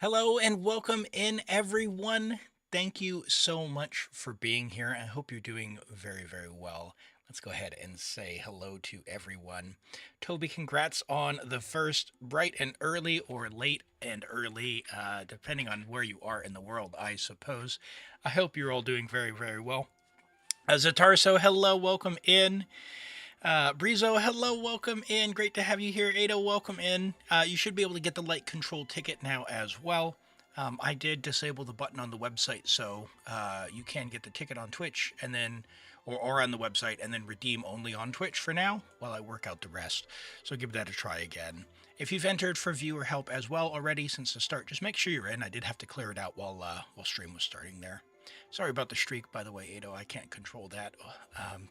Hello and welcome in, everyone. Thank you so much for being here. I hope you're doing very, very well. Let's go ahead and say hello to everyone. Toby, congrats on the first bright and early or late and early, depending on where you are in the world, I suppose. I hope you're all doing very, very well. Zatarso, hello, welcome in. Brizo, hello, welcome in. Great to have you here. Ada, welcome in. You should be able to get the light control ticket now as well. I did disable the button on the website, so you can get the ticket on Twitch and then, or on the website, and then redeem only on Twitch for now while I work out the rest. So give that a try again. If you've entered for viewer help as well already since the start, just make sure you're in. I did have to clear it out while stream was starting there. Sorry about the streak, by the way, Ado. I can't control that.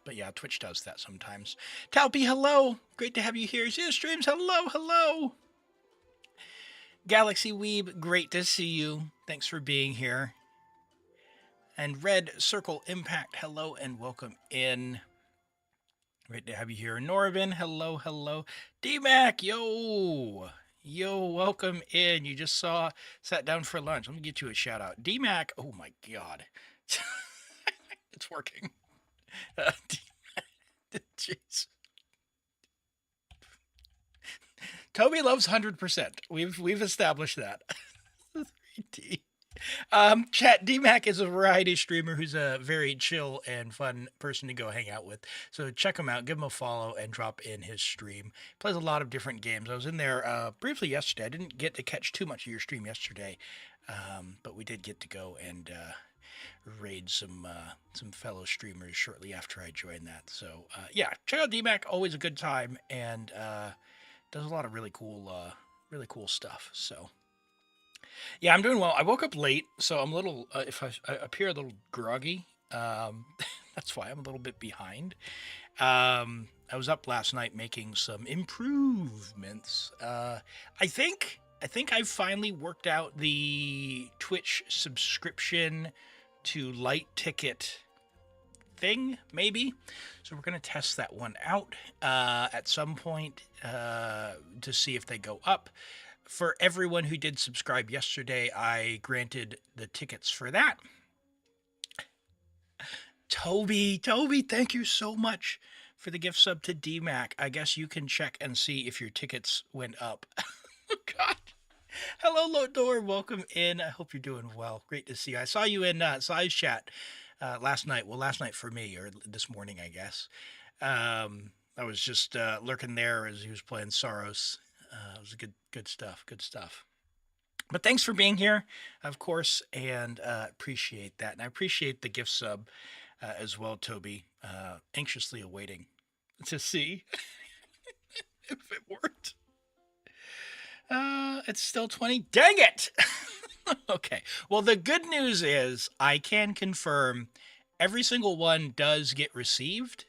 But yeah, Twitch does that sometimes. Talpy, hello. Great to have you here. See the streams. Hello, hello. Galaxy Weeb, great to see you. Thanks for being here. And Red Circle Impact, hello and welcome in. Great to have you here. Norvin, hello, hello. D-Mac, yo. Yo, welcome in. You just sat down for lunch. Let me get you a shout out. D-Mac, oh my God. It's working. Jeez. Toby loves 100%. We've established that. 3D. Chat, DMAC is a variety streamer who's a very chill and fun person to go hang out with. So check him out, give him a follow, and drop in his stream. Plays a lot of different games. I was in there briefly yesterday. I didn't get to catch too much of your stream yesterday, but we did get to go and raid some fellow streamers shortly after I joined that. So yeah, check out DMAC. Always a good time, and does a lot of really cool stuff. So. Yeah, I'm doing well. I woke up late, so I'm a little. If I appear a little groggy, that's why I'm a little bit behind. I was up last night making some improvements. I think I've finally worked out the Twitch subscription to light ticket thing, maybe. So we're gonna test that one out at some point to see if they go up. For everyone who did subscribe yesterday, I granted the tickets for that. Toby, thank you so much for the gift sub to DMAC. I guess you can check and see if your tickets went up. Oh, God. Hello, Lodor. Welcome in. I hope you're doing well. Great to see you. I saw you in Size Chat last night. Well, last night for me, or this morning, I guess. I was just lurking there as he was playing Saros. It was good stuff. Good stuff. But thanks for being here, of course, and appreciate that. And I appreciate the gift sub as well, Toby. Anxiously awaiting to see if it worked. It's still 20. Dang it! Okay. Well, the good news is I can confirm every single one does get received.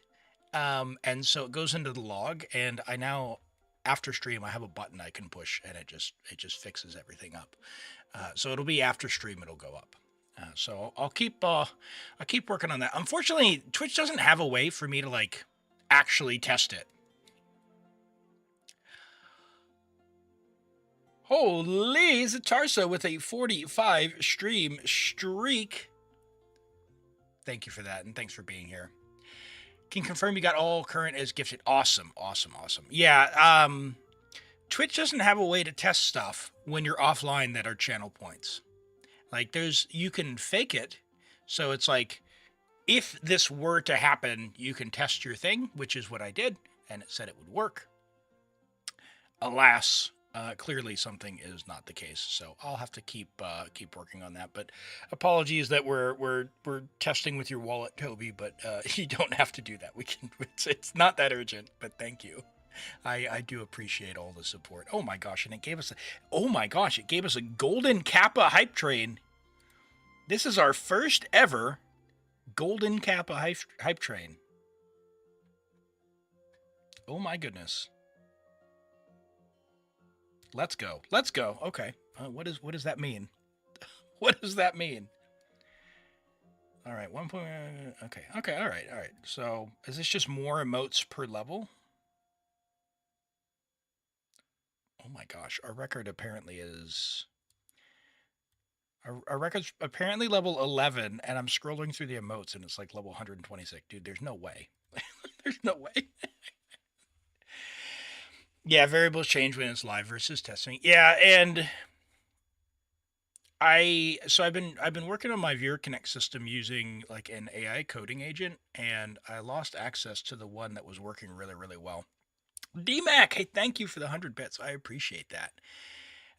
And so it goes into the log, and I now after stream I have a button I can push, and it just fixes everything up. So it'll be after stream it'll go up. So I'll keep working on that. Unfortunately, Twitch doesn't have a way for me to like actually test it. Holy, Zatarso with a 45 stream streak. Thank you for that, and thanks for being here. Can confirm you got all current as gifted. Awesome. Yeah, Twitch doesn't have a way to test stuff when you're offline that are channel points. Like you can fake it. So it's like, if this were to happen, you can test your thing, which is what I did, and it said it would work. Alas, clearly something is not the case, so I'll have to keep working on that. But apologies that we're testing with your wallet, Toby. But you don't have to do that. We can. It's not that urgent. But thank you. I do appreciate all the support. Oh my gosh, and it gave us a golden Kappa hype train. This is our first ever golden Kappa hype train. Oh my goodness. Let's go. Okay. What does that mean? What does that mean? All right. 1 point. Okay. All right. So is this just more emotes per level? Oh my gosh. Our record apparently is Our record's apparently level 11, and I'm scrolling through the emotes, and it's like level 126. Dude, there's no way. There's no way. Yeah, variables change when it's live versus testing. Yeah, and I've been working on my Viewer Connect system using like an AI coding agent, and I lost access to the one that was working really, really well. DMAC, hey, thank you for the 100 bits. I appreciate that.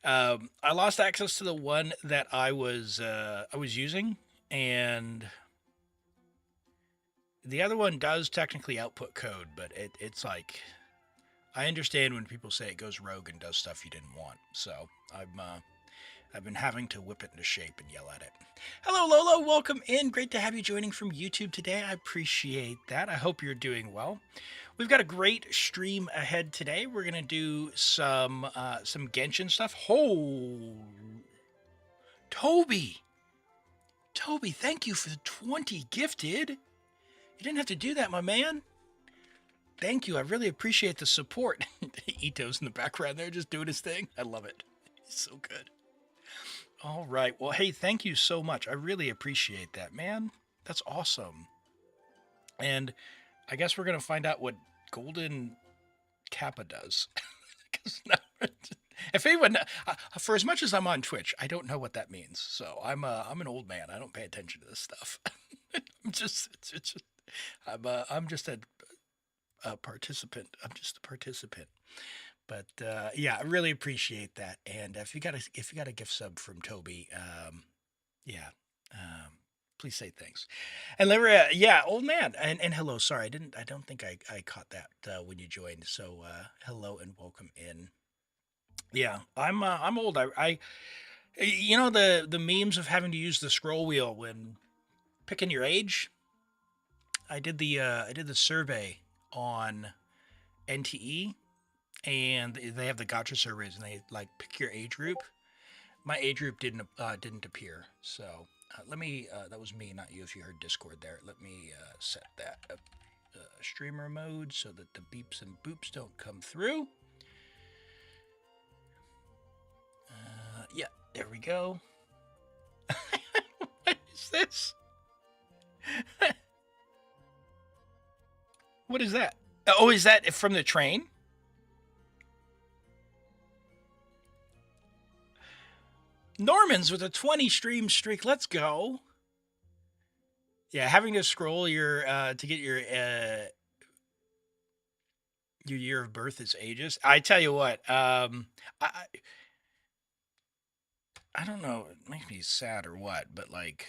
I lost access to the one that I was using, and the other one does technically output code, but it's like I understand when people say it goes rogue and does stuff you didn't want. So I've been having to whip it into shape and yell at it. Hello, Lolo. Welcome in. Great to have you joining from YouTube today. I appreciate that. I hope you're doing well. We've got a great stream ahead today. We're gonna do some Genshin stuff. Oh, Toby, thank you for the 20 gifted. You didn't have to do that, my man. Thank you. I really appreciate the support. Ito's in the background there, just doing his thing. I love it. He's so good. All right. Well, hey, thank you so much. I really appreciate that, man. That's awesome. And I guess we're gonna find out what Golden Kappa does. If anyone, for as much as I'm on Twitch, I don't know what that means. So I'm an old man. I don't pay attention to this stuff. I'm just, I'm just a participant. I'm just a participant. But yeah, I really appreciate that. And if you got a gift sub from Toby, yeah, please say thanks. And Lyria, yeah, old man, and hello. Sorry, I don't think I caught that when you joined. So hello and welcome in. Yeah, I'm old. You know the memes of having to use the scroll wheel when picking your age. I did the survey on NTE, and they have the gotcha surveys, and they like pick your age group. My age group didn't appear, so let me. That was me, not you. If you heard Discord there, let me set that up, streamer mode, so that the beeps and boops don't come through. Yeah, there we go. What is this? What is that? Oh, is that from the train? Norman's with a 20 stream streak. Let's go. Yeah, having to scroll your to get your year of birth is ages. I tell you what, I don't know, it makes me sad or what, but like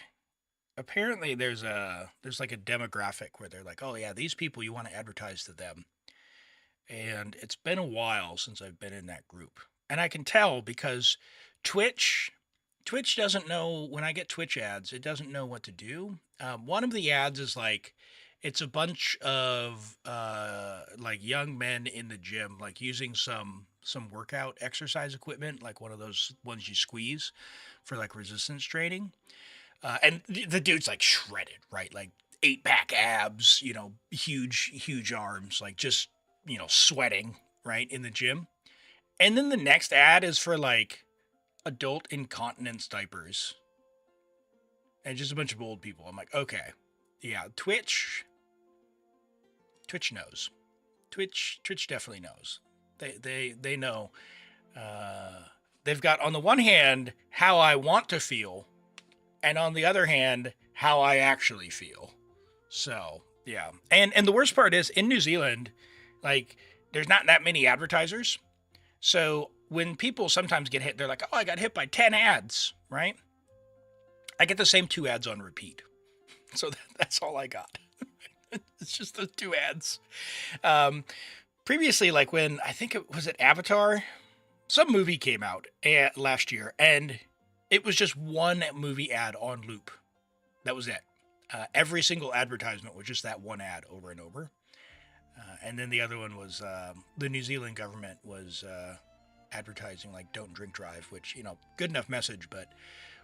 apparently there's like a demographic where they're like, oh yeah, these people you want to advertise to them. And it's been a while since I've been in that group. And I can tell because Twitch doesn't know when I get Twitch ads, it doesn't know what to do. One of the ads is like it's a bunch of like young men in the gym, like using some workout exercise equipment, like one of those ones you squeeze for like resistance training. And the dude's like shredded, right? Like 8-pack abs, you know, huge arms, like just, you know, sweating, right, in the gym. And then the next ad is for like adult incontinence diapers and just a bunch of old people. I'm like, okay, yeah, Twitch knows. Twitch definitely knows. They know. They've got on the one hand how I want to feel, and on the other hand how I actually feel. So yeah, and the worst part is in New Zealand, like there's not that many advertisers. So when people sometimes get hit, they're like, oh, I got hit by 10 ads, right? I get the same 2 ads on repeat. So that's all I got. It's just those 2 ads. Previously, like when I think it was Avatar, some movie came out last year, and it was just one movie ad on loop. That was it. Every single advertisement was just that one ad over and over. And then the other one was the New Zealand government was advertising like "Don't drink drive," which, you know, good enough message, but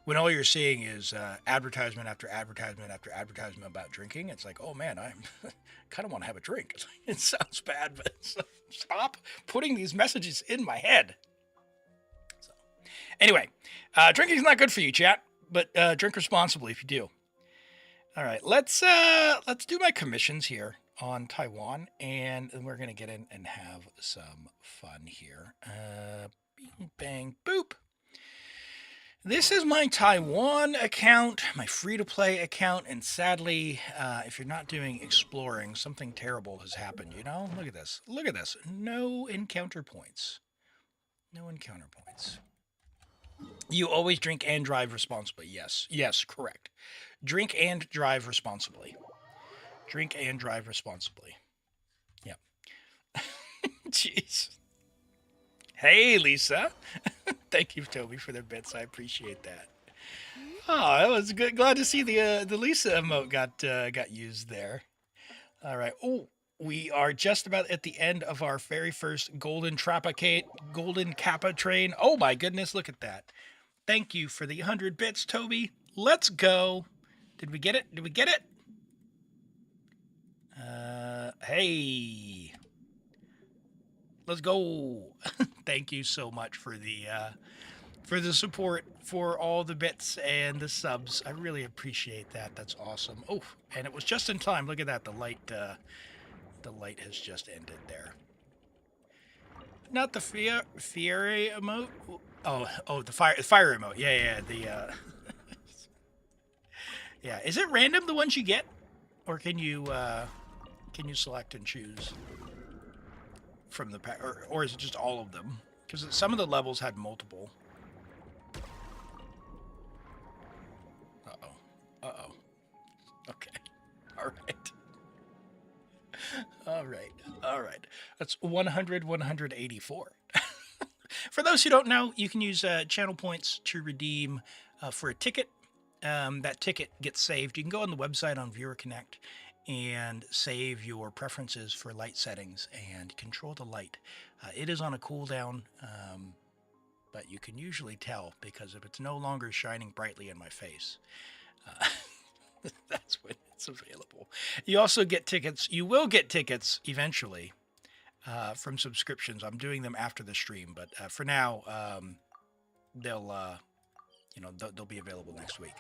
when all you're seeing is advertisement after advertisement after advertisement about drinking, it's like, oh man, I kind of want to have a drink. It sounds bad, but stop putting these messages in my head. So, anyway, drinking's not good for you, chat. but drink responsibly if you do. All right, let's do my commissions here on Taiwan, and we're gonna get in and have some fun here. Bing, bang, boop. This is my Taiwan account, my free-to-play account, and sadly, if you're not doing exploring, something terrible has happened. You know, look at this. Look at this. No encounter points. No encounter points. You always drink and drive responsibly. Yes. Yes, correct. Drink and drive responsibly. Drink and drive responsibly. Yep. Jeez. Hey, Lisa. Thank you, Toby, for the bits. I appreciate that. Oh, that was good. Glad to see the Lisa emote got used there. All right. Oh, we are just about at the end of our very first golden kappa train. Oh my goodness, look at that. Thank you for the 100 bits, Toby. Let's go. Did we get it? Did we get it? Hey. Let's go. Thank you so much for the support, for all the bits and the subs. I really appreciate that. That's awesome. Oh, and it was just in time. Look at that. The light has just ended there. Not the Fiere emote. Oh, the fire emote. Yeah. Yeah. Is it random the ones you get, or can you select and choose from the pack, or is it just all of them? Because some of the levels had multiple. Uh-oh. Okay. All right. That's 184. For those who don't know, you can use channel points to redeem for a ticket. That ticket gets saved. You can go on the website on Viewer Connect and save your preferences for light settings and control the light. It is on a cooldown, but you can usually tell because if it's no longer shining brightly in my face, that's when it's available. You also get tickets. You will get tickets eventually from subscriptions. I'm doing them after the stream, but for now, they'll be available next week.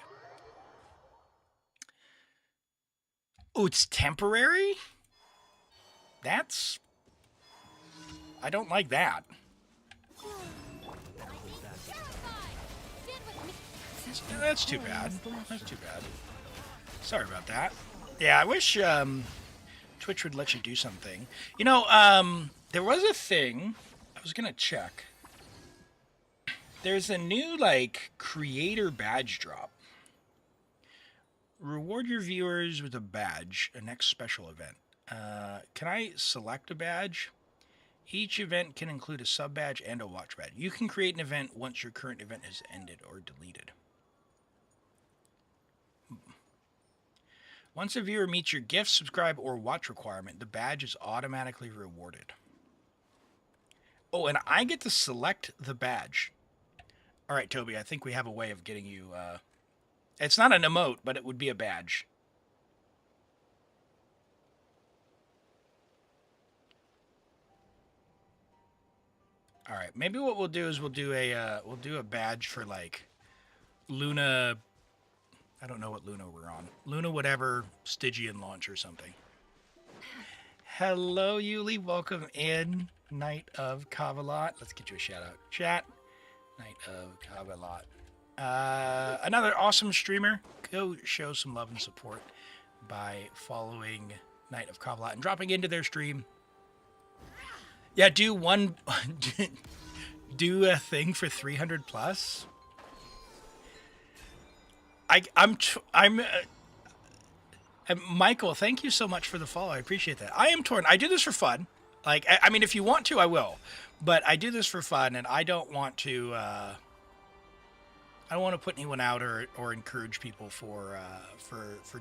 Oh, it's temporary? I don't like that. That's too bad. Sorry about that. Yeah, I wish Twitch would let you do something. You know, there was a thing. I was gonna check. There's a new creator badge drop. Reward your viewers with a badge, a next special event. Can I select a badge? Each event can include a sub badge and a watch badge. You can create an event once your current event has ended or deleted. Once a viewer meets your gift, subscribe, or watch requirement, the badge is automatically rewarded. Oh, and I get to select the badge. All right, Toby, I think we have a way of getting you... It's not an emote, but it would be a badge. All right, maybe what we'll do is we'll do a badge for Luna. I don't know what Luna we're on. Luna whatever, Stygian launch or something. Hello, Yuli. Welcome in, Knight of Kavalot. Let's get you a shout out, chat. Knight of Kavalot. Another awesome streamer. Go show some love and support by following Knight of Kavalot and dropping into their stream. Yeah, do a thing for 300 plus. I'm Michael, thank you so much for the follow. I appreciate that. I am torn. I do this for fun. I mean, if you want to, I will. But I do this for fun, and I don't want to. I don't want to put anyone out or encourage people for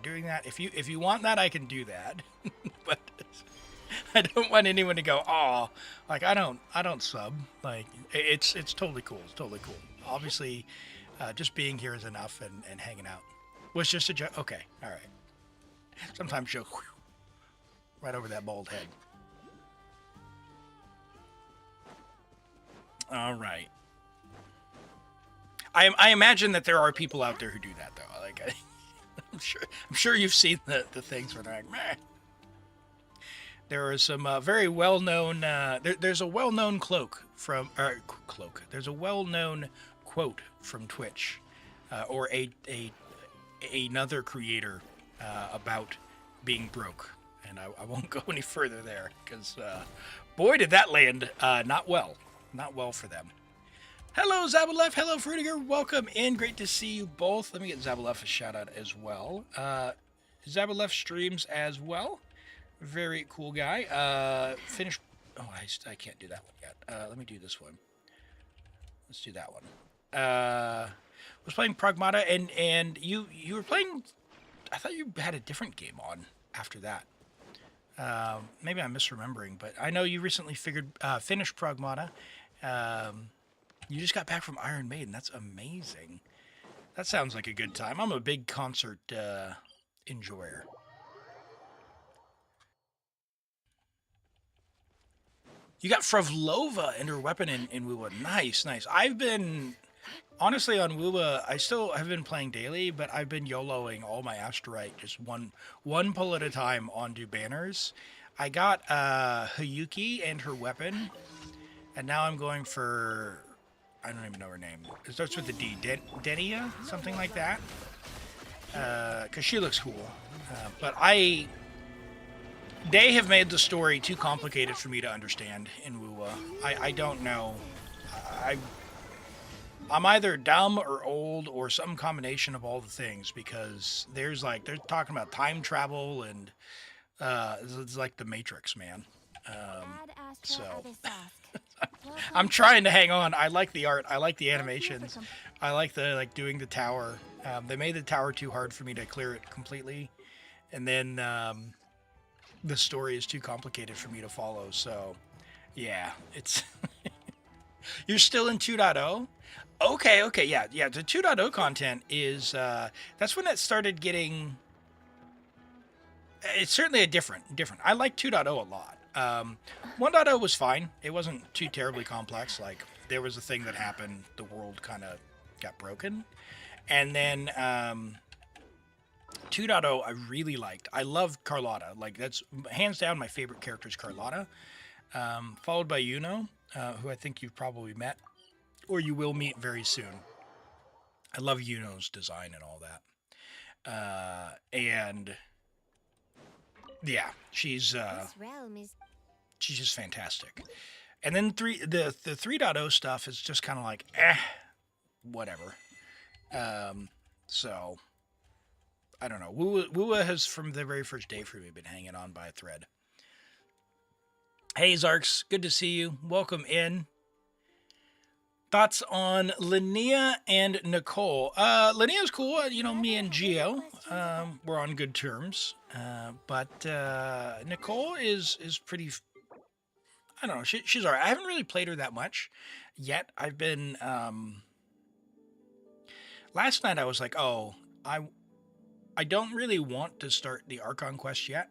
doing that. If you want that, I can do that. But I don't want anyone to go, oh, I don't sub. It's totally cool. It's totally cool. Obviously, just being here is enough, and hanging out was just a joke. Okay, all right. Sometimes joke right over that bald head. All right. I imagine that there are people out there who do that though. Like I'm sure you've seen the things where they're like, meh. There are some very well-known. There's a well-known cloak. There's a well-known quote from Twitch, or a another creator about being broke, and I won't go any further there because boy did that land not well for them. Hello Zabalef, hello Fruitiger, welcome in. Great to see you both. Let me get Zabalef a shout out as well. Zabalef streams as well. Very cool guy. Finish. Oh, I can't do that one yet. Let me do this one. Let's do that one. Was playing Pragmata, and you were playing. I thought you had a different game on after that. Maybe I'm misremembering, but I know you recently finished Pragmata. You just got back from Iron Maiden. That's amazing. That sounds like a good time. I'm a big concert enjoyer. You got Fravlova and her weapon in WoWa. Nice, nice. I've been, honestly, on WoWa, I still have been playing daily, but I've been YOLOing all my Asterite, just one pull at a time onto banners. I got Hayuki and her weapon, and now I'm going for, I don't even know her name. It starts with a D. Denia? Something like that. Because she looks cool. But they have made the story too complicated for me to understand in WoWa. I don't know. I'm either dumb or old or some combination of all the things, because they're talking about time travel and it's like the Matrix, man. So I'm trying to hang on. I like the art. I like the animations. I like doing the tower. They made the tower too hard for me to clear it completely, and then the story is too complicated for me to follow. So yeah, it's you're still in 2.0. Okay, yeah. The 2.0 content is that's when it started getting. It's certainly a different. I like 2.0 a lot. 1.0 was fine. It wasn't too terribly complex. Like, there was a thing that happened, the world kind of got broken, and then 2.0 I really liked. I loved Carlotta. Like, that's hands down my favorite character is Carlotta, followed by Yuno, who I think you've probably met or you will meet very soon. I love Yuno's design and all that. And yeah, she's just fantastic. And then the 3.0 stuff is just kind of like whatever. So I don't know. WoWa has, from the very first day for me, been hanging on by a thread. Hey Zarks, good to see you. Welcome in. Thoughts on Linnea and Nicole? Linnea's cool. You know, me and Geo, we're on good terms. But Nicole is pretty. I don't know. She's alright. I haven't really played her that much yet. I've been. Last night I was like, oh, I don't really want to start the Archon quest yet,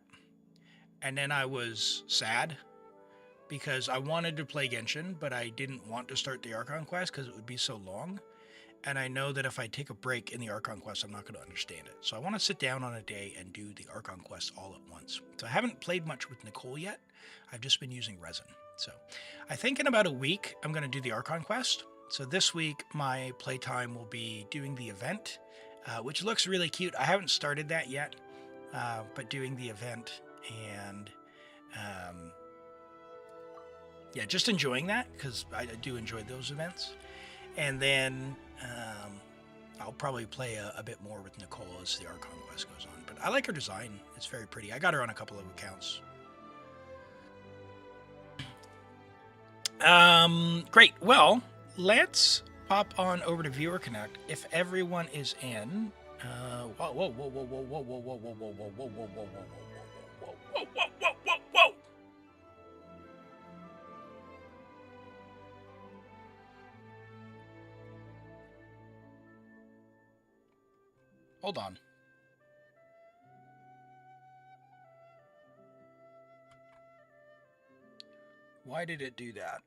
and then I was sad because I wanted to play Genshin, but I didn't want to start the Archon quest because it would be so long. And I know that if I take a break in the Archon quest, I'm not going to understand it. So I want to sit down on a day and do the Archon quest all at once. So I haven't played much with Nicole yet. I've just been using resin. So I think in about a week, I'm going to do the Archon quest. So this week, my playtime will be doing the event, which looks really cute. I haven't started that yet, but doing the event and... yeah, just enjoying that, because I do enjoy those events. And then I'll probably play a bit more with Nicole as the Archon quest goes on. But I like her design. It's very pretty. I got her on a couple of accounts. Great. Well, let's pop on over to Viewer Connect. If everyone is in... whoa. Hold on. Why did it do that?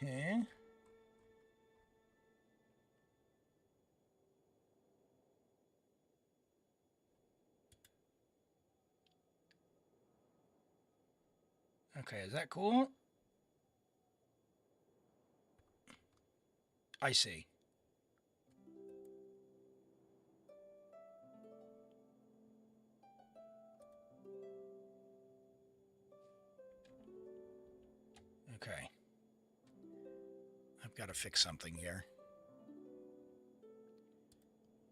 Okay. Okay, is that cool? I see. Okay. I've got to fix something here.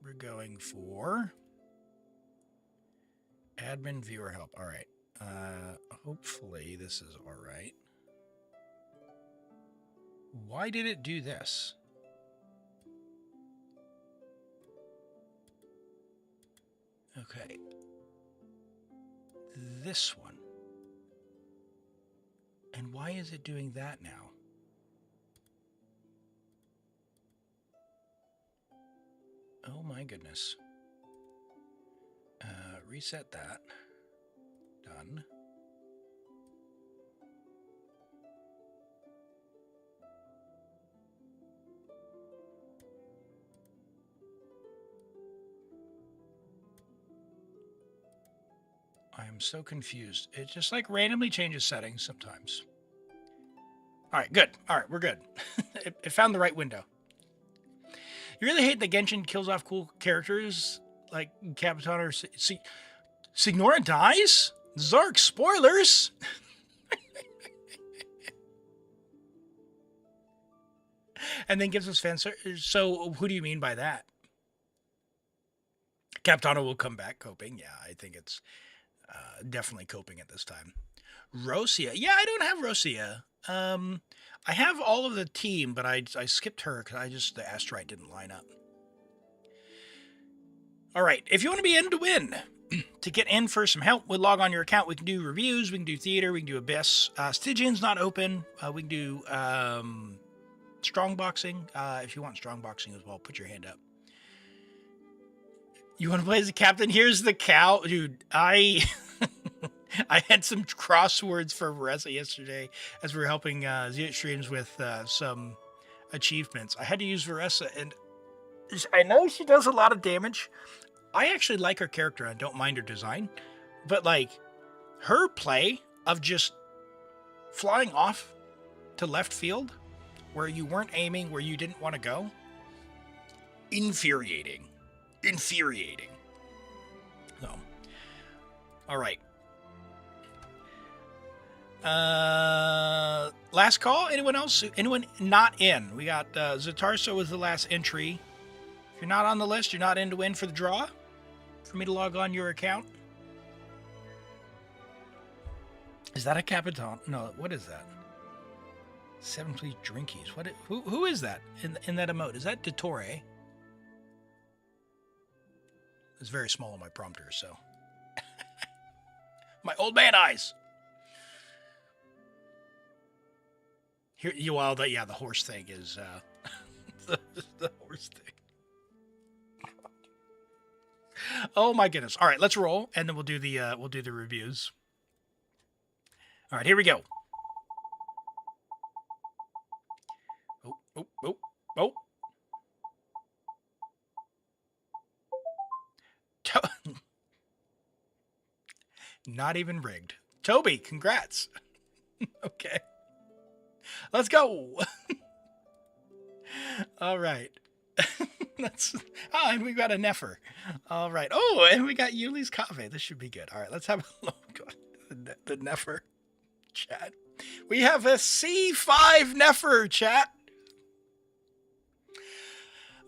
We're going for admin viewer help. All right. Hopefully this is all right. Why did it do this? Okay. This one. And why is it doing that now? Oh my goodness. Reset that. Done. I am so confused. It just like randomly changes settings sometimes. All right, good. All right, we're good. it found the right window. You really hate that Genshin kills off cool characters like Capitan or Signora dies? Zark, spoilers! And then gives us fan service. So who do you mean by that? Capitano will come back coping. Yeah, I think it's definitely coping at this time. Rosia. Yeah, I don't have Rosia. I have all of the team, but I skipped her because the asteroid didn't line up. All right, if you want to be in to win, to get in for some help, we'll log on your account. We can do reviews, we can do theater, we can do Abyss. Stygian's not open. We can do Strongboxing. If you want Strongboxing as well, put your hand up. You want to play as a captain? Here's the cow. Dude, I had some crosswords for Varessa yesterday as we were helping Zia streams with some achievements. I had to use Varessa, and I know she does a lot of damage. I actually like her character and don't mind her design, but like her play of just flying off to left field where you weren't aiming, where you didn't want to go, infuriating. So, all right. Last call. Anyone else? Anyone not in? We got Zatarso was the last entry. If you're not on the list, you're not in to win for the draw. For me to log on your account. Is that a Capitan? No, what is that? 7 please drinkies. Who is that in that emote? Is that Dottore? It's very small on my prompter, so. My old man eyes. Here, the horse thing is the horse thing. Oh my goodness! All right, let's roll, and then we'll do the reviews. All right, here we go. Oh! Not even rigged. Toby, congrats. Okay. Let's go. All right. And we got a Nefer. All right. Oh, and we got Yuli's Kaveh. This should be good. All right, let's have a look at the Nefer chat. We have a C5 Nefer chat.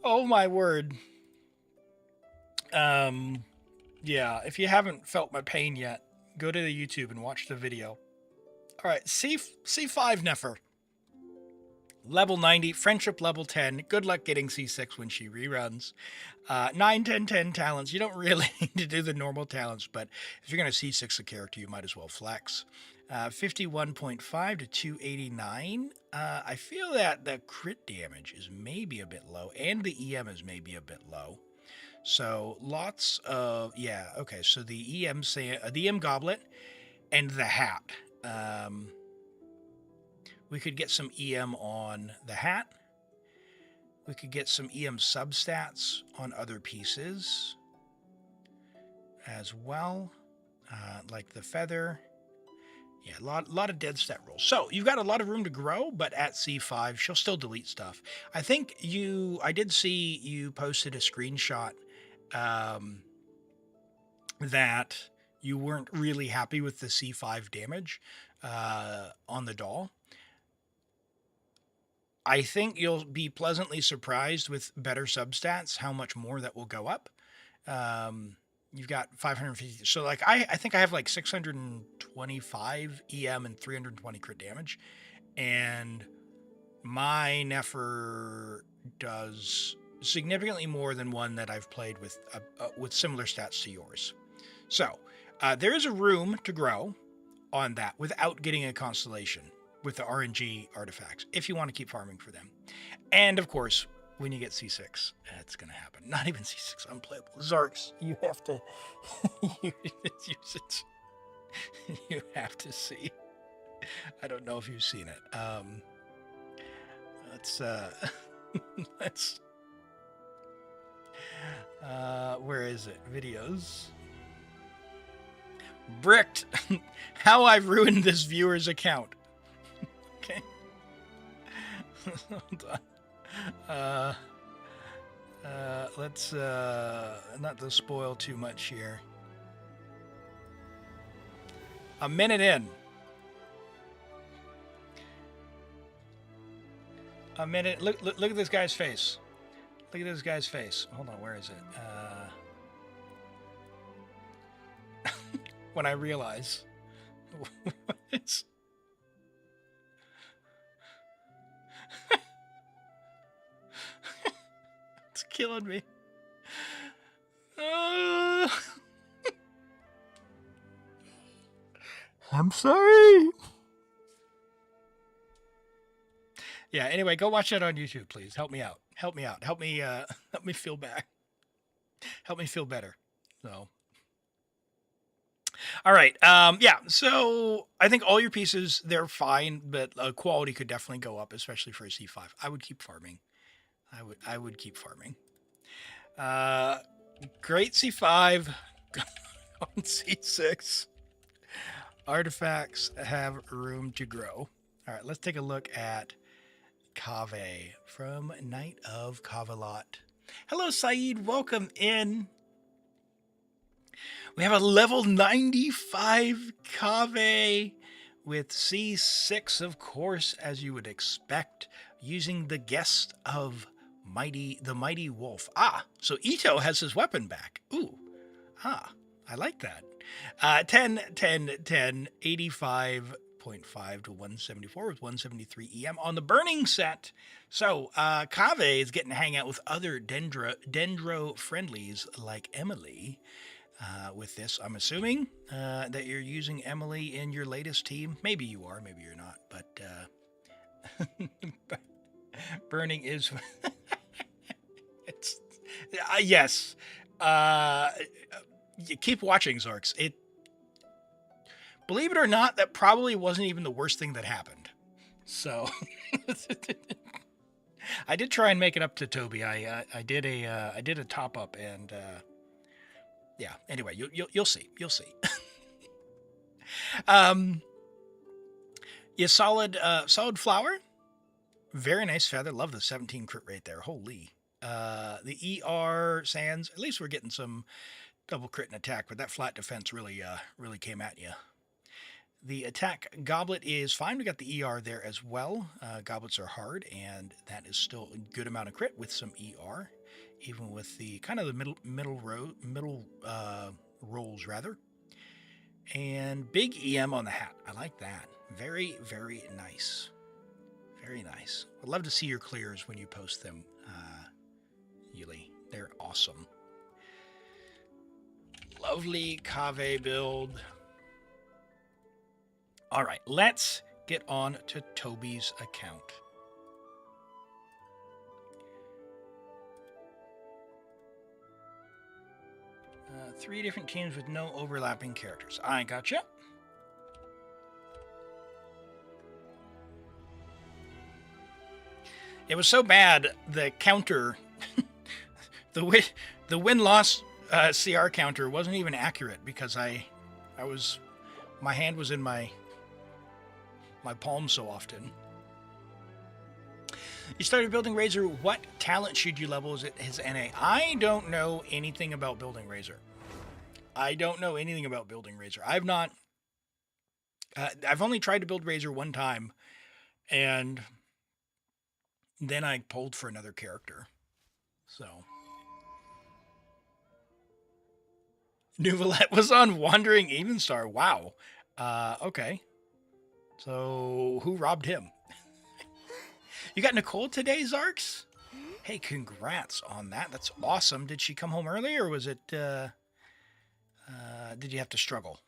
Oh my word. Yeah, if you haven't felt my pain yet, go to the YouTube and watch the video. All right, C5 Nefer. Level 90, friendship level 10. Good luck getting C6 when she reruns. 9, 10, 10 talents. You don't really need to do the normal talents, but if you're going to C6 a character, you might as well flex. 51.5 to 289. I feel that the crit damage is maybe a bit low, and the EM is maybe a bit low. So lots of, yeah, okay, so the EM Goblet and the hat. We could get some EM on the hat. We could get some EM substats on other pieces as well, like the feather. Yeah, a lot of dead stat rolls. So you've got a lot of room to grow, but at C5, she'll still delete stuff. I think I did see you posted a screenshot that you weren't really happy with the C5 damage on the doll. I think you'll be pleasantly surprised with better substats, how much more that will go up. You've got 550. So like I think I have like 625 EM and 320 crit damage. And my Nefer does significantly more than one that I've played with similar stats to yours. So there is a room to grow on that without getting a constellation with the RNG artifacts, if you want to keep farming for them. And of course, when you get C6, it's going to happen. Not even C6, unplayable. Zarks, you have to use it. You have to see. I don't know if you've seen it. Where is it? Videos. Bricked. How I've ruined this viewer's account. Okay. Hold on. Let's not to spoil too much here. A minute in. A minute. Look at this guy's face. Look at this guy's face. Hold on, where is it? When I realize it's it's killing me. I'm sorry. Yeah, anyway, go watch that on YouTube, please. Help me out. Help me out. Help me feel back. Help me feel better. So all right. Yeah, so I think all your pieces, they're fine, but quality could definitely go up, especially for a C5. I would keep farming. I would keep farming. Great C5 on C6. Artifacts have room to grow. All right, let's take a look at Kaveh from Night of Kavalot. Hello, Saeed. Welcome in. We have a level 95 Kaveh with C6, of course, as you would expect, using the guest of the Mighty Wolf. Ah, so Ito has his weapon back. Ooh, I like that. 10, 10, 10, 85.5 to 174 with 173 EM on the burning set. So Kaveh is getting to hang out with other dendro friendlies like Emily. With this, I'm assuming that you're using Emily in your latest team. Maybe you are, maybe you're not, but burning is it's yes. Keep watching, Zarks. Believe it or not, that probably wasn't even the worst thing that happened. So I did try and make it up to Toby. I did a top up and. Yeah. Anyway, you'll see. You'll see. Yeah, solid flower. Very nice feather. Love the 17 crit rate there. Holy. The ER sands. At least we're getting some double crit and attack, but that flat defense really came at you. The attack goblet is fine. We got the ER there as well. Goblets are hard, and that is still a good amount of crit with some ER. Even with the kind of the middle rolls rather. And big EM on the hat. I like that. Very, very nice. Very nice. I'd love to see your clears when you post them, Yuli. They're awesome. Lovely Kaveh build. All right, let's get on to Toby's account. 3 different teams with no overlapping characters. I gotcha. It was so bad, the counter, the win, the win-loss CR counter wasn't even accurate because my hand was in my palm so often. You started building Razor. What talent should you level? Is it his NA? I don't know anything about building Razor. I've not. I've only tried to build Razor one time, and then I pulled for another character. So. Nuvalette was on Wandering Evenstar. Wow. Okay. So, who robbed him? You got Nicole today, Zarks? Hey, congrats on that. That's awesome. Did she come home early, or was it, did you have to struggle?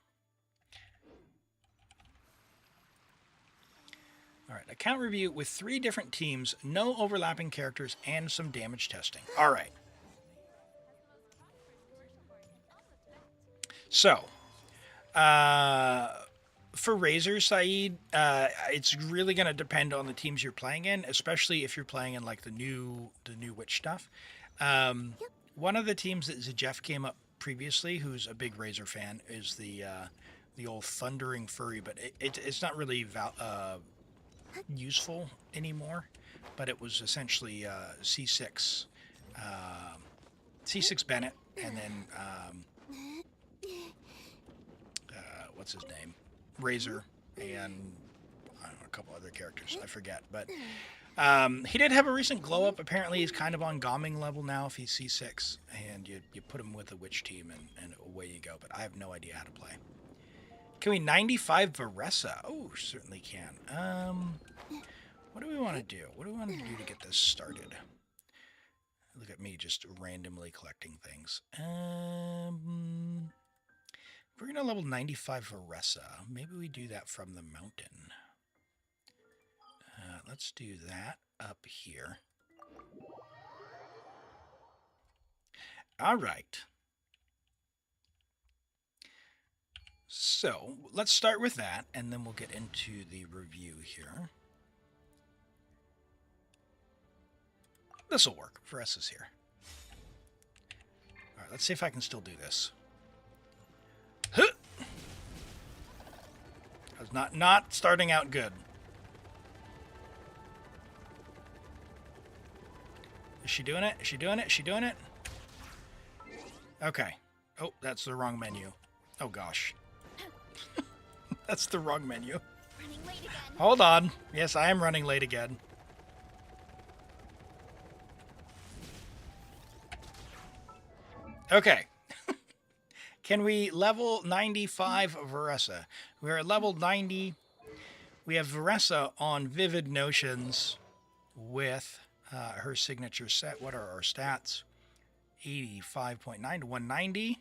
All right, account review with 3 different teams, no overlapping characters, and some damage testing. All right. So, for Razor, Saeed, it's really going to depend on the teams you're playing in, especially if you're playing in like the new witch stuff. One of the teams that Jeff came up previously, who's a big Razor fan, is the old Thundering Furry, but it's not really useful anymore. But it was essentially C6, C6 Bennett, and then what's his name? Razor, and I don't know, a couple other characters. I forget. But he did have a recent glow up. Apparently, he's kind of on Gomming level now if he's C6. And you put him with the witch team, and away you go. But I have no idea how to play. Can we 95 Varessa? Oh, certainly can. What do we want to do? What do we want to do to get this started? Look at me just randomly collecting things. We're going to level 95 Varessa. Maybe we do that from the mountain. Let's do that up here. All right. So let's start with that, and then we'll get into the review here. This will work. Varessa's here. All right, let's see if I can still do this. Huh! I was not starting out good. Is she doing it? Is she doing it? Is she doing it? Okay. Oh, that's the wrong menu. Oh, gosh. That's the wrong menu. Hold on. Yes, I am running late again. Okay. Can we level 95 Varessa? We're at level 90. We have Varessa on Vivid Notions with her signature set. What are our stats? 85.9 to 190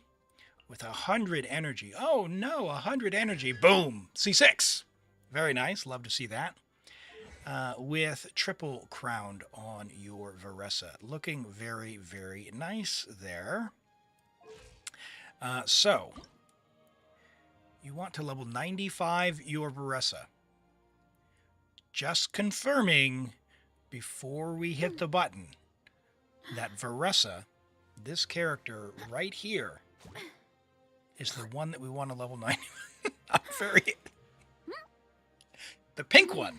with 100 energy. Oh no, 100 energy. Boom. C6. Very nice. Love to see that. With triple crowned on your Varessa. Looking very, very nice there. So, you want to level 95 your Varessa. Just confirming before we hit the button that Varessa, this character right here, is the one that we want to level 90. I'm very... The pink one.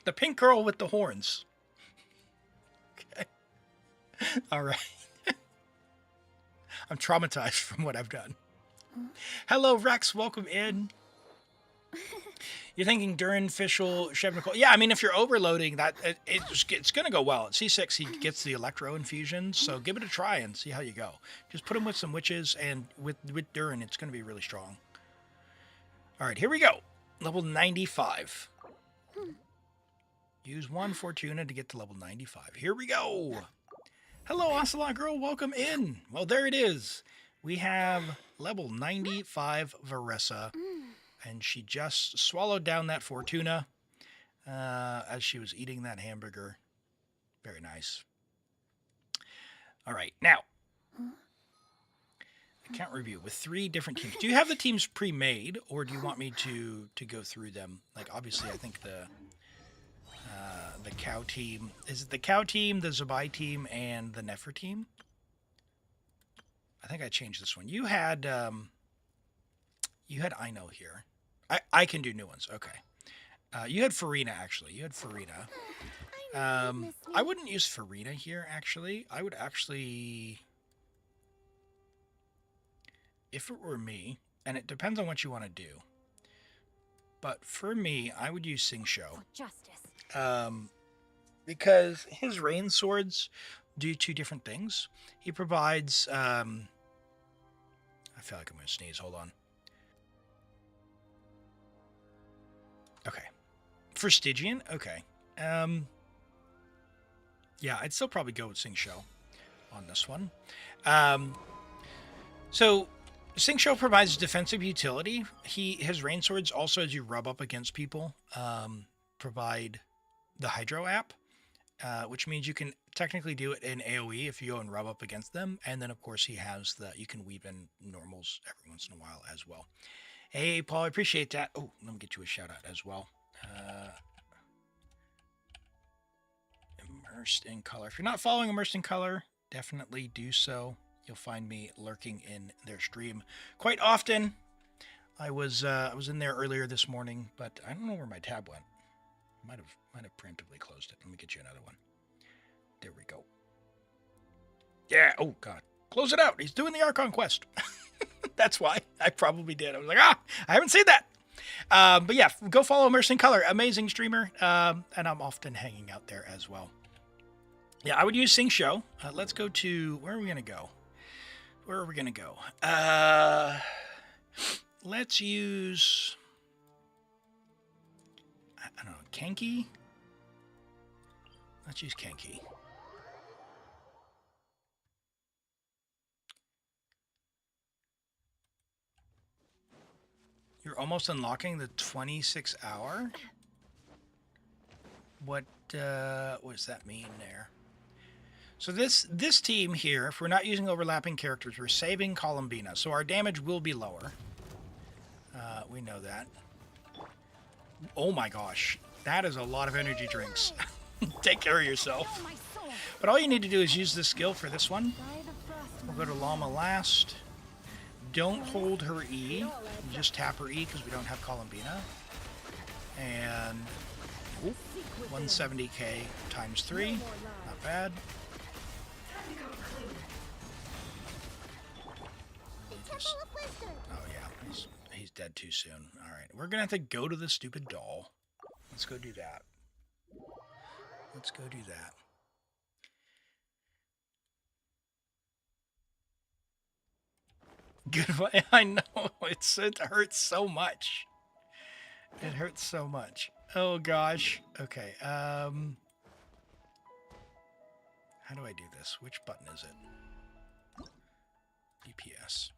The pink girl with the horns. Okay. All right. I'm traumatized from what I've done. Hello, Rex. Welcome in. You're thinking Durin, Fischl, Shevnikov. Yeah, I mean, if you're overloading that, it's going to go well. At C6, he gets the Electro infusions, so give it a try and see how you go. Just put him with some witches, and with Durin, it's going to be really strong. All right, here we go. Level 95. Use 1 Fortuna to get to level 95. Here we go. Hello, Ocelot Girl. Welcome in. Well, there it is. We have level 95 Varessa. And she just swallowed down that Fortuna as she was eating that hamburger. Very nice. All right, now. Account review with 3 different teams. Do you have the teams pre-made, or do you want me to go through them? Like, obviously, I think the cow team. Is it the cow team, the Zabai team, and the Nefer team? I think I changed this one. You had Ino here. I can do new ones. Okay. You had Farina, actually. You had Farina. I wouldn't use Farina here, actually. I would actually... If it were me, and it depends on what you want to do, but for me, I would use Singsho. Because his rain swords do two different things. He provides... I feel like I'm going to sneeze. Hold on. Okay. For Stygian? Okay. Yeah, I'd still probably go with Singsho on this one. So, Singsho provides defensive utility. His rain swords also, as you rub up against people, provide the Hydro app, which means you can technically do it in AoE if you go and rub up against them. And then, of course, he has you can weave in normals every once in a while as well. Hey, Paul, I appreciate that. Oh, let me get you a shout out as well. Immersed in Color. If you're not following Immersed in Color, definitely do so. You'll find me lurking in their stream quite often. I was in there earlier this morning, but I don't know where my tab went. Might have preemptively closed it. Let me get you another one. There we go. Yeah. Oh God. Close it out. He's doing the Archon quest. That's why I probably did. I was like, I haven't seen that. But yeah, go follow Immersed in Color. Amazing streamer. And I'm often hanging out there as well. Yeah, I would use Singsho. Let's go to, where are we going to go? Where are we going to go? Let's use, I don't know, Kenki? Let's use Kenki. You're almost unlocking the 26 hour? What does that mean there? So this team here, if we're not using overlapping characters, we're saving Columbina. So our damage will be lower. We know that. Oh my gosh. That is a lot of energy drinks. Take care of yourself. But all you need to do is use this skill for this one. We'll go to Llama last. Don't hold her E. Just tap her E because we don't have Columbina. And 170k times 3. Not bad. Oh yeah, he's dead too soon. Alright, we're gonna have to go to the stupid doll. Let's go do that. Let's go do that. Goodbye. I know, it hurts so much. It hurts so much. Oh gosh. Okay, how do I do this? Which button is it? DPS.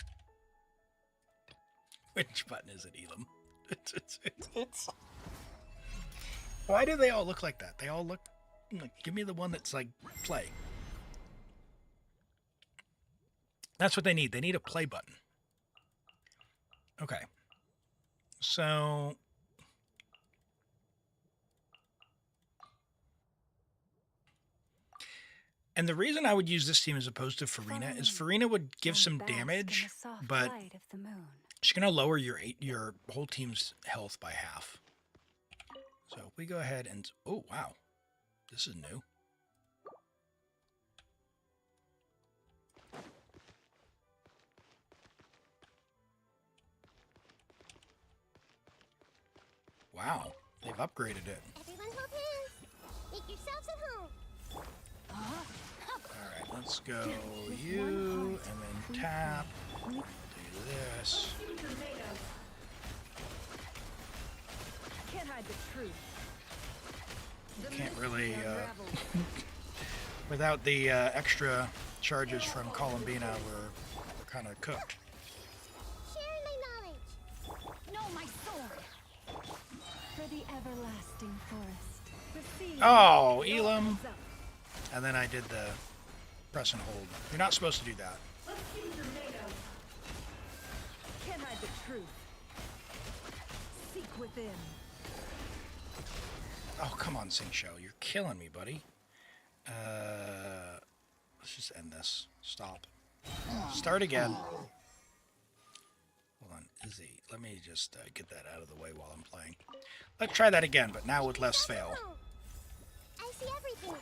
Which button is it, Elim? It's... Why do they all look like that? They all look... Give me the one that's like, play. That's what they need. They need a play button. Okay. So... And the reason I would use this team as opposed to Farina is Farina would give some damage, but she's going to lower your whole team's health by half. So if we go ahead and... Oh, wow. This is new. Wow. They've upgraded it. Everyone hold hands. Make yourselves at home. Alright, let's go you, and then tap. Do this. Can't hide the truth. Can't really, without the extra charges from Columbina, we're kind of cooked. Share my knowledge. No, my sword. For the everlasting forest. Oh, Elim. And then I did the press and hold. You're not supposed to do that. Can't hide the truth. Seek within. Oh, come on, Sing Show. You're killing me, buddy. Let's just end this. Stop. Start again. Hold on, Izzy. Let me just get that out of the way while I'm playing. Let's try that again, but now with less fail. I see everything.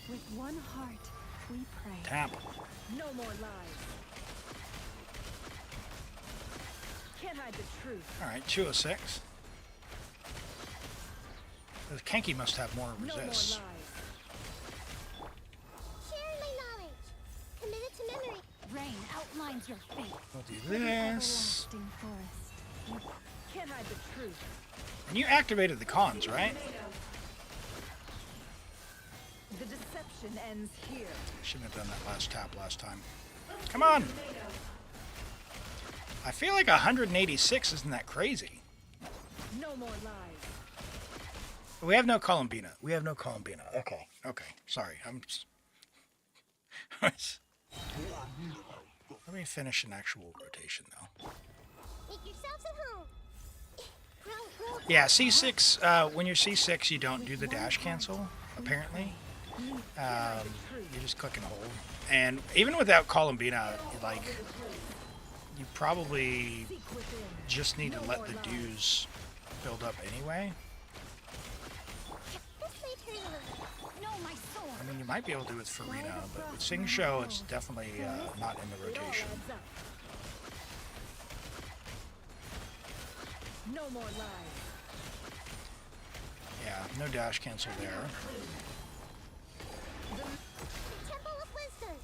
With one heart, we pray. Tap. No more lies. Can't hide the truth. Alright, 206. The Kenki must have more No more resist. lies. Share my knowledge. Committed to memory. Rain outlines your fate. We'll do For the this. everlasting forest. You can't hide the truth. And you activated the cons, right? The deception ends here. Shouldn't have done that last tap last time. Come on! I feel like 186 isn't that crazy. No more lies. We have no Columbina. We have no Columbina. Okay. Okay. Sorry. Let me finish an actual rotation, though. Make yourselves at home. Grow. Yeah, C6, when you're C6, you don't do the dash cancel, apparently. You just click and hold. And even without Columbina, like, you probably just need to let the dues build up anyway. This may turn a little. No, my sword. I mean, you might be able to do it with Farina, but with Sing Show, it's definitely not in the rotation. No more lies. Yeah, no dash cancel there. Temple of Wisdom.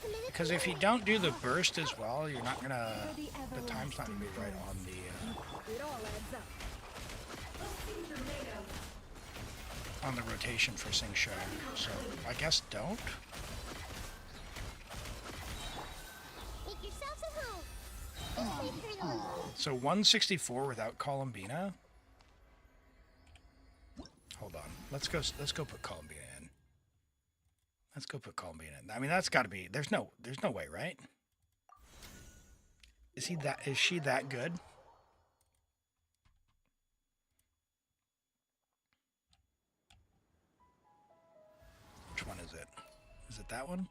Committed Because to if you memory. don't do the burst as well, you're not gonna... For the The time's not gonna be right on the... It all adds up. on the rotation for Sing Show. So I guess don't. Make yourselves at home. This may turn a little. So 164 without Columbina. Hold on. Let's go put Columbina in. Let's go put Columbina in. I mean, that's got to be. There's no way, right? Is she that good? Which one is it? Is it that one?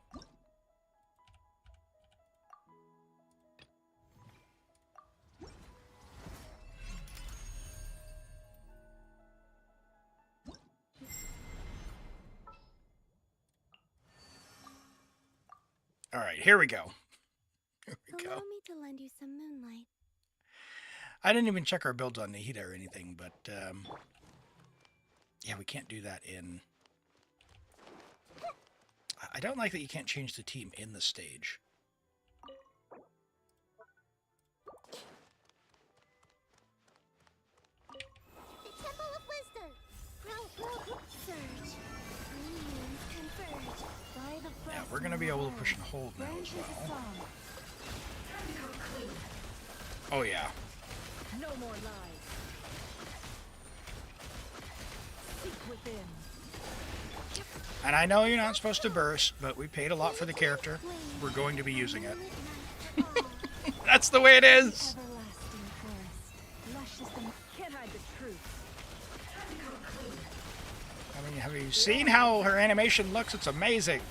All right, here we go. Here we go. Allow me to lend you some moonlight. I didn't even check our builds on Nahida or anything, but yeah, we can't do that in... I don't like that you can't change the team in the stage. The Temple of Wisdom. Grow. Surge. Moons converge. By the Yeah, frost we're going to be able to push and moon. hold now as Branches of well. song. Oh, yeah. No more lies. Seek within. And I know you're not supposed to burst, but we paid a lot for the character. We're going to be using it. That's the way it is! Everlasting forest. Luscious and can't hide the truth. I mean, have you seen how her animation looks? It's amazing.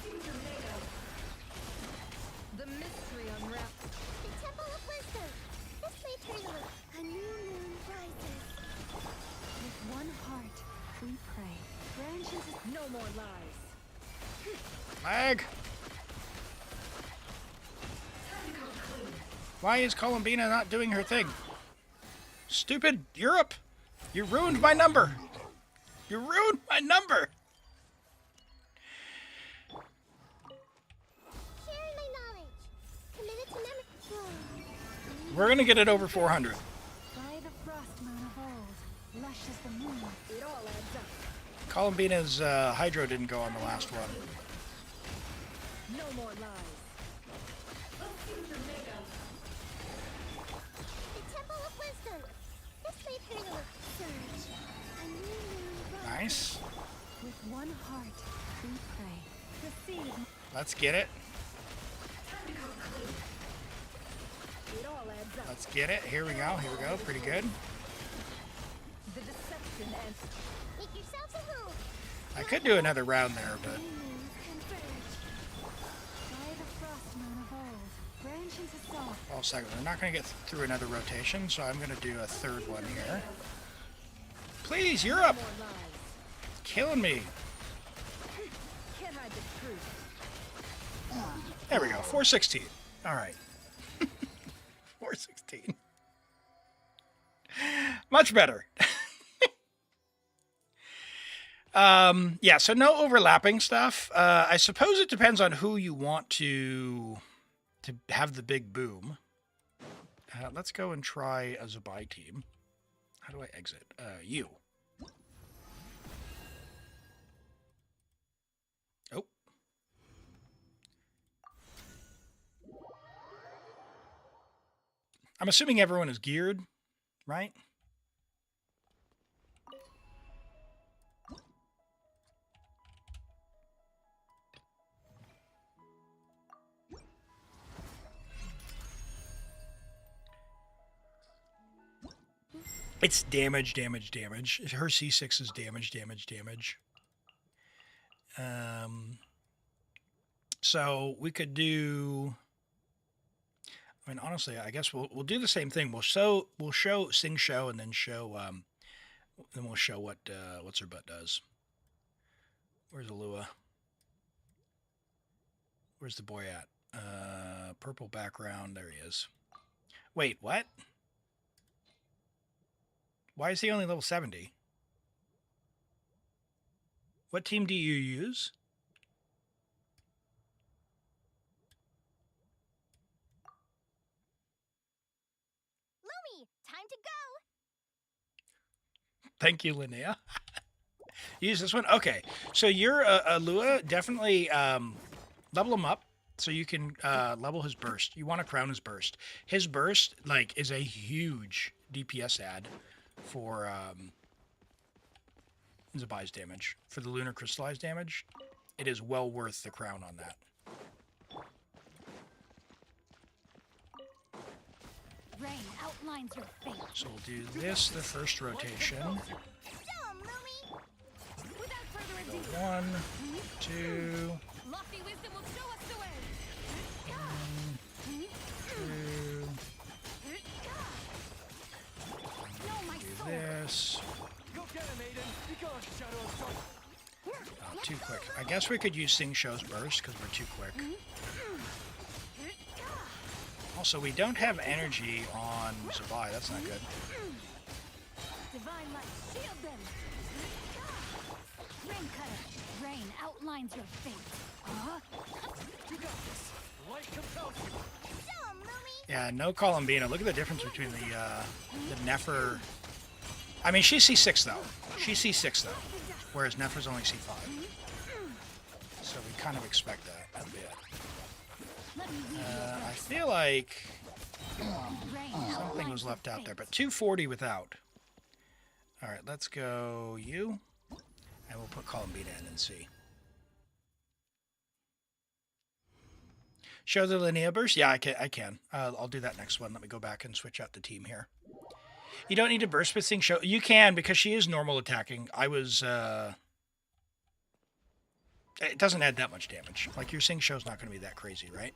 The mystery unwrapped. The Temple of Wisdom. This may turn a little. A new moon rises. With one heart, we pray. Branches of no more lies. Lag! Why is Columbina not doing her thing? Stupid Europe! You ruined my number! You ruined my number! Sharing my knowledge. Committed to memory. We're gonna get it over 400. By the frost moon of old, lush as the moon. It all adds up. Columbina's Hydro didn't go on the last one. No more lies. The Temple of Wisdom. This may turn a little. Surge. A new moon rises. Nice. With one heart, we pray. The seed. Let's get it. It all adds up. Let's get it. Here we go. Here we go. Pretty good. The listen and Make yourselves a move. I could do another round there, but enemies converge. By the frost moon of old, branch into song. well, second, we're not going to get through another rotation, so I'm going to do a third one here. Please, you're up. More lies. Killing me. Can't hide the truth. There we go. 416. All right. 416. Much better. Yeah, so no overlapping stuff. I suppose it depends on who you want to have the big boom. Let's go and try a Zabai team. How do I exit? You. Oh. I'm assuming everyone is geared, right? It's damage, damage, damage. Her C6 is damage, damage, damage. So we could do. I mean, honestly, I guess we'll do the same thing. We'll show sing show and then show then we'll show what what's her butt does. Where's Alua? Where's the boy at? Purple background. There he is. Wait, what? Why is he only level 70? What team do you use? Lumi, time to go. Thank you, Linnea. Use this one? Okay. So you're Alua, definitely level him up so you can level his burst. You want to crown his burst. His burst, like, is a huge DPS add for Zabai's damage. For the lunar crystallized damage, it is well worth the crown on that. Rain outlines your fate. So we'll do this the first rotation. Show 'em, Lumi. Without further ado, 1, 2, lofty wisdom will show us the way. 2. Know my Do soul. this. Go get him, Aiden. Be gone, Shadow of Sun. Oh, too quick. I guess we could use Sing Show's burst because we're too quick. Also, we don't have energy on Zabai. That's not good. Divine light, shield them. Rain cutter, rain outlines your fate. You got this. Light compels you. Show 'em, Lumi. Yeah, no Columbina. Look at the difference between the Nefer. I mean, she's C6 though. She's C6 though, whereas Nefer's only C5. So we kind of expect that a bit. Let me read I feel like rain something outlines was your left out there, fate. but 240 without. All right, let's go you, and we'll put Columbina in and see. Show the Linnea burst? Yeah, I can. I'll do that next one. Let me go back and switch out the team here. You don't need to burst with Sing Show. You can, because she is normal attacking. I was... it doesn't add that much damage. Like, your Sing Show's not going to be that crazy, right?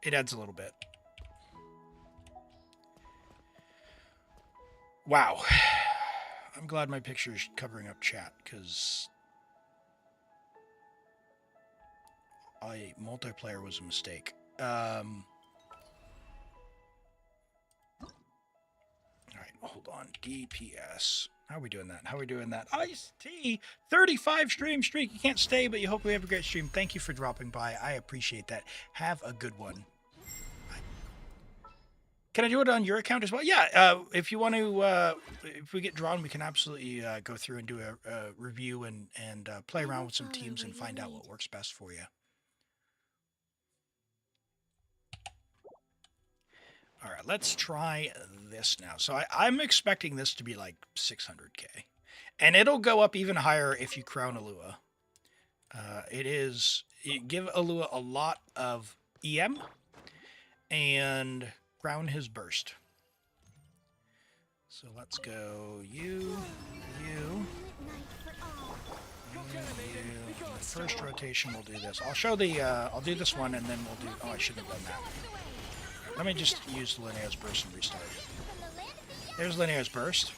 It adds a little bit. Wow. I'm glad my picture's covering up chat, because... multiplayer was a mistake. All right, hold on. DPS. How are we doing that? How are we doing that? Ice T, 35 stream streak. You can't stay, but you hope we have a great stream. Thank you for dropping by. I appreciate that. Have a good one. Can I do it on your account as well? Yeah. If you want to, if we get drawn, we can absolutely go through and do a review and play around with some teams and find out what works best for you. All right, let's try this now. So I'm expecting this to be like 600k. And it'll go up even higher if you crown Alua. You give Alua a lot of EM and crown his burst. So let's go you. Night for all. The first rotation we'll do this. I'll show the I'll do this one and then we'll do I shouldn't have done that. Let me just use Linnea's burst and restart. From the land of the young. There's Linnea's burst.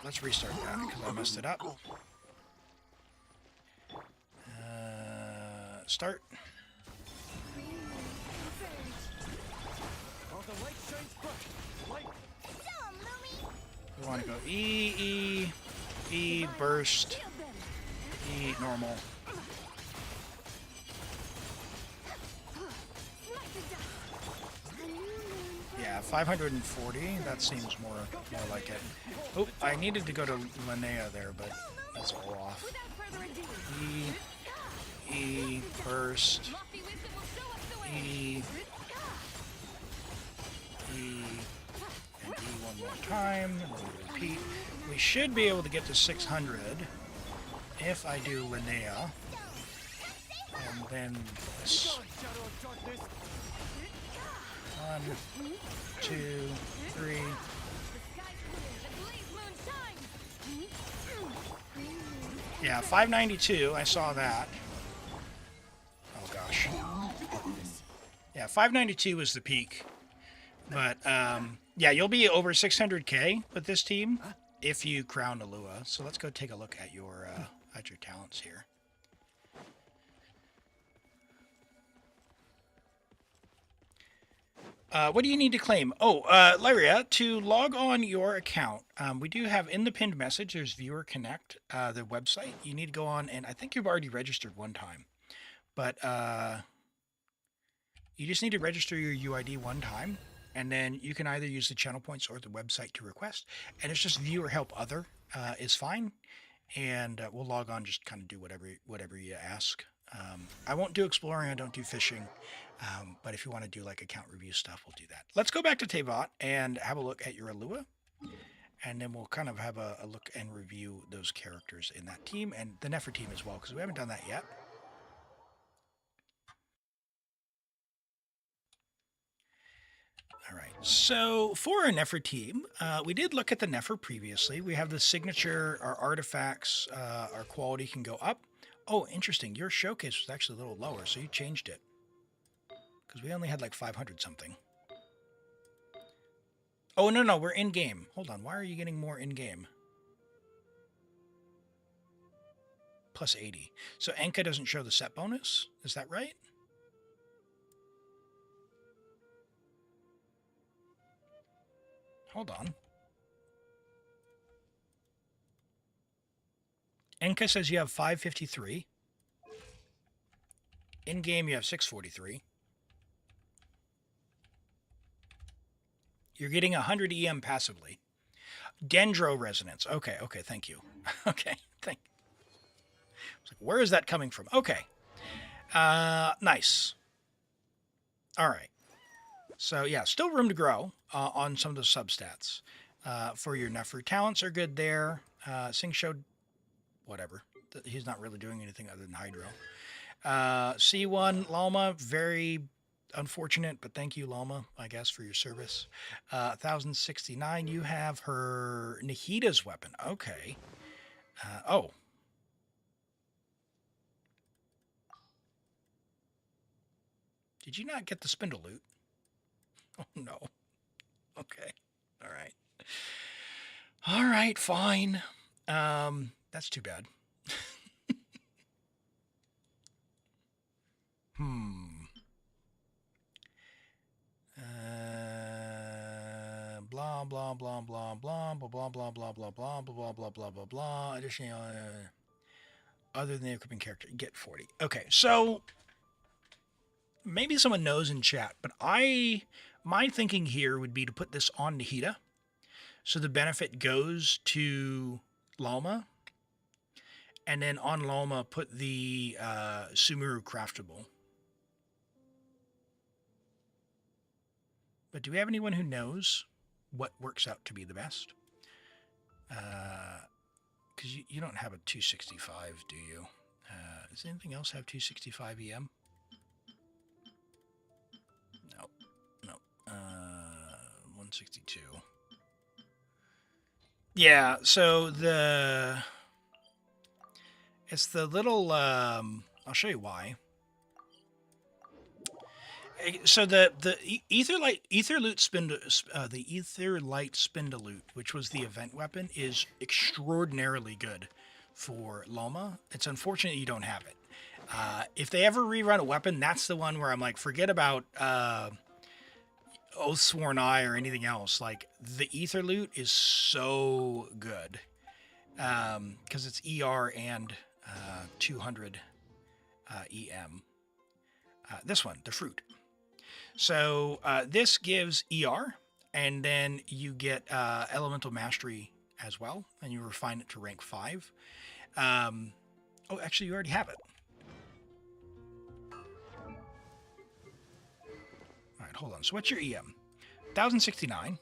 Let's restart that because I messed it up. Start. All the light shines bright. Light. Show 'em, Lumi. We want to go E, burst, E, normal. Yeah, 540. That seems more like it. Oh, I needed to go to Linnea there, but that's all off. E, burst, E, and E one more time. And we'll repeat. We should be able to get to 600 if I do Linnea. And then this. Shadow of darkness. 1, 2, 3. Yeah, 592. I saw that. Oh gosh. Yeah, 592 was the peak. But yeah, you'll be over 600k with this team if you crown Alua. So let's go take a look at your talents here. What do you need to claim? Oh, Lyria, to log on your account, we do have in the pinned message, there's Viewer Connect, the website. You need to go on, and I think you've already registered one time. But you just need to register your UID one time, and then you can either use the channel points or the website to request. And it's just Viewer Help Other is fine. And we'll log on, just kind of do whatever you ask. I won't do exploring, I don't do fishing. But if you want to do like account review stuff, we'll do that. Let's go back to Teyvat and have a look at your Alua. And then we'll kind of have a look and review those characters in that team and the Nefer team as well, because we haven't done that yet. All right, so for our Nefer team, we did look at the Nefer previously. We have the signature, our artifacts, our quality can go up. Oh, interesting. Your showcase was actually a little lower, so you changed it. Because we only had like 500 something. Oh, no, we're in-game. Hold on, why are you getting more in-game? Plus 80. So Enka doesn't show the set bonus? Is that right? Hold on. Enka says you have 553. In-game you have 643. You're getting 100 EM passively. Dendro resonance. Okay, thank you. Okay, thank you. I was like, where is that coming from? Okay. Nice. All right. So, yeah, still room to grow on some of the substats. For your Nefer. Talents are good there. Sing showed whatever. He's not really doing anything other than Hydro. C1 Lalma, very unfortunate, but thank you, Lalma, I guess, for your service. 1069, you have her Nahida's weapon. Okay. Oh. Did you not get the spindle loot? Oh, no. Okay. All right. All right, fine. That's too bad. Blah blah blah blah blah blah blah blah blah blah blah blah blah blah blah blah blah. Additionally, other than the equipping character, get 40. Okay, so maybe someone knows in chat, but my thinking here would be to put this on Nahida, so the benefit goes to Lalma, and then on Lalma put the Sumuru craftable. But do we have anyone who knows what works out to be the best? Because you don't have a 265, do you? Does anything else have 265 EM? No. 162. Yeah, so it's the little I'll show you why. So the Etherlight Spindalute, which was the event weapon, is extraordinarily good for Loma. It's unfortunate you don't have it. If they ever rerun a weapon, that's the one where I'm like, forget about Oathsworn Eye or anything else. Like the Etherlute is so good because it's ER and 200 EM. This one, the fruit. So this gives ER, and then you get Elemental Mastery as well, and you refine it to rank 5. Oh, actually, you already have it. All right, hold on. So what's your EM? 1069.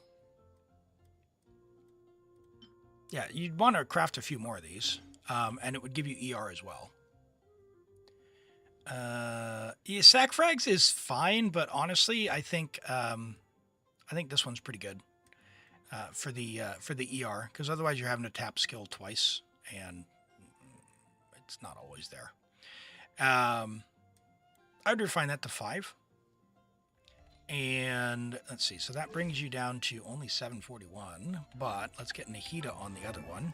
Yeah, you'd want to craft a few more of these, and it would give you ER as well. Yeah, sack frags is fine, but honestly, I think this one's pretty good for the ER, because otherwise you're having to tap skill twice, and it's not always there. I would refine that to 5. And let's see, so that brings you down to only 741, but let's get Nahida on the other one.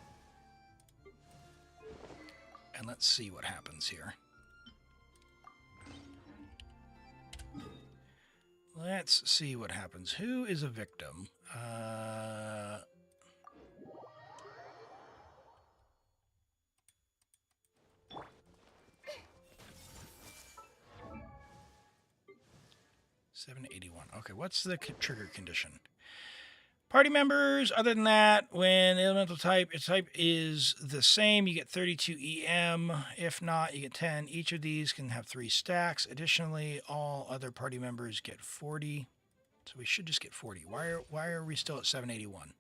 And let's see what happens here. Let's see what happens. Who is a victim? $781. Okay, what's the trigger condition? Party members, other than that, when the elemental type, its type is the same, you get 32 EM. If not, you get 10. Each of these can have 3 stacks. Additionally, all other party members get 40. So we should just get 40. Why are we still at 781?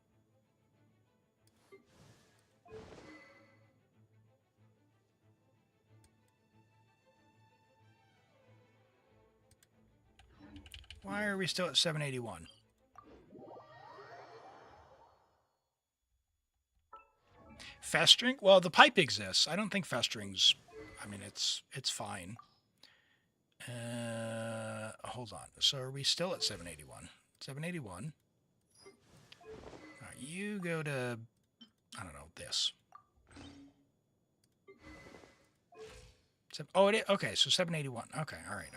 Why are we still at 781? Festering? Well, the pipe exists. I don't think festering's... I mean, it's fine. Hold on. So are we still at 781? 781. All right, you go to... I don't know, this. Oh, it is? Okay, so 781. Okay, all right.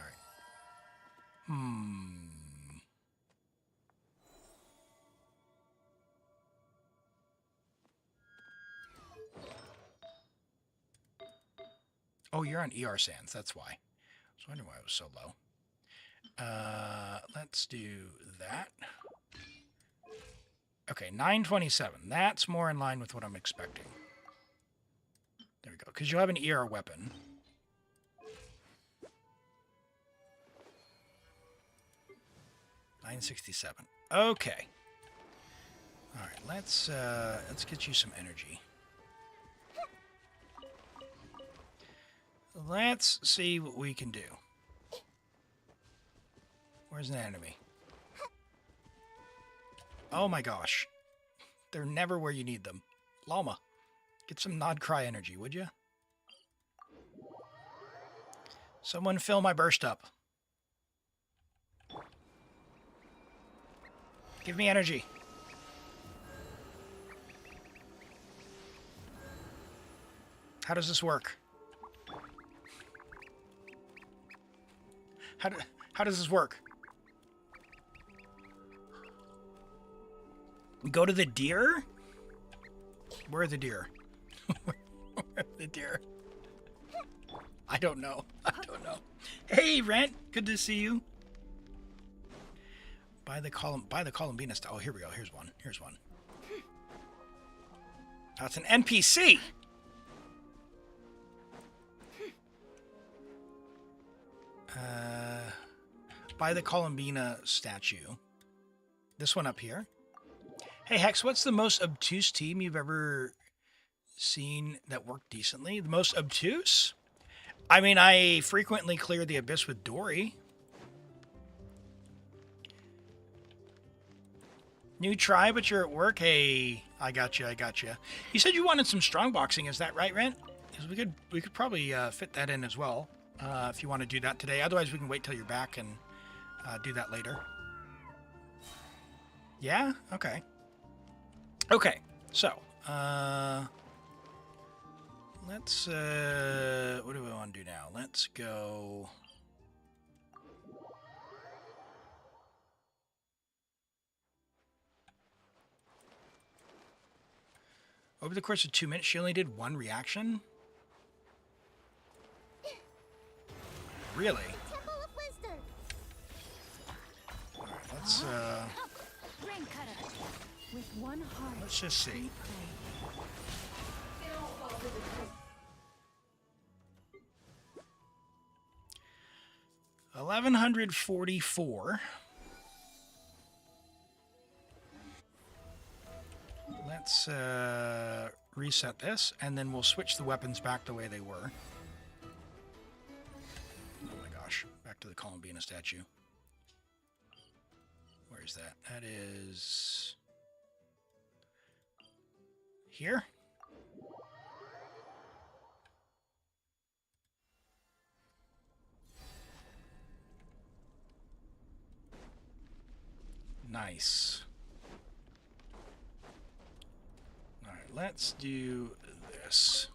Oh, you're on ER Sands. That's why. I was wondering why it was so low. Let's do that. Okay, 927. That's more in line with what I'm expecting. There we go. Because you have an ER weapon. $967. Okay. All right. Let's get you some energy. Let's see what we can do. Where's an enemy? Oh my gosh. They're never where you need them. Llama, get some Nod Cry energy, would you? Someone fill my burst up. Give me energy. How does this work? How does this work? Go to the deer? Where are the deer? Where are the deer? I don't know. Hey, Rent. Good to see you. Buy the Columbina stuff. Oh, here we go. Here's one. That's an NPC. Buy the Columbina statue. This one up here. Hey, Hex, what's the most obtuse team you've ever seen that worked decently? The most obtuse? I mean, I frequently clear the Abyss with Dory. New try, but you're at work. Hey, I got you. I got you. You said you wanted some strong boxing. Is that right, Rent? Because we could probably fit that in as well if you want to do that today. Otherwise, we can wait till you're back and do that later. Yeah. Okay. Okay. So let's. What do we want to do now? Let's go. Over the course of 2 minutes, she only did 1 reaction? Really? Temple of Wisdom. Alright, let's Rain cutter. With one heart. let's just see. 1144. Let's reset this, and then we'll switch the weapons back the way they were. Oh my gosh, back to the Columbina statue. Where is that? That is here. Nice. All right, let's do this.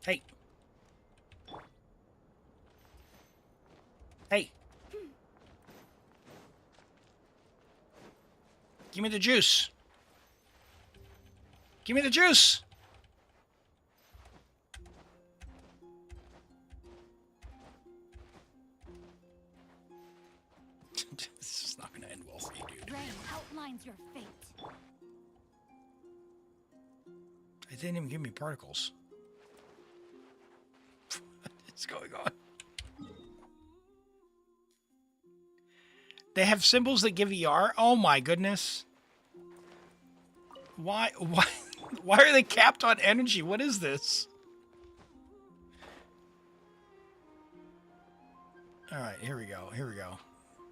Hey. Hey. Give me the juice. Give me the juice. This is not going to end well for you, dude. Rain outlines your fate. It didn't even give me particles. What's going on? They have symbols that give ER? Oh my goodness. Why are they capped on energy? What is this? Alright, here we go. Here we go.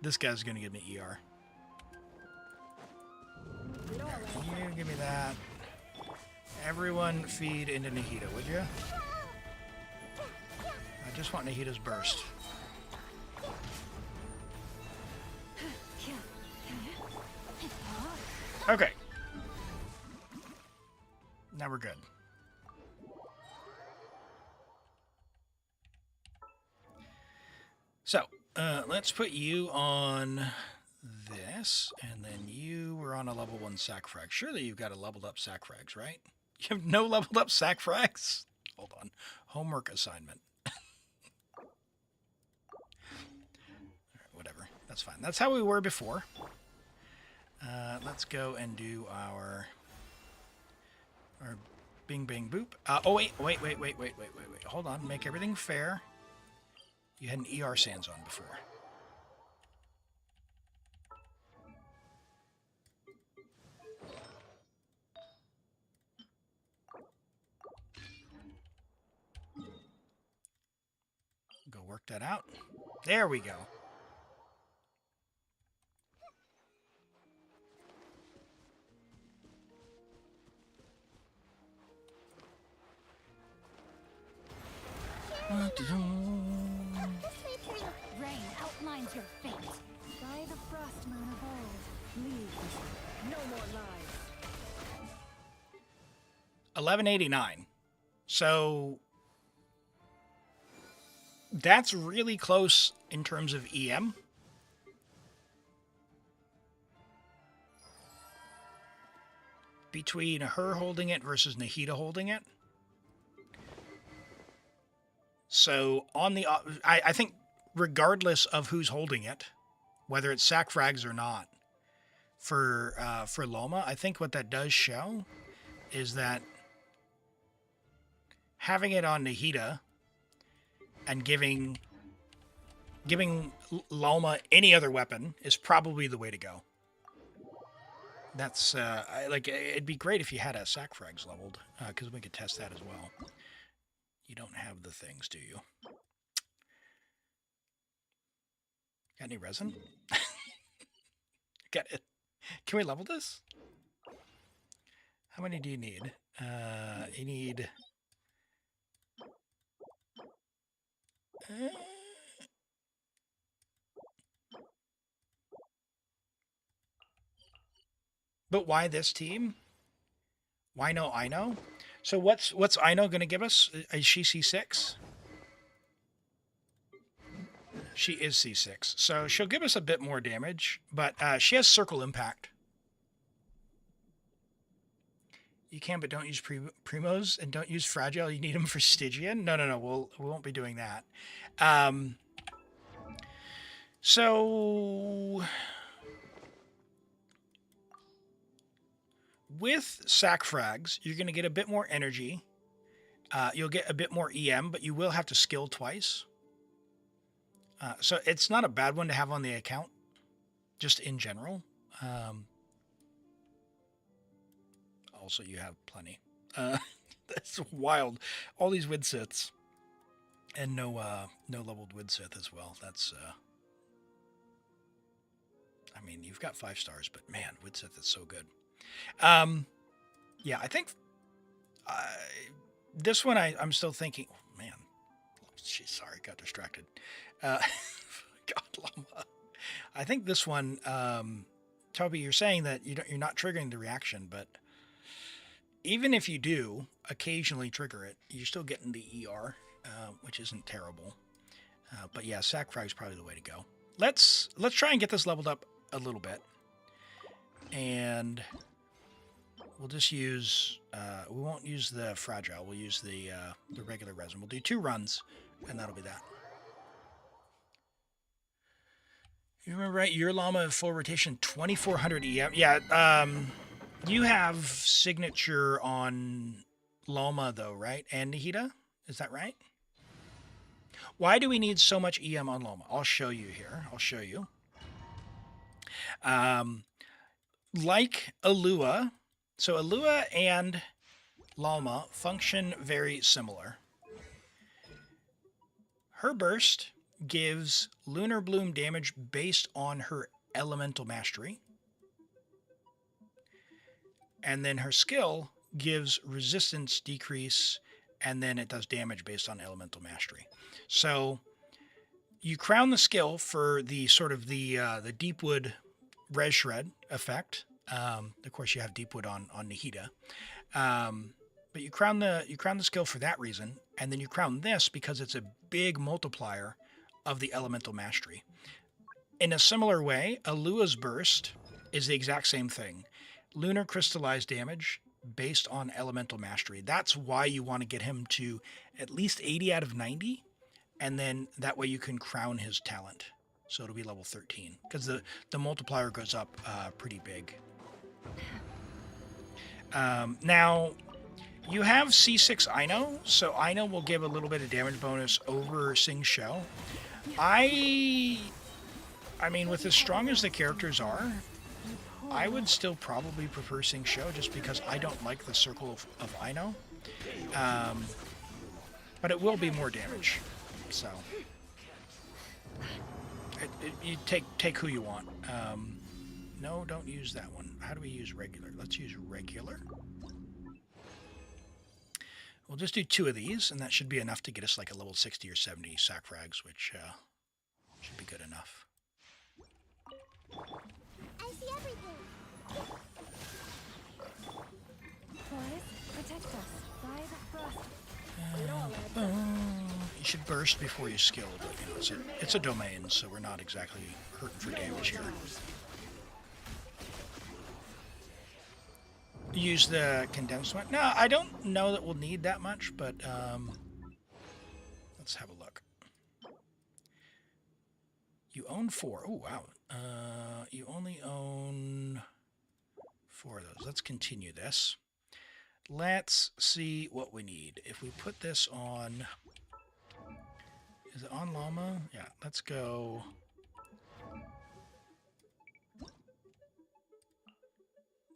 This guy's gonna give me ER. You give me that. Everyone feed into Nahida, would you? I just want Nahida's burst. Okay. Now we're good. So, let's put you on this, and then you were on a level 1 sac frag. Surely you've got a leveled up sac frags, right? You have no leveled up sac frags? Hold on. Homework assignment. Whatever. That's fine. That's how we were before. Let's go and do our bing bang boop. Oh wait. Hold on. Make everything fair. You had an ER sands on before. Go work that out. There we go. Rain outlines your fate. By the frost moon of old, leaves, no more lies. 1189. So that's really close in terms of EM. Between her holding it versus Nahida holding it. So on the, I think regardless of who's holding it, whether it's sac frags or not, for Loma, I think what that does show is that having it on Nahida and giving Loma any other weapon is probably the way to go. That's like it'd be great if you had a sac frags leveled because we could test that as well. You don't have the things, do you? Got any resin? Got it. Can we level this? How many do you need? You need... But why this team? Why no Ino? So what's Ino going to give us? Is she C6? She is C6. So she'll give us a bit more damage, but she has circle impact. You can, but don't use primos and don't use fragile. You need them for Stygian. No. We won't be doing that. So with sac frags, you're going to get a bit more energy. You'll get a bit more EM, but you will have to skill twice. So it's not a bad one to have on the account, just in general. Also, you have plenty. That's wild. All these Widsiths. And no leveled Widsith as well. That's... I mean, you've got 5 stars, but man, Widsith is so good. Yeah, I think... this one, I'm still thinking... Oh, man. Sorry, got distracted. God, llama. I think this one... Toby, you're saying that you're not triggering the reaction, but... Even if you do occasionally trigger it, you're still getting the ER, which isn't terrible. But yeah, sac frag is probably the way to go. Let's try and get this leveled up a little bit. And we'll just use... we won't use the fragile. We'll use the regular resin. We'll do 2 runs, and that'll be that. You remember, right? Your llama full rotation, 2400 EM. Yeah, you have signature on llama, though, right? And Nahida? Is that right? Why do we need so much EM on llama? I'll show you here. I'll show you. Like Alua, so Alua and llama function very similar. Her burst gives Lunar Bloom damage based on her elemental mastery. And then her skill gives resistance decrease, and then it does damage based on elemental mastery. So you crown the skill for the sort of the Deepwood Res Shred effect. Of course, you have Deepwood on Nahida. But you crown the skill for that reason, and then you crown this because it's a big multiplier of the elemental mastery. In a similar way, Alua's burst is the exact same thing. Lunar crystallized damage based on elemental mastery. That's why you want to get him to at least 80 out of 90, and then that way you can crown his talent. So it'll be level 13, because the multiplier goes up pretty big. Now, you have C6 Ino, so Ino will give a little bit of damage bonus over Sing Show. I mean, with as strong as the characters are, I would still probably prefer Sing Show just because I don't like the circle of Ino. But it will be more damage. So you take who you want. No, don't use that one. How do we use regular? Let's use regular. We'll just do 2 of these, and that should be enough to get us like a level 60 or 70 sac frags, which should be good enough. I see everything. Boys, protect us. By the frost. You should burst before you skill, but you know, it's a domain, so we're not exactly hurting for damage here. Use the condensed one. No, I don't know that we'll need that much, but let's have a look. You own 4. Oh, wow. You only own 4 of those. Let's continue this. Let's see what we need. If we put this on... Is it on llama? Yeah, let's go...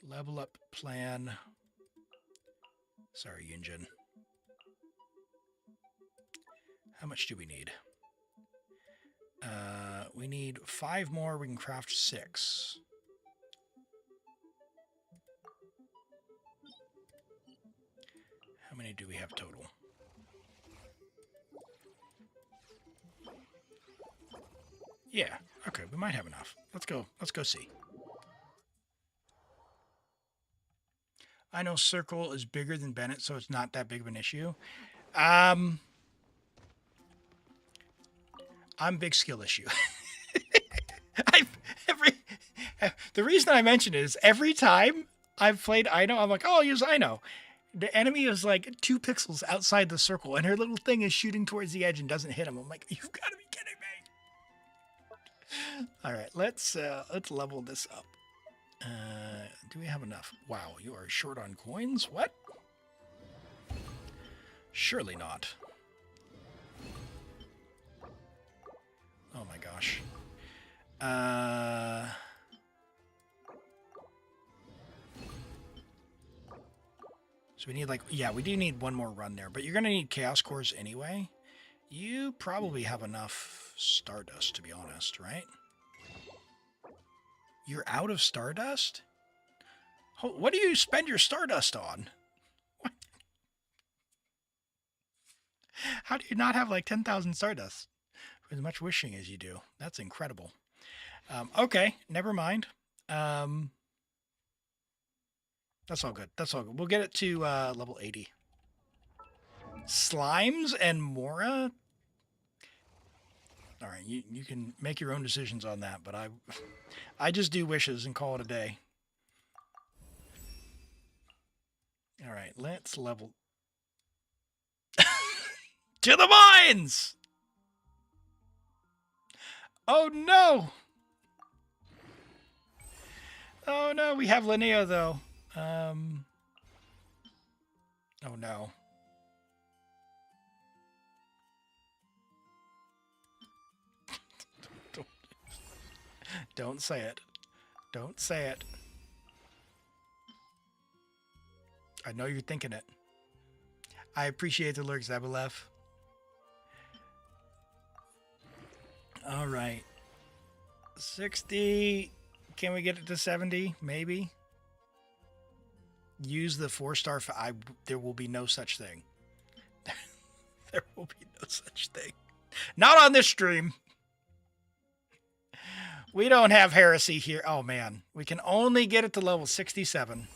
Level up plan. Sorry, Yunjin. How much do we need? We need 5 more. We can craft 6. How many do we have total? Yeah. Okay, we might have enough. Let's go. Let's go see. I know Circle is bigger than Bennett, so it's not that big of an issue. I'm big skill issue. The reason I mention it is every time I've played Ino, I'm like, oh, I'll use Ino. The enemy is like 2 pixels outside the circle, and her little thing is shooting towards the edge and doesn't hit him. I'm like, you've got to be kidding me. All right, let's level this up. Do we have enough? Wow, you are short on coins? What? Surely not. Oh my gosh. So we need we do need one more run there, but you're going to need Chaos Cores anyway. You probably have enough Stardust, to be honest, right? You're out of Stardust? What do you spend your Stardust on? What? How do you not have like 10,000 Stardust? For as much wishing as you do. That's incredible. Okay, never mind. That's all good. That's all good. We'll get it to level 80. Slimes and Mora? All right, you can make your own decisions on that, but I just do wishes and call it a day. All right, let's level... To the mines! Oh, no! Oh, no, we have Linnea, though. Oh, no. Don't say it. Don't say it. I know you're thinking it. I appreciate the lurks, Abalef. All right. 60. Can we get it to 70? Maybe. Use the 4-star. There will be no such thing. There will be no such thing. Not on this stream. We don't have heresy here. Oh, man. We can only get it to level 67.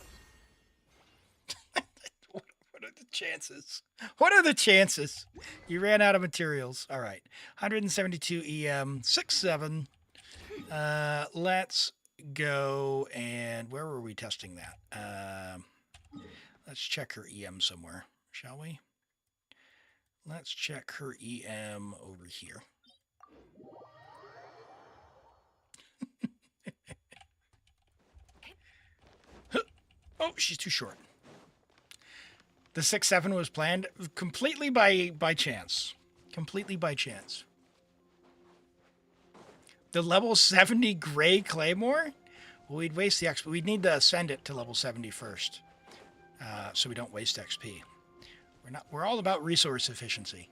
What are the chances? What are the chances? You ran out of materials. All right. 172 EM. 6-7. Let's go. And where were we testing that? Let's check her EM somewhere, shall we? Let's check her EM over here. Oh, she's too short. The 6-7 was planned completely by chance. Completely by chance. The level 70 gray claymore? Well, we'd waste the XP. We'd need to send it to level 70 first. So we don't waste XP. We're all about resource efficiency.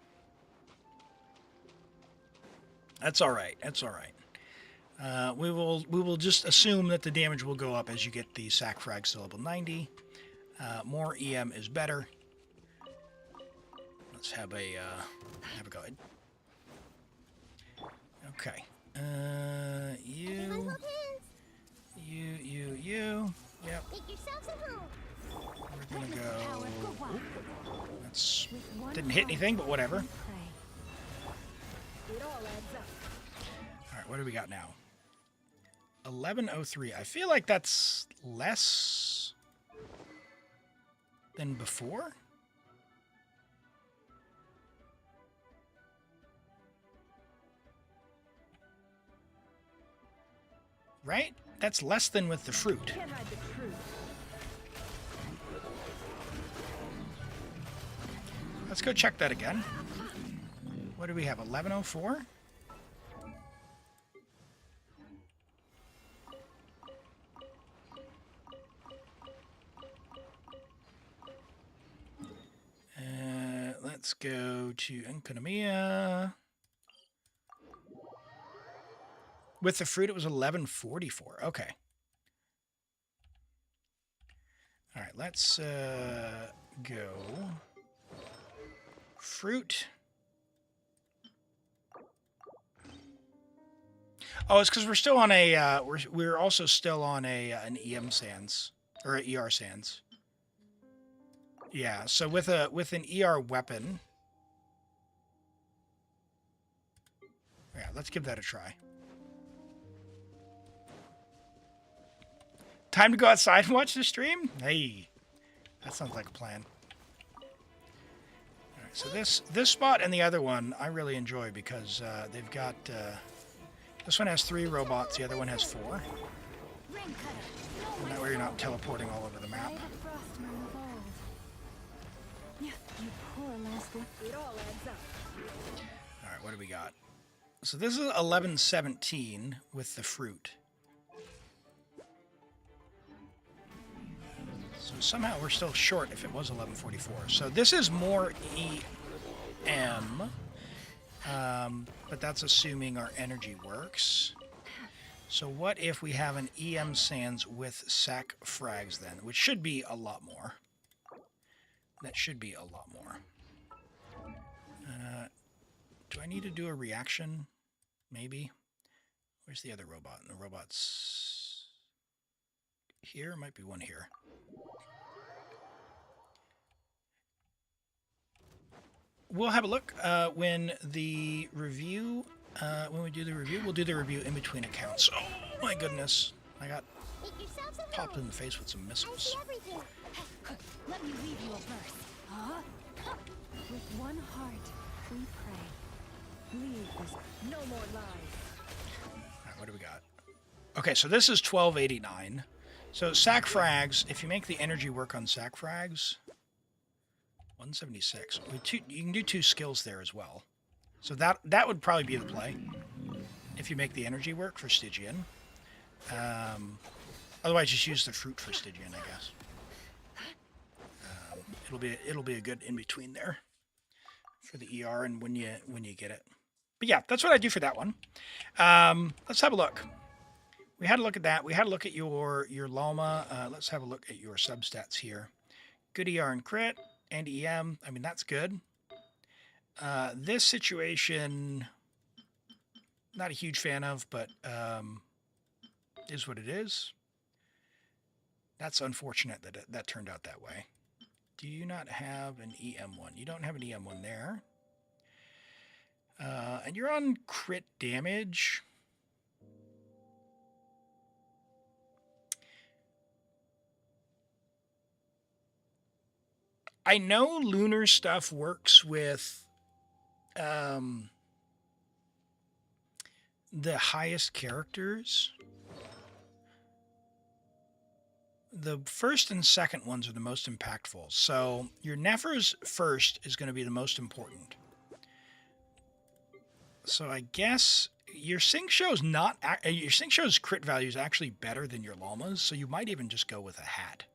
That's all right. That's all right. We will just assume that the damage will go up as you get the sack frags to level 90. More EM is better. Let's have a go ahead. Okay. You. Yep. Make yourselves at home. We're gonna go. That's didn't hit anything, but whatever. It all adds up. All right, what do we got now? 1103. I feel like that's less than before. Right? That's less than with the fruit. Can't hide the truth. Let's go check that again. What do we have? 1104? let's go to Economia. With the fruit, it was 1144. Okay. All right, let's go. Fruit. Oh, it's because we're still on a. We're also still on an EM Sands or an ER Sands. Yeah. So with an ER weapon. Yeah, let's give that a try. Time to go outside and watch the stream? Hey, that sounds like a plan. All right, so this spot and the other one I really enjoy because they've got this one has 3 robots, the other one has 4. And that way you're not teleporting all over the map. By the frost moon of old. Yeah, you poor Leslie. It all adds up. All right, what do we got? So this is 1117 with the fruit. So somehow we're still short if it was 1144. So this is more EM, but that's assuming our energy works. So what if we have an EM Sands with sac frags then, which should be a lot more. That should be a lot more. Do I need to do a reaction? Maybe. Where's the other robot? The robot's here. Might be one here. We'll have a look when the review. When we do the review, we'll do the review in between accounts. Oh my goodness! I got popped in the face with some missiles. Let me read you a verse. Huh? With one heart, we pray. Leave us no more lies. All right, what do we got? Okay, so this is 1289. So sac frags. If you make the energy work on sac frags, 176. You can do 2 skills there as well. So that would probably be the play if you make the energy work for Stygian. Otherwise, just use the fruit for Stygian, I guess. It'll be a good in between there for the ER and when you get it. But yeah, that's what I do for that one. Let's have a look. We had a look at that. We had a look at your Llama. Let's have a look at your substats here. Good ER and crit and EM. I mean, that's good. This situation, not a huge fan of, but is what it is. That's unfortunate that that turned out that way. Do you not have an EM1? You don't have an EM1 there. And you're on crit damage. I know Lunar stuff works with the highest characters. The first and second ones are the most impactful. So your Nefer's first is going to be the most important. So I guess your Sync Show's not your Sync Show's crit value is actually better than your Llama's. So you might even just go with a hat,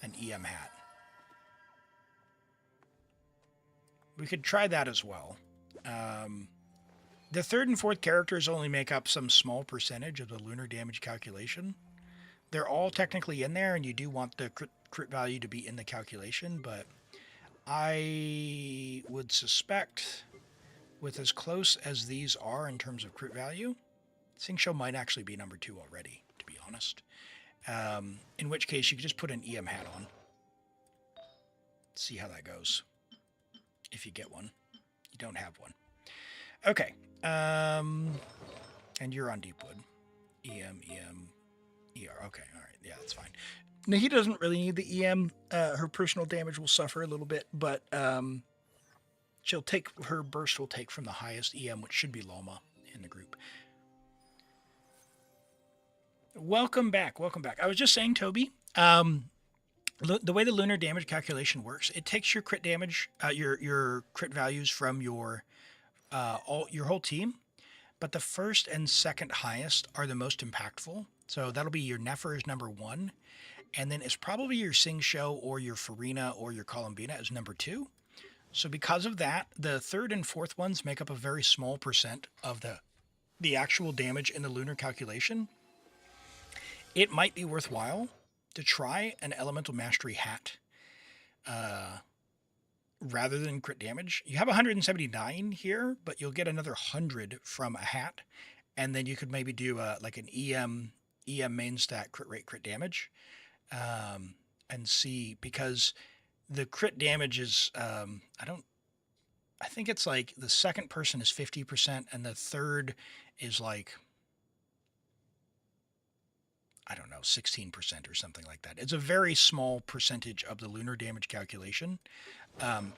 an EM hat. We could try that as well. The third and fourth characters only make up some small percentage of the lunar damage calculation. They're all technically in there, and you do want the crit value to be in the calculation, but I would suspect with as close as these are in terms of crit value, Sync Show might actually be number 2 already, to be honest. In which case, you could just put an EM hat on. See how that goes. If you get one. You don't have one. Okay. And you're on Deepwood. EM, ER. Okay, all right. Yeah, that's fine. Now, he doesn't really need the EM. Her personal damage will suffer a little bit, but she'll take, her burst will take from the highest EM, which should be Loma in the group. Welcome back. Welcome back. I was just saying, Toby, the way the lunar damage calculation works, it takes your crit damage, your crit values from your whole team, but the first and second highest are the most impactful. So that'll be your Nefer is number 1, and then it's probably your Sing Show or your Farina or your Columbina is number 2. So because of that, the third and fourth ones make up a very small percent of the actual damage in the lunar calculation. It might be worthwhile to try an elemental mastery hat rather than crit damage. You have 179 here, but you'll get another 100 from a hat, and then you could maybe do like an EM main stat crit rate crit damage, and see, because the crit damage is I think it's like the second person is 50% and the third is like, I don't know, 16% or something like that. It's a very small percentage of the lunar damage calculation.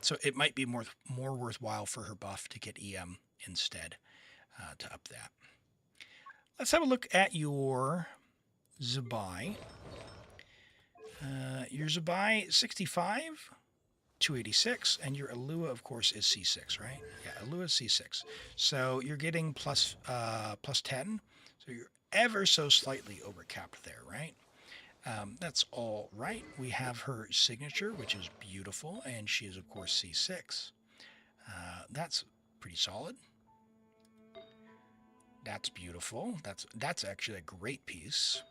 So it might be more worthwhile for her buff to get EM instead, to up that. Let's have a look at your Zubai. Your Zubai 65, 286, and your Alua, of course, is C6, right? Yeah, Alua is C6. So you're getting plus 10. So you're ever so slightly overcapped there, right? That's all right. We have her signature, which is beautiful, and she is, of course, C6. That's pretty solid. That's beautiful. That's actually a great piece.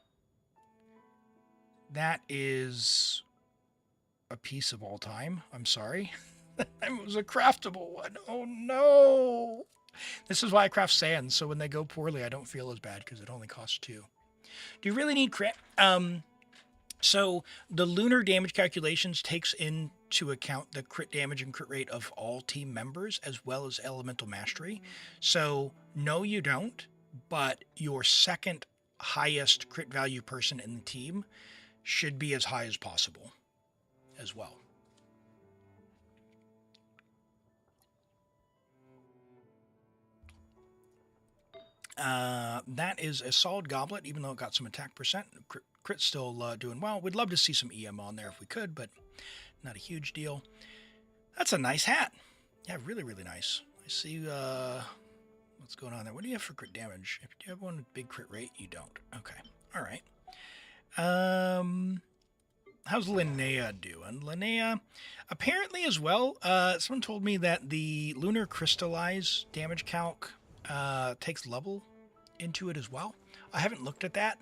That is a piece of all time. I'm sorry. It was a craftable one. Oh no! This is why I craft sand, so when they go poorly, I don't feel as bad because it only costs 2. Do you really need crit? So the lunar damage calculations takes into account the crit damage and crit rate of all team members as well as elemental mastery. So no, you don't, but your second highest crit value person in the team should be as high as possible as well. That is a solid goblet, even though it got some attack percent. Crit's still doing well. We'd love to see some EM on there if we could, but not a huge deal. That's a nice hat. Yeah, really, really nice. I see what's going on there. What do you have for crit damage? If you have one with big crit rate, you don't. Okay. All right. How's Linnea doing? Linnea, apparently as well, someone told me that the Lunar Crystallize damage calc takes level into it as well. I haven't looked at that.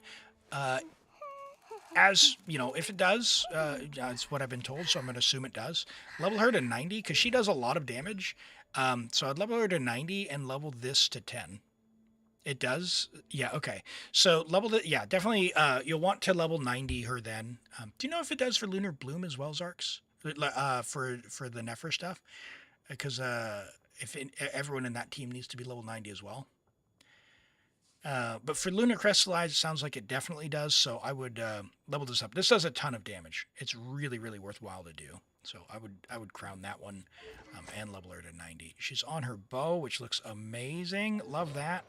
As, you know, if it does, that's what I've been told, so I'm going to assume it does. Level her to 90, because she does a lot of damage. So I'd level her to 90 and level this to 10. It does? Yeah, okay. So level it, yeah, definitely, you'll want to level 90 her then. Do you know if it does for Lunar Bloom as well, Zarks? For the Nefer stuff? Because everyone in that team needs to be level 90 as well. But for Lunar Crystallize, it sounds like it definitely does, so I would level this up. This does a ton of damage. It's really, really worthwhile to do. So I would crown that one and level her to 90. She's on her bow, which looks amazing. Love that.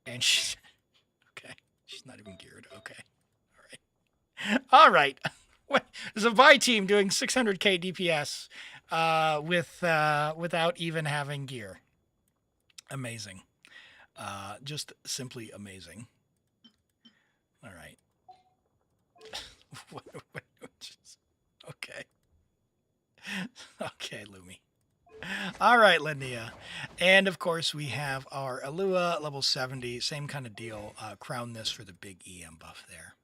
And she's... Okay. She's not even geared. Okay. All right. There's a Vi team doing 600k DPS without even having gear. Amazing. Just simply amazing. All right. Okay. Okay, Lumi. All right, Linnea. And of course, we have our Alua, level 70. Same kind of deal. Crown this for the big EM buff there.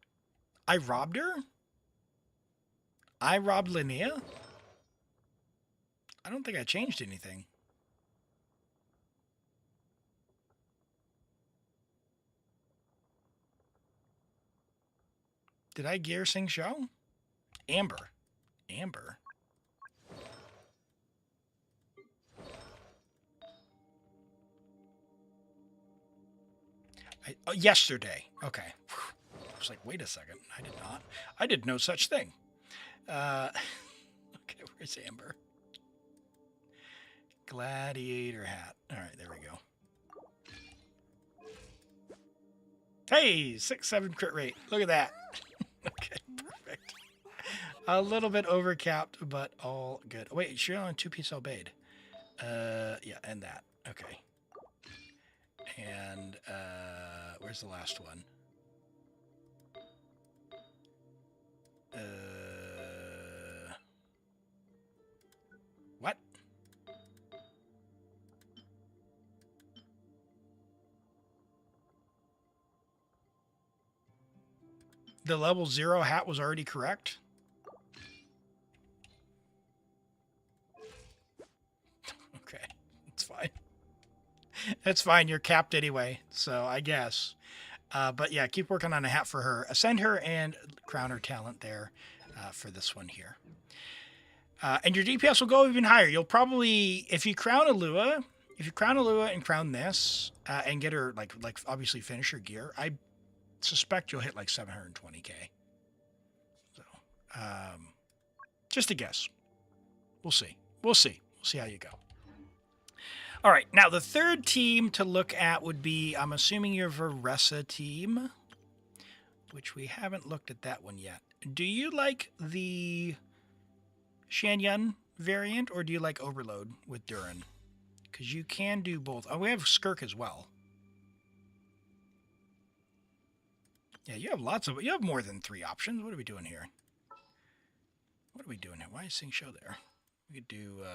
I robbed her? I robbed Linnea? I don't think I changed anything. Did I gear Sing Show? Amber. Amber. Yesterday. Okay. I was like, wait a second. I did not. I did no such thing. Okay, where's Amber? Gladiator hat. All right, there we go. Hey, 6-7 crit rate. Look at that. Okay, perfect. A little bit overcapped, but all good. Wait, she's on 2-piece obeyed. Yeah, and that. Okay. And where's the last one? What? The level 0 hat was already correct? Okay, it's fine. It's fine, you're capped anyway, so I guess. But yeah, keep working on a hat for her. Ascend her and crown her talent there for this one here. And your DPS will go even higher. You'll probably, if you crown Alua and crown this, and get her, like obviously finish her gear, I suspect you'll hit like 720k. So, just a guess. We'll see. We'll see how you go. All right, now the third team to look at would be, I'm assuming your Veressa team, which we haven't looked at that one yet. Do you like the Shanyun variant, or do you like Overload with Durin? Because you can do both. Oh, we have Skirk as well. Yeah, you have more than 3 options. What are we doing here? What are we doing here? Why is Sing Show there? We could do,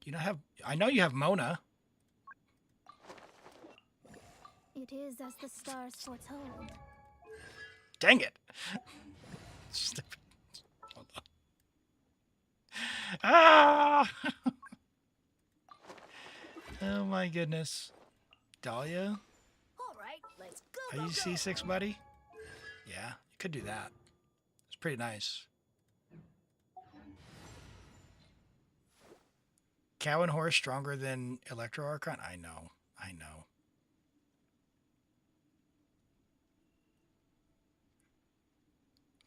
you don't have, I know you have Mona. It is as the stars foretold. Dang it. Hold on. Ah! Oh my goodness. Dahlia? All right, let's go. Are you C6, buddy? Yeah, you could do that. It's pretty nice. Cow and horse stronger than Electro Archon? I know.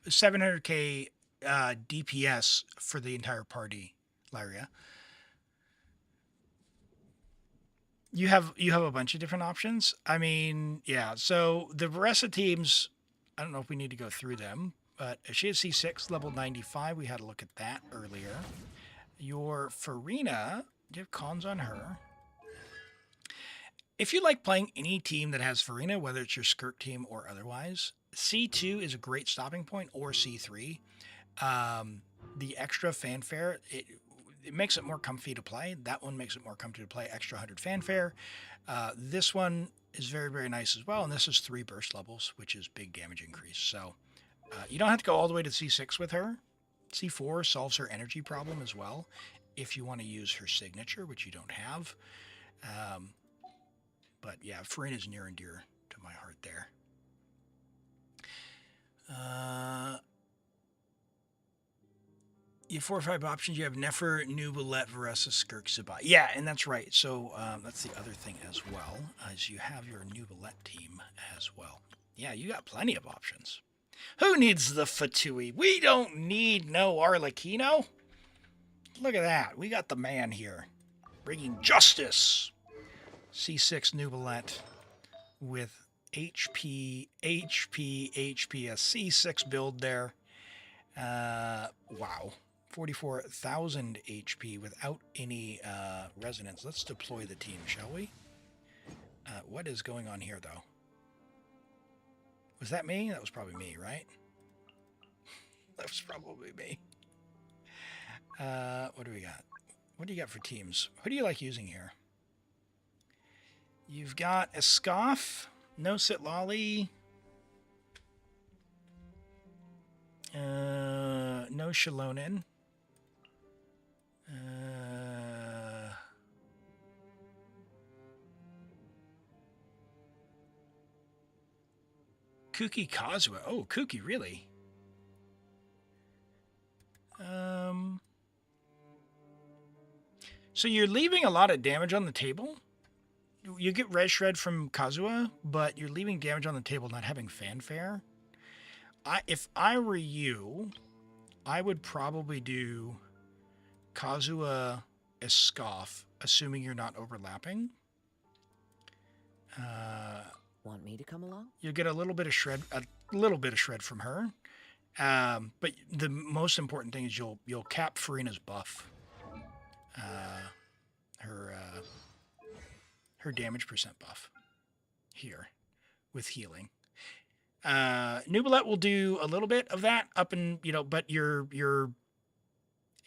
700k DPS for the entire party, Lyria. You have a bunch of different options. I mean, yeah. So the Veressa teams, I don't know if we need to go through them, but she has C6, level 95. We had a look at that earlier. Your Farina, do you have cons on her? If you like playing any team that has Farina, whether it's your Skirk team or otherwise, C2 is a great stopping point, or C3. The extra fanfare, it makes it more comfy to play. That one makes it more comfy to play, extra 100 fanfare. This one is very, very nice as well, and this is 3 burst levels, which is big damage increase. So you don't have to go all the way to C6 with her. C4 solves her energy problem as well, if you want to use her signature, which you don't have. But yeah, Farina is near and dear to my heart there. You have 4 or 5 options. You have Nefer, Nubalet, Veressa, Skirk, C5. Yeah, and that's right. So that's the other thing as well, is you have your Nubalet team as well. Yeah, you got plenty of options. Who needs the Fatui? We don't need no Arlecchino. Look at that. We got the man here, bringing justice. C6 Nubalet with HP, a C6 build there. Wow. 44,000 HP without any resonance. Let's deploy the team, shall we? What is going on here, though? Was that me? That was probably me, right? That was probably me. What do we got? What do you got for teams? Who do you like using here? You've got a Scoff, no Sit Lolly, no Shalonin, Kuki Kazuha. Oh, Kuki, really? So you're leaving a lot of damage on the table. You get Res Shred from Kazuha, but you're leaving damage on the table, not having fanfare. If I were you, I would probably do Kazuha as Scoff, assuming you're not overlapping. Want me to come along? You get a little bit of shred from her. But the most important thing is you'll cap Farina's buff. Her damage percent buff here with healing. Nubalet will do a little bit of that up in, but your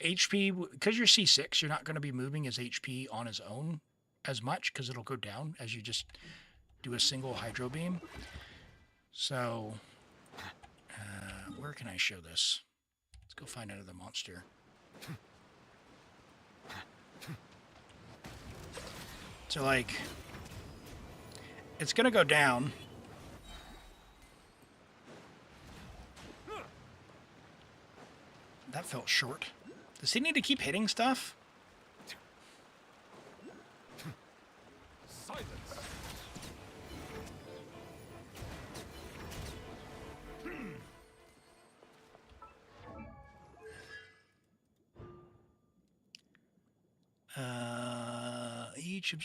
HP, because you're C6, you're not going to be moving his HP on his own as much, because it'll go down as you just do a single Hydro Beam. So where can I show this? Let's go find another monster. So, like, it's going to go down. That felt short. Does he need to keep hitting stuff? Silence.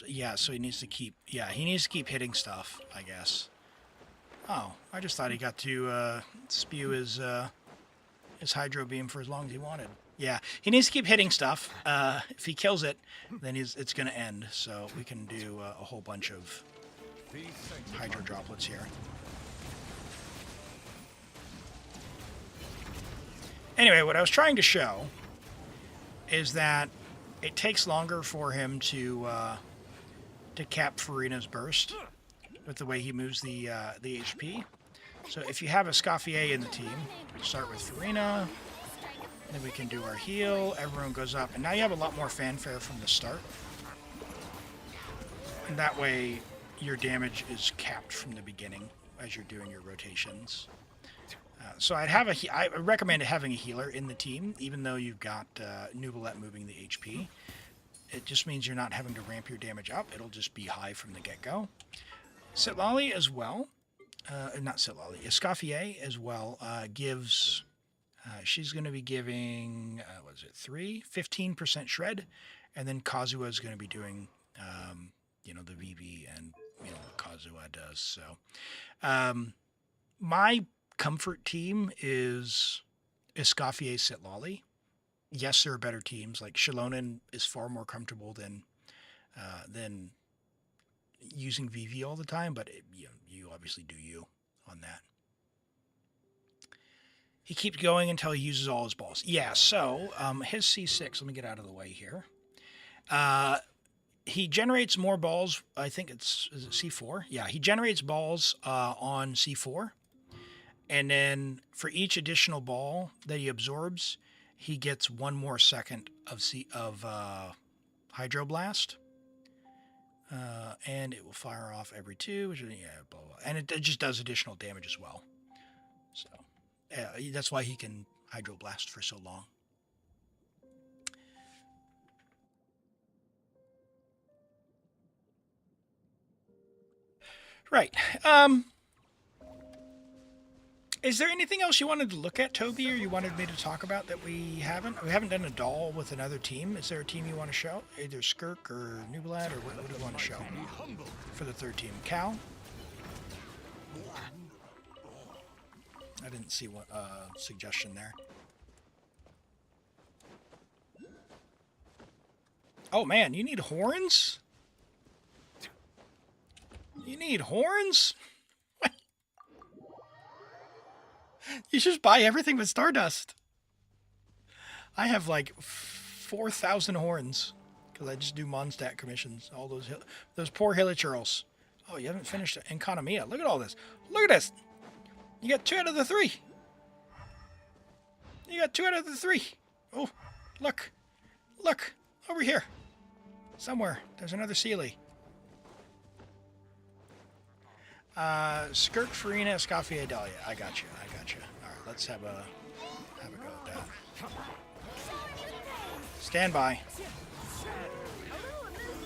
Yeah, so he needs to keep, he needs to keep hitting stuff, I guess. Oh, I just thought he got to spew his hydro beam for as long as he wanted. Yeah, he needs to keep hitting stuff. If he kills it, then it's going to end. So we can do a whole bunch of hydro droplets here. Anyway, what I was trying to show is that it takes longer for him to cap Farina's burst with the way he moves the HP. So if you have a Scoffier in the team, start with Farina, then we can do our heal, everyone goes up, and now you have a lot more fanfare from the start. And that way your damage is capped from the beginning as you're doing your rotations. So I recommend having a healer in the team, even though you've got Nubilet moving the HP. It just means you're not having to ramp your damage up. It'll just be high from the get-go. Sitlali as well, not Sitlali, Escoffier as well gives, she's going to be giving, 15% shred, and then Kazuha is going to be doing, the VV and, what Kazuha does. So, my comfort team is Escoffier Sitlali. Yes, there are better teams. Like Shilonen is far more comfortable than using VV all the time, but you obviously do you on that. He keeps going until he uses all his balls. Yeah, so his C6, let me get out of the way here. He generates more balls. I think is it C4? Yeah, he generates balls on C4. And then for each additional ball that he absorbs, he gets 1 more second of Hydroblast. And it will fire off every 2, which is, blah, blah. And it just does additional damage as well. So that's why he can Hydroblast for so long. Right. Is there anything else you wanted to look at, Toby, or you wanted me to talk about that we haven't? We haven't done a doll with another team. Is there a team you want to show? Either Skirk or Nubilet, or what do you want to show for the third team? Cal? I didn't see what suggestion there. Oh man, you need horns? You need horns? You just buy everything with Stardust. I have like 4,000 horns because I just do Mondstadt commissions. All those poor Hilichurls. Oh, you haven't finished Economia. Look at all this. Look at this. You got 2 out of the 3. You got 2 out of the 3. Oh, look. Look. Over here. Somewhere. There's another Sealy. Skirk, Farina, Escoffier, Dahlia. I got you. All right, let's have a go at that. Stand by.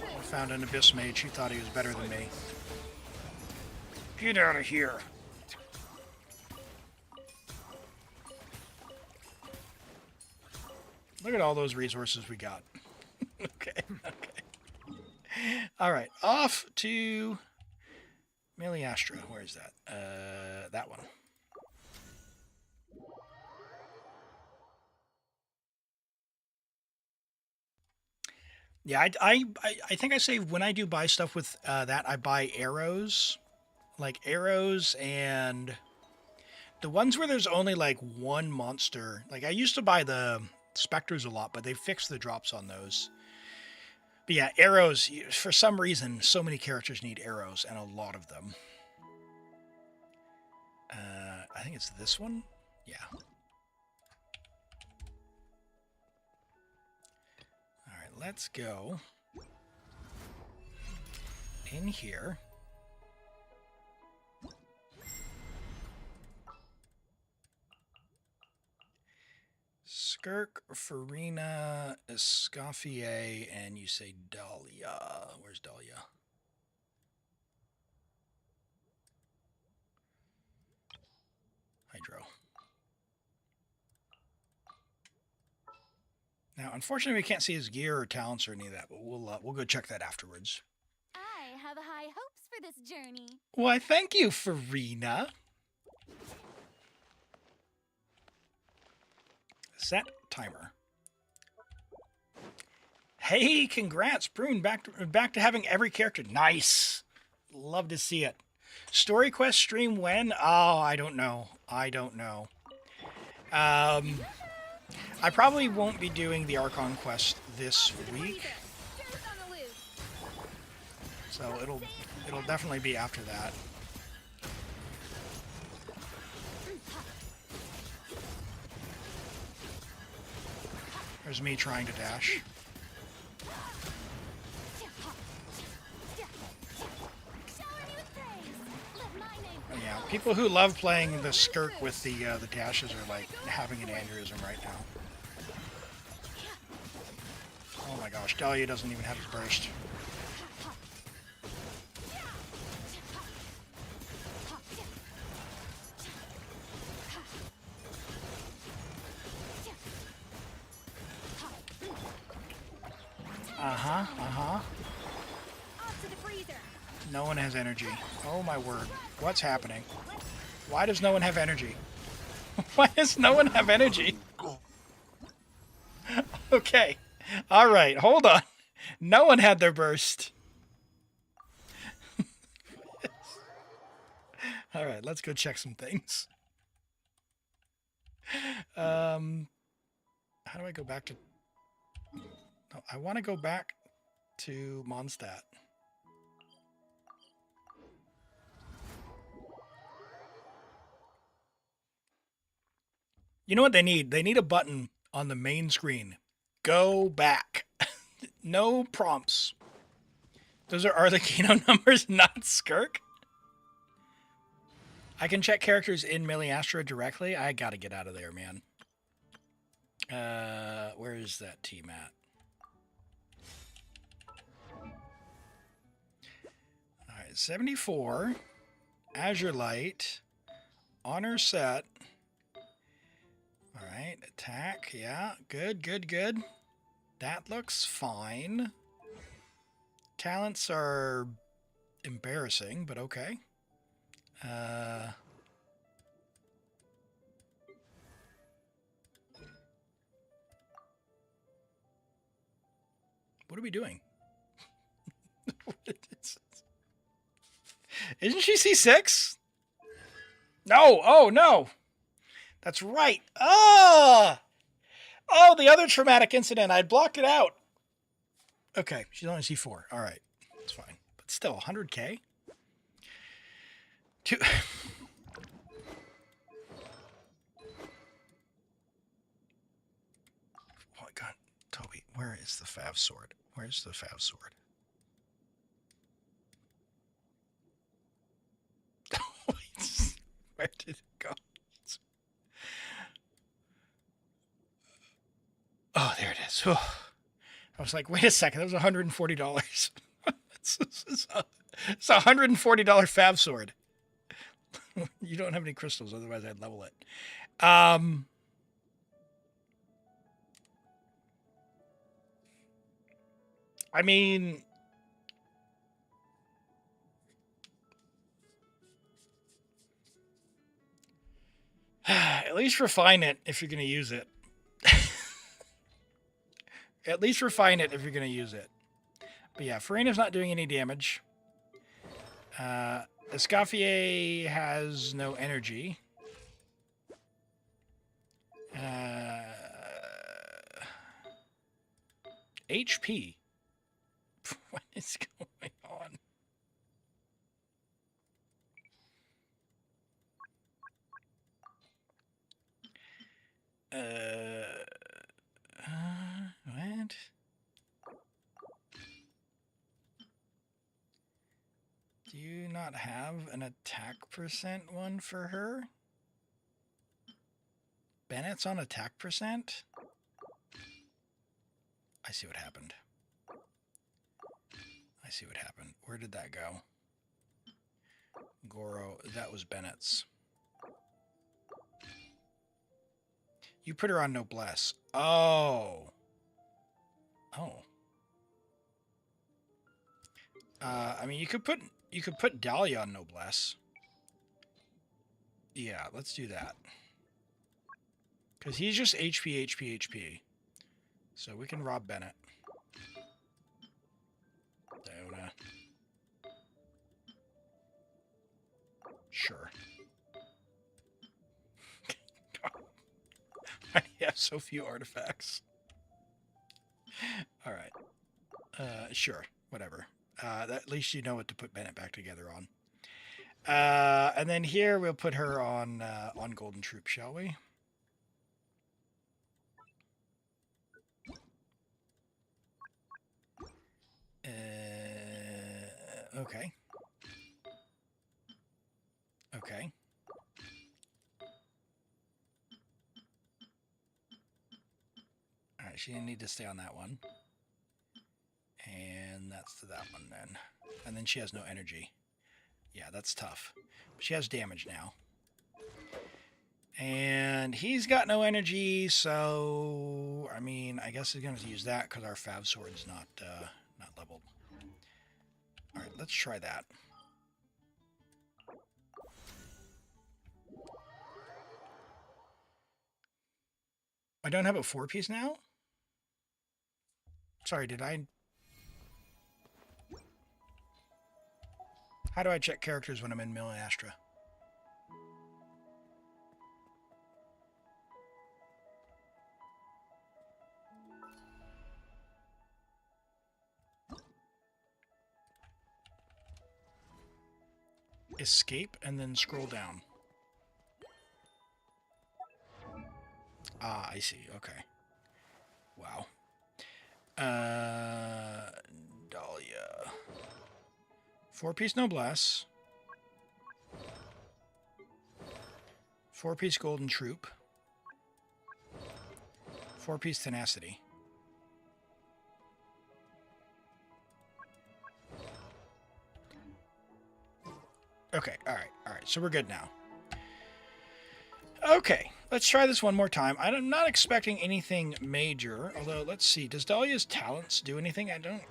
I found an Abyss Mage who thought he was better than me. Get out of here. Look at all those resources we got. Okay. All right, off to Meliastra. Where is that? That one. Yeah, I think I say when I do buy stuff with that, I buy arrows. Like arrows and the ones where there's only like one monster. Like I used to buy the Spectres a lot, but they fixed the drops on those. But yeah, arrows, for some reason, so many characters need arrows, and a lot of them. I think it's this one. Yeah. All right, let's go in here. Skirk, Farina, Escoffier, and you say Dahlia. Where's Dahlia? Hydro. Now, unfortunately, we can't see his gear or talents or any of that, but we'll go check that afterwards. I have high hopes for this journey. Why, thank you, Farina. Set timer. Hey, congrats, Prune. Back to having every character. Nice. Love to see it. Story quest stream when? Oh, I don't know. I probably won't be doing the Archon quest this week, so it'll definitely be after that. There's me trying to dash. Yeah, people who love playing the Skirk with the dashes are like having an aneurysm right now. Oh my gosh, Dahlia doesn't even have his burst. No one has energy. Oh my word. What's happening? Why does no one have energy? Why does no one have energy? Okay. Alright, hold on. No one had their burst. Alright, let's go check some things. How do I go back to... No, I want to go back to Mondstadt. You know what they need? They need a button on the main screen. Go back. No prompts. Those are Arlecchino numbers, not Skirk. I can check characters in Miliastra directly. I gotta get out of there, man. Where is that team at? Alright, 74. Azure Light. Honor set. Alright, attack. Yeah, good. That looks fine. Talents are embarrassing, but okay. What are we doing? Isn't she C6? No! Oh, no! That's right. Oh, the other traumatic incident. I blocked it out. Okay, she's only C4. All right, that's fine. But still, 100K? Oh, my God. Toby, where is the Fav sword? Where's the Fav sword? Where did it go? Oh, there it is. Oh. I was like, wait a second, that was $140. It's a $140 Fav sword. You don't have any crystals, otherwise I'd level it. I mean, at least refine it if you're going to use it. At least refine it if you're going to use it. But yeah, Farina's not doing any damage. Escoffier has no energy. HP. What is going on? What? Do you not have an attack percent one for her? Bennett's on attack percent? I see what happened. I see what happened. Where did that go? Goro, that was Bennett's. You put her on noblesse. Oh. Oh. I mean, you could put Dahlia on noblesse. Yeah, let's do that. Because he's just HP, HP, HP. So we can rob Bennett. Diona. Sure. I have so few artifacts. Alright. Sure. Whatever. At least you know what to put Bennett back together on. And then here we'll put her on Golden Troop, shall we? Okay. Okay. Alright, she didn't need to stay on that one. And that's to that one then. And then she has no energy. Yeah, that's tough. But she has damage now. And he's got no energy, so... I mean, I guess he's going to use that because our Fav Sword's not leveled. Alright, let's try that. I don't have a 4-piece now? Sorry, did I... How do I check characters when I'm in Mill and Astra? Escape and then scroll down. Ah, I see. Okay. Wow. Dahlia. 4-piece noblesse. 4-piece golden troop. 4-piece tenacity. Okay, alright. So we're good now. Okay, let's try this one more time. I'm not expecting anything major, although let's see. Does Dahlia's talents do anything? I don't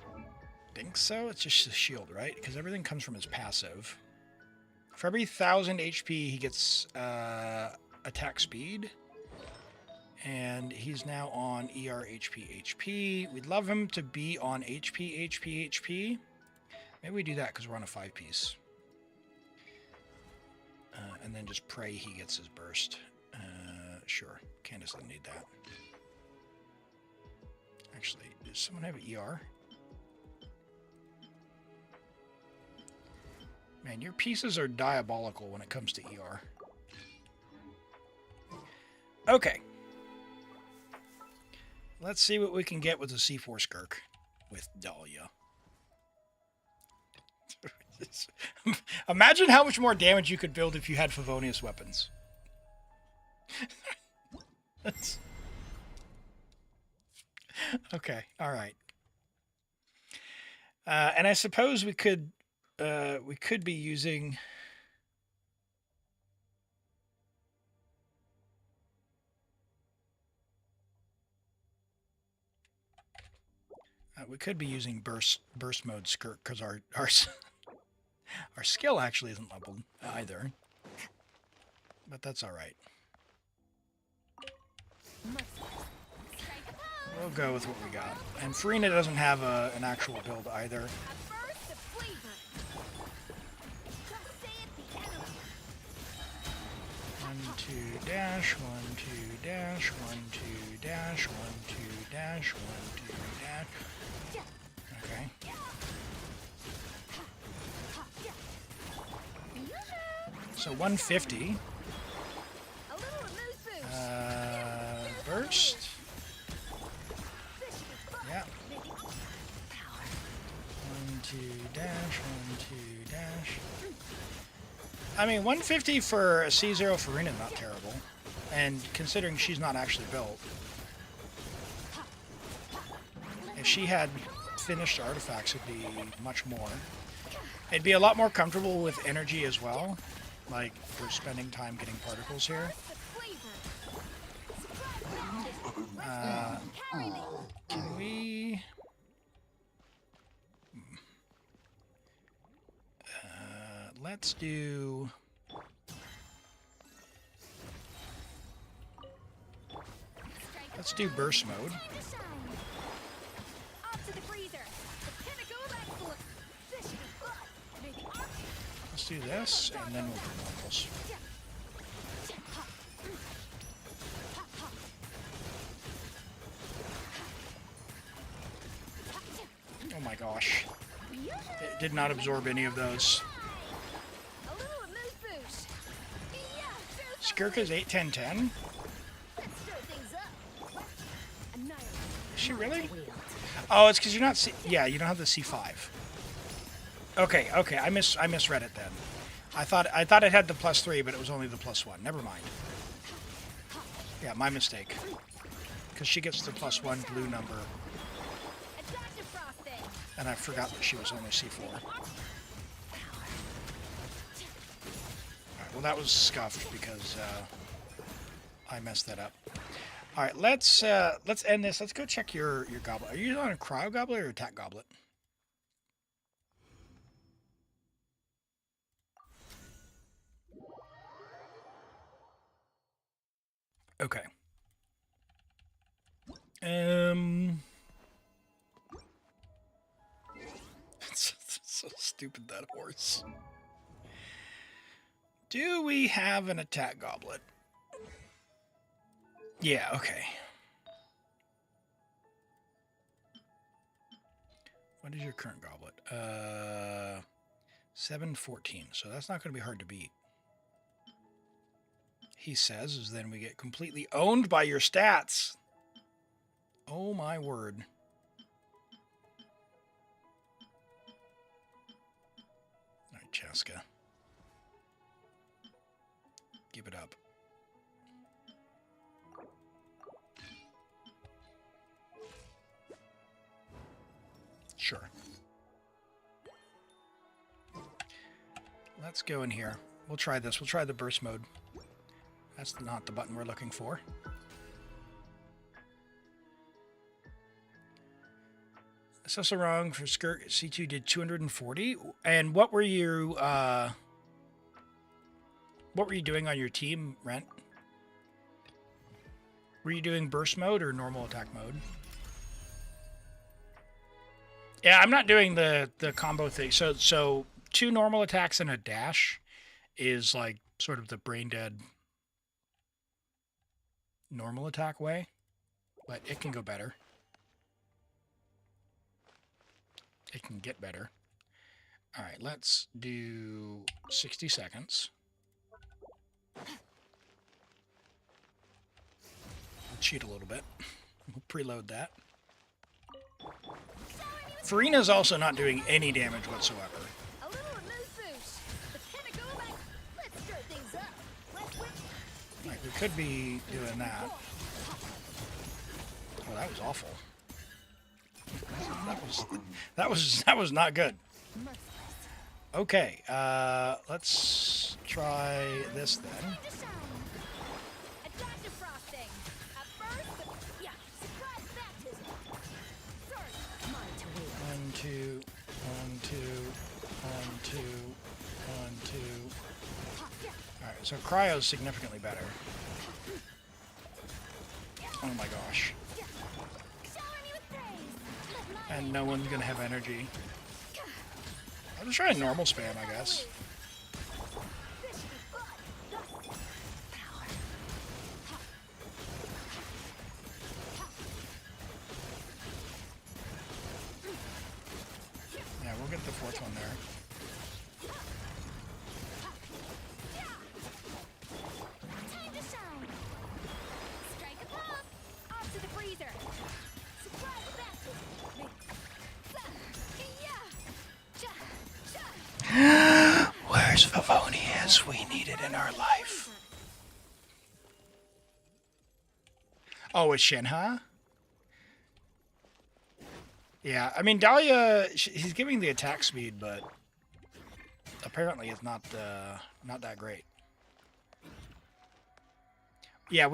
think so. It's just a shield, right? Because everything comes from his passive. For every 1,000 HP, he gets attack speed. And he's now on ER HP HP. We'd love him to be on HP HP HP. Maybe we do that because we're on a 5-piece. And then just pray he gets his burst. Sure. Candace doesn't need that. Actually, does someone have an ER? Man, your pieces are diabolical when it comes to ER. Okay. Let's see what we can get with the C4 Skirk with Dahlia. Imagine how much more damage you could build if you had Favonius weapons. Okay, all right. And I suppose we could be using. We could be using burst mode Skirk because our skill actually isn't leveled either. But that's all right. We'll go with what we got. And Farina doesn't have an actual build either. 1, 2 dash, 1, 2 dash, 1, 2 dash, 1, 2 dash, 1, 2 dash. Okay. So 150. first. Yeah. 1, 2, dash, 1, 2, dash. I mean, 150 for a C0 Farina is not terrible. And considering she's not actually built. If she had finished artifacts, it'd be much more. It'd be a lot more comfortable with energy as well. Like, we're spending time getting particles here. Can we... let's do... Let's do burst mode. Let's do this, and then we'll do normals. Oh my gosh. It did not absorb any of those. Skirk is 8, 10, 10. Is she really? Oh, it's because you're not yeah, you don't have the C5. Okay, I misread it then. I thought it had the +3, but it was only the +1. Never mind. Yeah, my mistake. Because she gets the +1 blue number. And I forgot that she was only C4. Alright, well that was scuffed because I messed that up. Alright, let's end this. Let's go check your goblet. Are you on a cryo goblet or attack goblet? Okay. It's so stupid, that horse. Do we have an attack goblet? Yeah, okay. What is your current goblet? 714. So that's not going to be hard to beat. He says, is then we get completely owned by your stats. Oh my word. Alright, Chaska. Give it up. Sure. Let's go in here. We'll try this. We'll try the burst mode. That's not the button we're looking for. It's also wrong for Skirk C2 did 240. And what were you doing on your team, Rent? Were you doing burst mode or normal attack mode? Yeah, I'm not doing the combo thing. So 2 normal attacks and a dash is like sort of the brain dead normal attack way, but it can go better. It can get better. All right, let's do 60 seconds. We'll cheat a little bit. We'll preload that. Farina's also not doing any damage whatsoever. Right, we could be doing that. Oh, that was awful. That was not good. Okay, let's try this then. 1, 2, 1, 2, 1, 2, 1, 2. Alright, so cryo's significantly better. Oh my gosh. And no one's gonna have energy. I'll just try a normal spam, I guess. Yeah, we'll get the 4th one there. Where's Favonius? We need it in our life. Oh, it's Shenhe? Yeah, I mean, Dahlia, he's giving the attack speed, but apparently it's not that great. Yeah,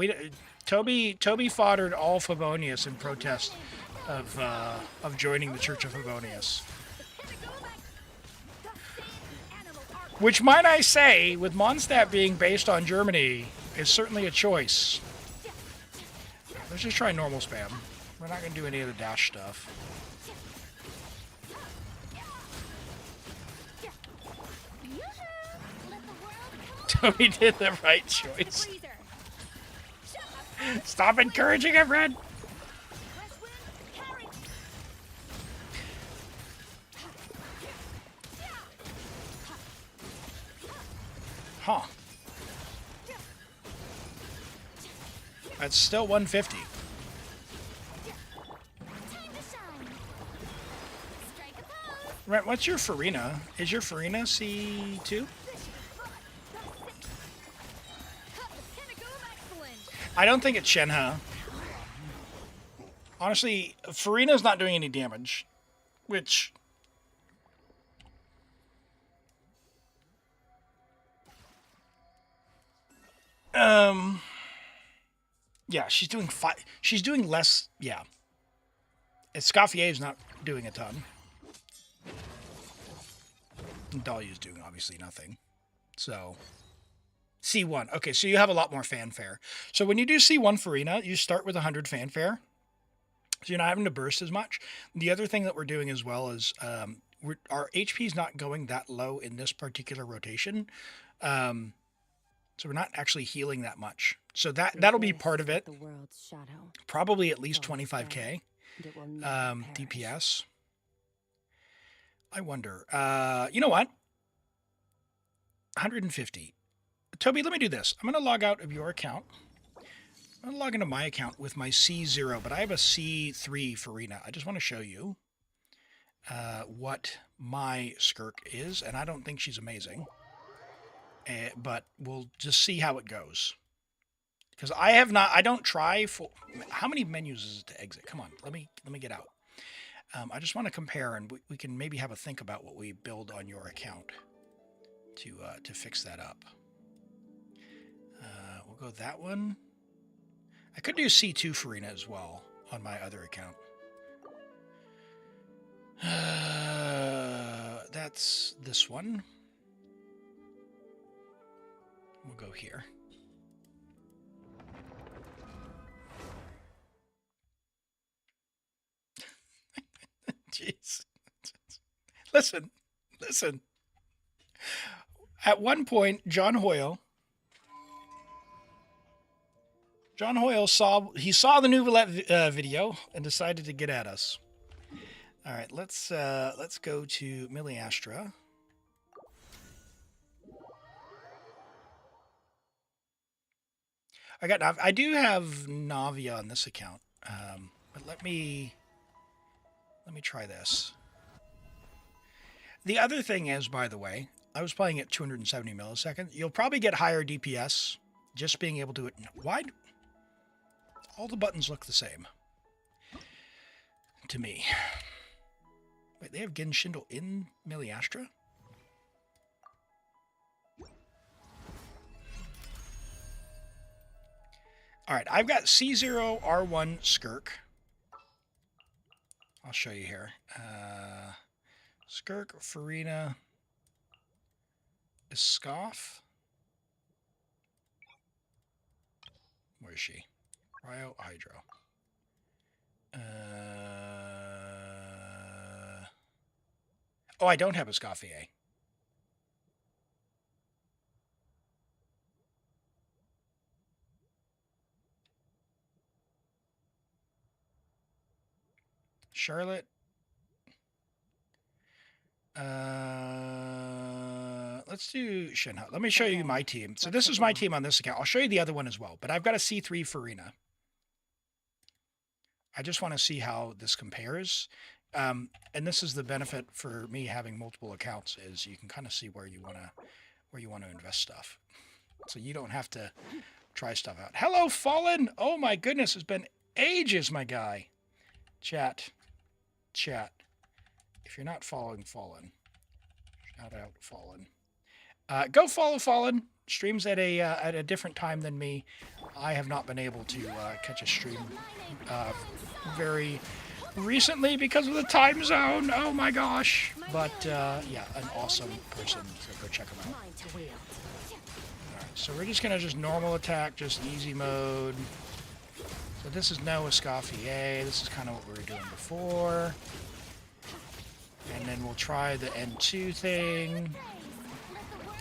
Toby foddered all Favonius in protest of joining the Church of Favonius. Which, might I say, with Mondstadt being based on Germany, is certainly a choice. Let's just try normal spam. We're not going to do any of the dash stuff. Toby did the right choice. Stop encouraging him, Red! Huh. That's still 150. Right, what's your Farina? Is your Farina C2? I don't think it's Shenhe. Honestly, Farina's not doing any damage, which... Yeah, she's doing she's doing less, yeah. Escaffier's not doing a ton. Dahlia's doing obviously nothing. So, C1. Okay, so you have a lot more fanfare. So when you do C1 Farina, you start with 100 fanfare. So you're not having to burst as much. The other thing that we're doing as well is our HP is not going that low in this particular rotation. So we're not actually healing that much. So that'll be part of it. Probably at least 25k DPS. I wonder. You know what? 150. Toby, let me do this. I'm going to log out of your account. I'm going to log into my account with my C0, but I have a C3 Farina. I just want to show you what my Skirk is, and I don't think she's amazing. But we'll just see how it goes. Because I don't try for... How many menus is it to exit? Come on, let me get out. I just want to compare, and we can maybe have a think about what we build on your account to fix that up. We'll go that one. I could do C2 Farina as well on my other account. That's this one. We'll go here. Jeez. Listen. At one point, John Hoyle saw the new Roulette video and decided to get at us. All right, let's go to Miliastra. I do have Navia on this account, but let me try this. The other thing is, by the way, I was playing at 270 milliseconds. You'll probably get higher DPS just being able to... Why? All the buttons look the same to me. Wait, they have Genshin in Miliastra? All right, I've got C0 R1 Skirk. I'll show you here. Skirk, Farina, Escaff. Where is she? Cryo Hydro. Oh, I don't have Escaffier. Charlotte. Let's do Shenhe. Let me show you my team. So this is my team on this account. I'll show you the other one as well, but I've got a C3 Farina. I just want to see how this compares. And this is the benefit for me having multiple accounts, is you can kind of see where you want to where you want to invest stuff. So you don't have to try stuff out. Hello, Fallen! Oh my goodness, it's been ages, my guy. Chat. If you're not following Fallen, shout out Fallen. Go follow Fallen. Streams at a different time than me. I have not been able to catch a stream very recently because of the time zone. Oh my gosh! But yeah, an awesome person. So go check him out. Alright, so we're just gonna normal attack, just easy mode. So this is no Escoffier. This is kind of what we were doing before. And then we'll try the N2 thing,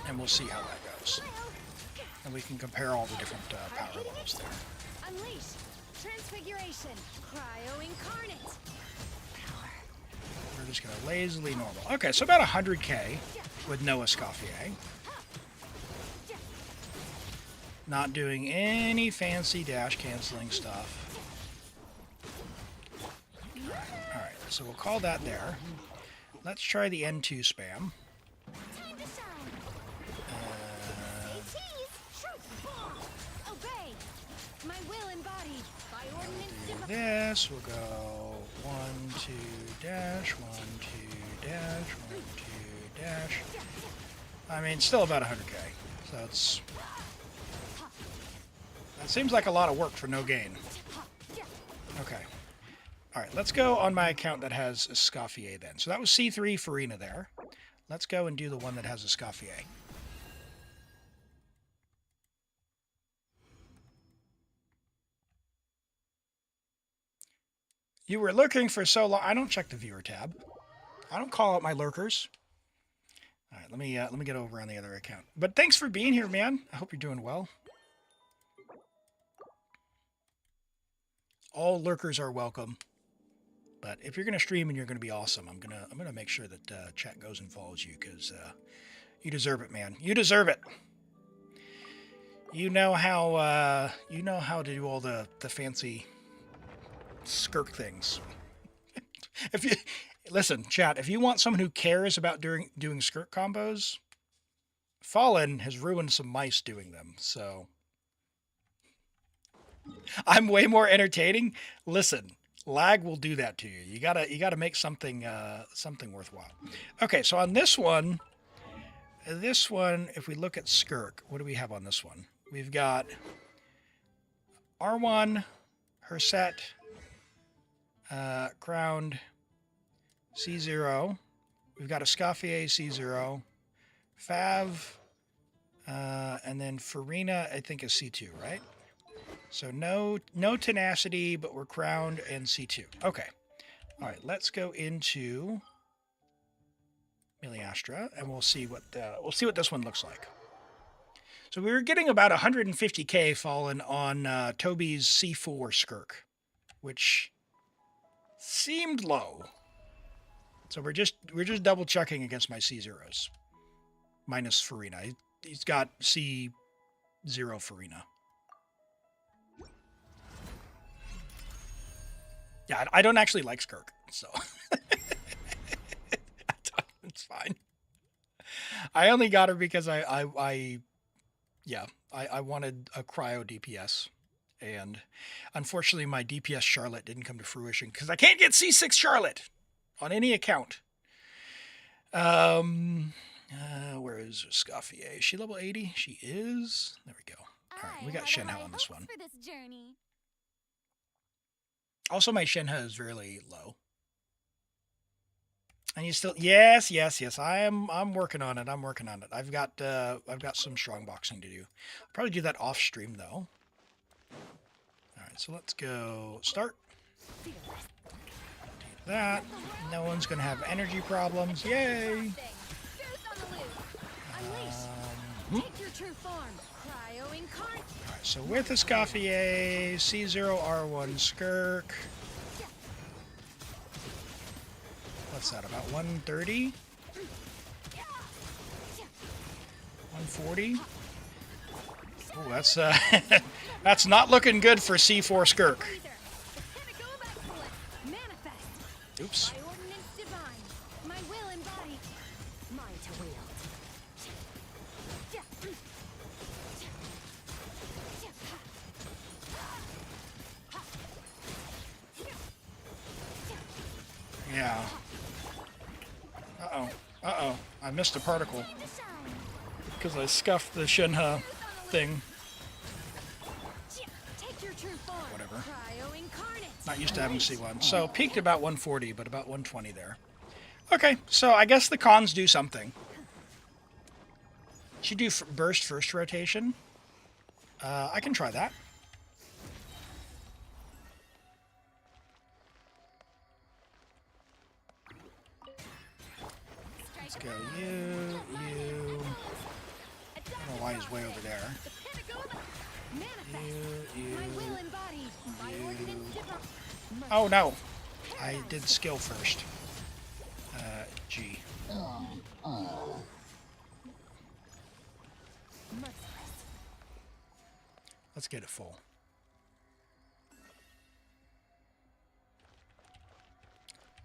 and we'll see how that goes. And we can compare all the different power levels there. Unleash transfiguration, cryo incarnate. We're just gonna lazily normal. Okay, so about 100k with no Escoffier. Not doing any fancy dash canceling stuff. Alright, so we'll call that there. Let's try the N2 spam. Obey. My will embodied by ordinance. Do this. We'll go 1, 2, dash, 1, 2, dash, 1, 2, dash. I mean, still about 100k. So it's... That seems like a lot of work for no gain. Okay. Alright, let's go on my account that has Escoffier then. So that was C3 Farina there. Let's go and do the one that has Escoffier. You were lurking for so long. I don't check the viewer tab. I don't call out my lurkers. All right, let me get over on the other account. But thanks for being here, man. I hope you're doing well. All lurkers are welcome. But if you're gonna stream and you're gonna be awesome, I'm gonna make sure that chat goes and follows you because you deserve it, man. You deserve it. You know how to do all the fancy Skirk things. If you listen, chat, if you want someone who cares about doing Skirk combos, Fallen has ruined some mice doing them. So I'm way more entertaining. Listen, lag will do that to you. You gotta make something worthwhile. Okay, so on this one, if we look at Skirk, what do we have on this one? We've got R1, Herset, Crowned, C0. We've got Escoffier, C0. Fav, and then Farina, I think, is C2, right? So no tenacity, but we're crowned and C2. Okay. All right, let's go into Miliastra, and we'll see what this one looks like. So we were getting about 150k fallen on Toby's C4 Skirk, which seemed low. So we're just double checking against my C0s. Minus Farina. He's got C0 Farina. Yeah, I don't actually like Skirk, so it's fine. I only got her because I wanted a cryo DPS, and unfortunately my DPS Charlotte didn't come to fruition because I can't get C6 Charlotte on any account. Where is Escoffier? Is she level 80? She is. There we go. All right, we got Shenhe on this one. For this journey. Also, my Shenhe is really low. And you still, yes. I'm working on it. I've got some strong boxing to do. I'll probably do that off stream though. All right, so let's go start. Do that. No one's gonna have energy problems. Yay! Take your true form. Cryo incarnate. Alright, so with Escoffier, C0R1 Skirk. What's that, about 130? 140? Oh, that's that's not looking good for C4 Skirk. Oops. By ordinance divine, my will embodied. Mine to wield. Uh-oh, I missed a particle Time to shine. because I scuffed the Shinha thing. Take your true form. Whatever. Cryo incarnate. Not used to having C1. So peaked about 140, but about 120 there. Okay, so I guess the cons do something. Should do burst first rotation. I can try that. Let's go you. I don't know why he's way over there. Manifest. You. My will embodied. My ordinance divine. Oh no, I did skill first. G. Merciless. Let's get it full.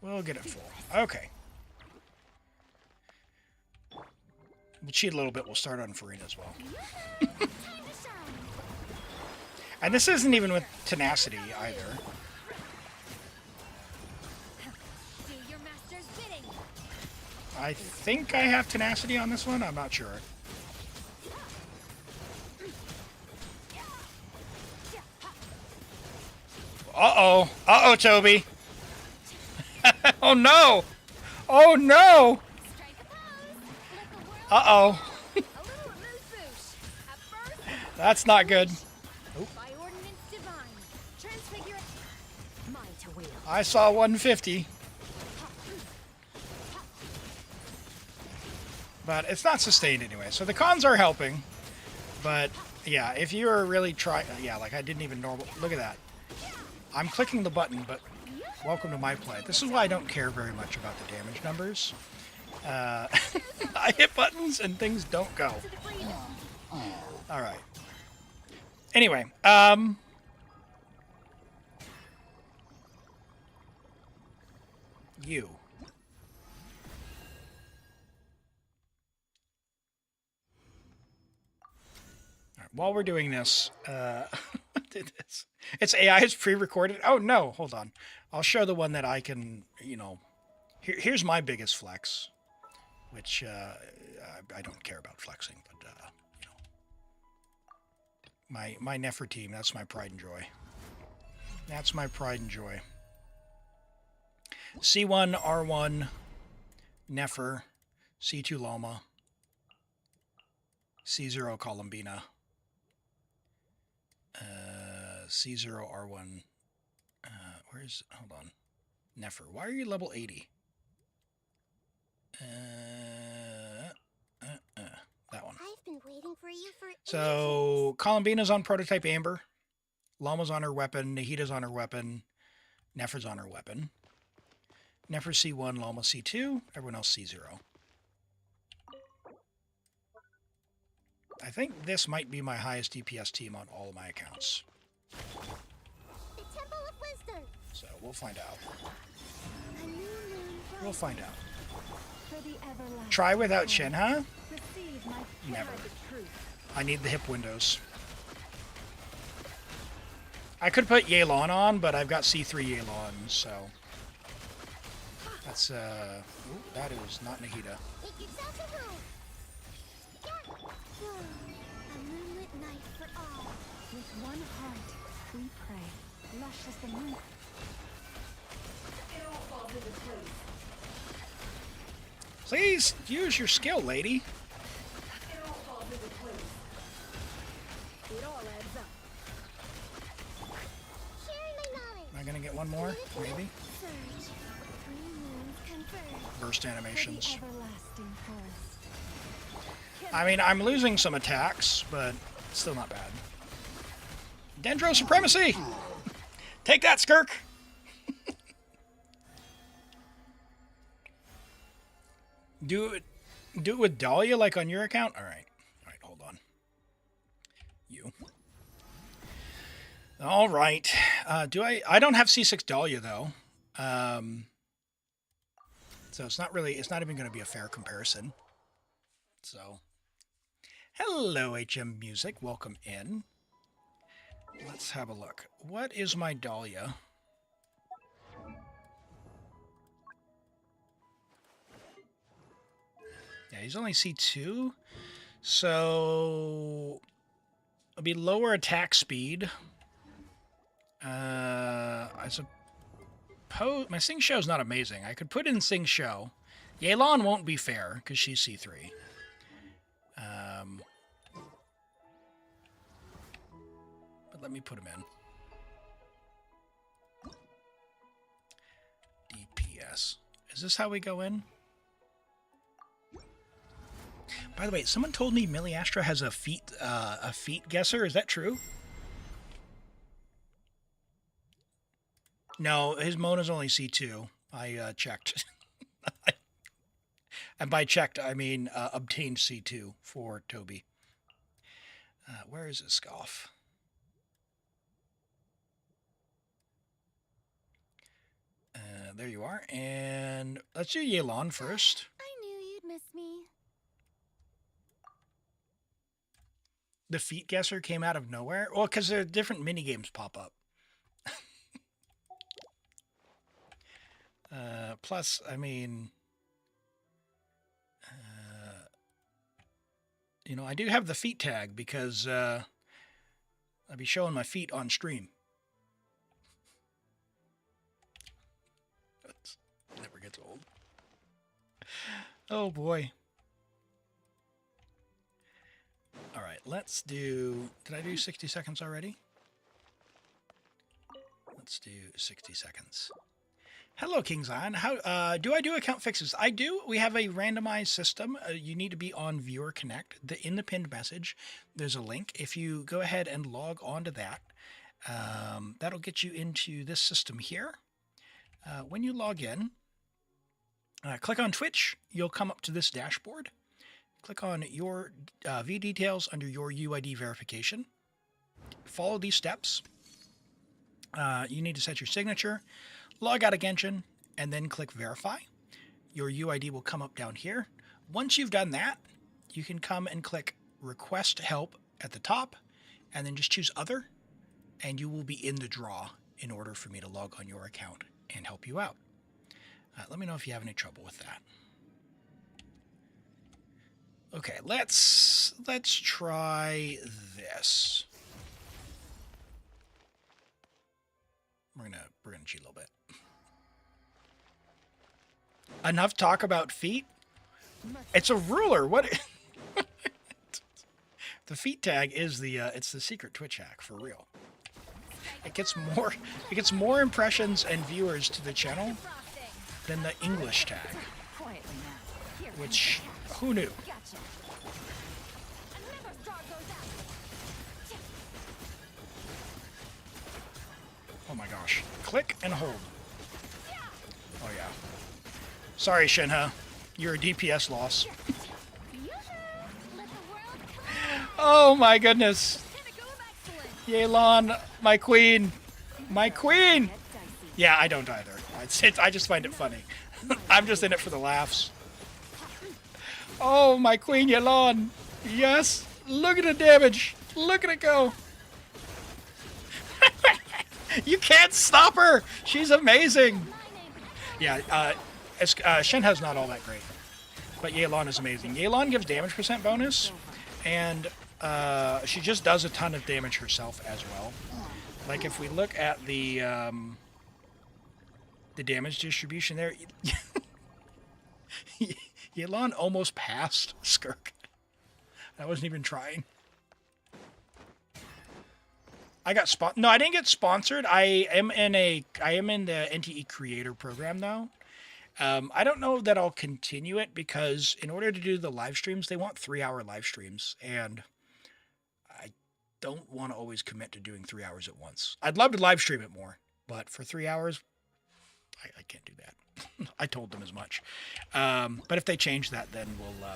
We'll get it full. Okay. We'll cheat a little bit. We'll start on Farina as well. Time to shine. And this isn't even with tenacity either. Do your master's bidding. I think I have tenacity on this one. I'm not sure. Uh-oh. Uh-oh, Toby. Oh, no. Oh, no. Strike a pose. Let the world Uh-oh. a little mood boost. At first, That's not good. By ordinance divine. Transfigure. Mine to will. I saw 150. But it's not sustained anyway. So the cons are helping. But, yeah, if you are really trying... Yeah, like I didn't even normal... Look at that. I'm clicking the button, but welcome to my play. This is why I don't care very much about the damage numbers. I hit buttons and things don't go. to the freedom. All right. Anyway, you. All right, while we're doing this, did this. It's AI is pre-recorded. Oh no, hold on. I'll show the one that I can, here's my biggest flex, which I don't care about flexing, but my Nefer team, that's my pride and joy. That's my pride and joy. C1 R1 Nefer, C2 Loma, C0 Columbina, C0 R1. Hold on, Nefer. Why are you level 80? That one. I've been waiting for you for So Columbina's on prototype Amber, Loma's on her weapon, Nahida's on her weapon, Nefer's on her weapon. Nefer C1, Loma C2, everyone else C0. I think this might be my highest DPS team on all of my accounts. the Temple of Wisdom. So we'll find out. A new moon We'll rises. find out. For the everlasting. Try without Shenhe? Receive my Never. pride of truth. I need the hip windows. I could put Yelan on, but I've got C3 Yelan, so... That's, ooh, that is not Nahida. Take yourself to home. Yeah. A moonlit night for all. With one heart, we pray. Lush as the moon. Please use your skill, lady. It all adds up. Sharing my knowledge. Am I gonna get one more? Maybe. Surge. 3 moons converge. Burst animations. For the everlasting forest. I mean, I'm losing some attacks, but still not bad. Dendro Supremacy! Take that, Skirk! Do it with Dahlia, like on your account? Alright, hold on. You. Alright. I don't have C6 Dahlia, though. So it's not even going to be a fair comparison. So, hello, HM Music. Welcome in. Let's have a look. What is my Dahlia? Yeah, he's only C2. So it'll be lower attack speed. I suppose my Sing Show's not amazing. I could put in Sing Show. Yelan won't be fair because she's C3. But let me put him in. DPS. Is this how we go in? By the way, someone told me Miliastra has a feet guesser. Is that true? No, his Mona's only C2. I checked. And by checked, I mean obtained C2 for Toby. Where is his scoff? There you are. And let's do Yelan first. I knew you'd miss me. The feet guesser came out of nowhere? Well, because there are different minigames pop up. Plus, I mean... you know, I do have the feet tag because I'll be showing my feet on stream. That never gets old. Oh boy. All right, let's do... Did I do 60 seconds already? Let's do 60 seconds. Hello, King Zion. How do I do account fixes? I do. We have a randomized system. You need to be on Viewer Connect. In the pinned message, there's a link. If you go ahead and log on to that, that'll get you into this system here. When you log in, click on Twitch. You'll come up to this dashboard. Click on your V details under your UID verification. Follow these steps. You need to set your signature. Log out of Genshin, and then click Verify. Your UID will come up down here. Once you've done that, you can come and click Request Help at the top, and then just choose Other, and you will be in the draw in order for me to log on your account and help you out. Let me know if you have any trouble with that. Okay, let's try this. We're gonna cheat a little bit. Enough talk about feet. It's a ruler. What? The feet tag is the it's the secret Twitch hack for real. It gets more impressions and viewers to the channel than the English tag. Which who knew? Oh my gosh. Click and hold. Oh yeah. Sorry, Shenhe. You're a DPS loss. Oh my goodness. Yelan, my queen. My queen! Yeah, I don't either. I just find it funny. I'm just in it for the laughs. Oh, my queen Yelan. Yes. Look at the damage. Look at it go. You can't stop her. She's amazing. Yeah, Shenhe's not all that great. But Yelan is amazing. Yelan gives damage percent bonus, and she just does a ton of damage herself as well. Like if we look at the damage distribution there, Yelan almost passed Skirk. I wasn't even trying. I got No, I didn't get sponsored. I am in the NTE creator program though. I don't know that I'll continue it because in order to do the live streams, they want 3-hour live streams, and I don't want to always commit to doing 3 hours at once. I'd love to live stream it more, but for 3 hours, I can't do that. I told them as much. But if they change that, then we'll,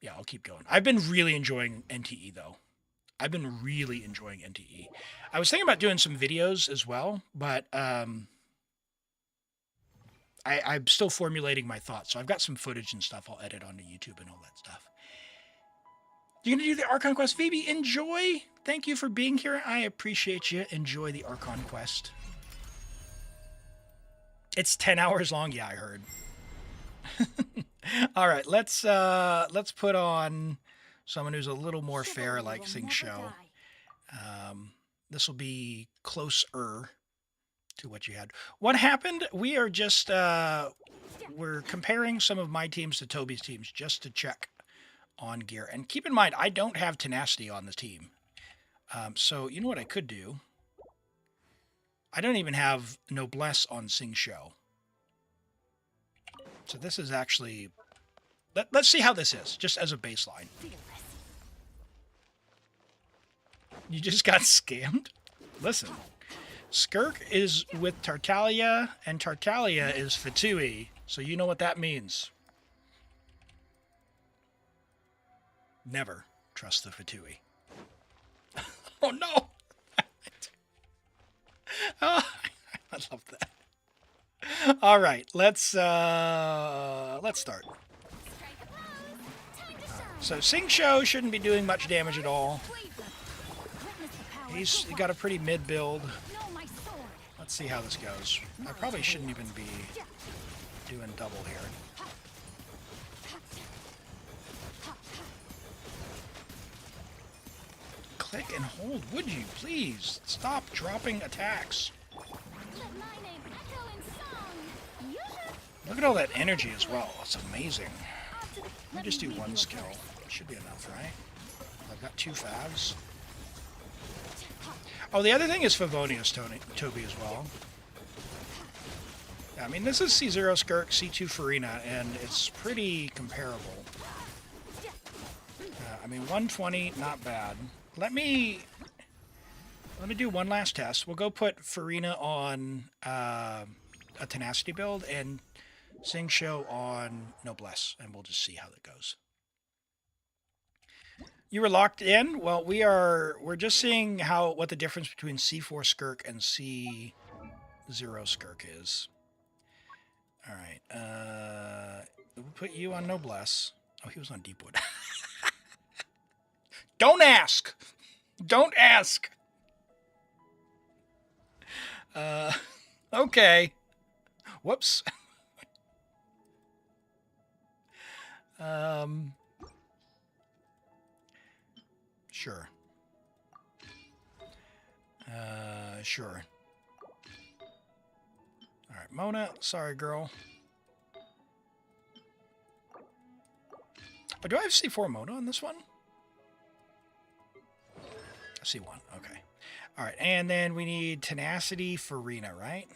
yeah, I'll keep going. I've been really enjoying NTE though. I've been really enjoying NTE. I was thinking about doing some videos as well, but I'm still formulating my thoughts. So I've got some footage and stuff I'll edit onto YouTube and all that stuff. You're going to do the Archon Quest. Phoebe, enjoy. Thank you for being here. I appreciate you. Enjoy the Archon Quest. It's 10 hours long. Yeah, I heard. All right, let's put on someone who's a little more fair, like Xingqiu. This will be closer to what you had. What happened? We are just we're comparing some of my teams to Toby's teams just to check on gear. And keep in mind, I don't have tenacity on the team. So you know what I could do? I don't even have noblesse on Xingqiu. So this is actually... Let's see how this is, just as a baseline. You just got scammed? Listen. Skirk is with Tartaglia, and Tartaglia is Fatui, so you know what that means. Never trust the Fatui. Oh no! Oh, I love that. All right, let's start. So Xingqiu shouldn't be doing much damage at all. He's got a pretty mid build. Let's see how this goes. I probably shouldn't even be doing double here. Click and hold, would you please? Stop dropping attacks. Look at all that energy as well. It's amazing. Let me just do one skill. Should be enough, right? I've got 2 favs. Oh, the other thing is Favonius Toby as well. Yeah, I mean, this is C0 Skirk, C2 Farina, and it's pretty comparable. I mean, 120, not bad. Let me do one last test. We'll go put Farina on a tenacity build and Xingqiu on noblesse, and we'll just see how that goes. You were locked in? Well, we're just seeing what the difference between C4 Skirk and C0 Skirk is. All right. We'll put you on noblesse. Oh, he was on Deepwood. Don't ask. Don't ask. Okay. Whoops. Sure. Sure. All right, Mona. Sorry, girl. Oh, do I have C4 Mona on this one? C1. Okay. All right, and then we need tenacity Farina, right?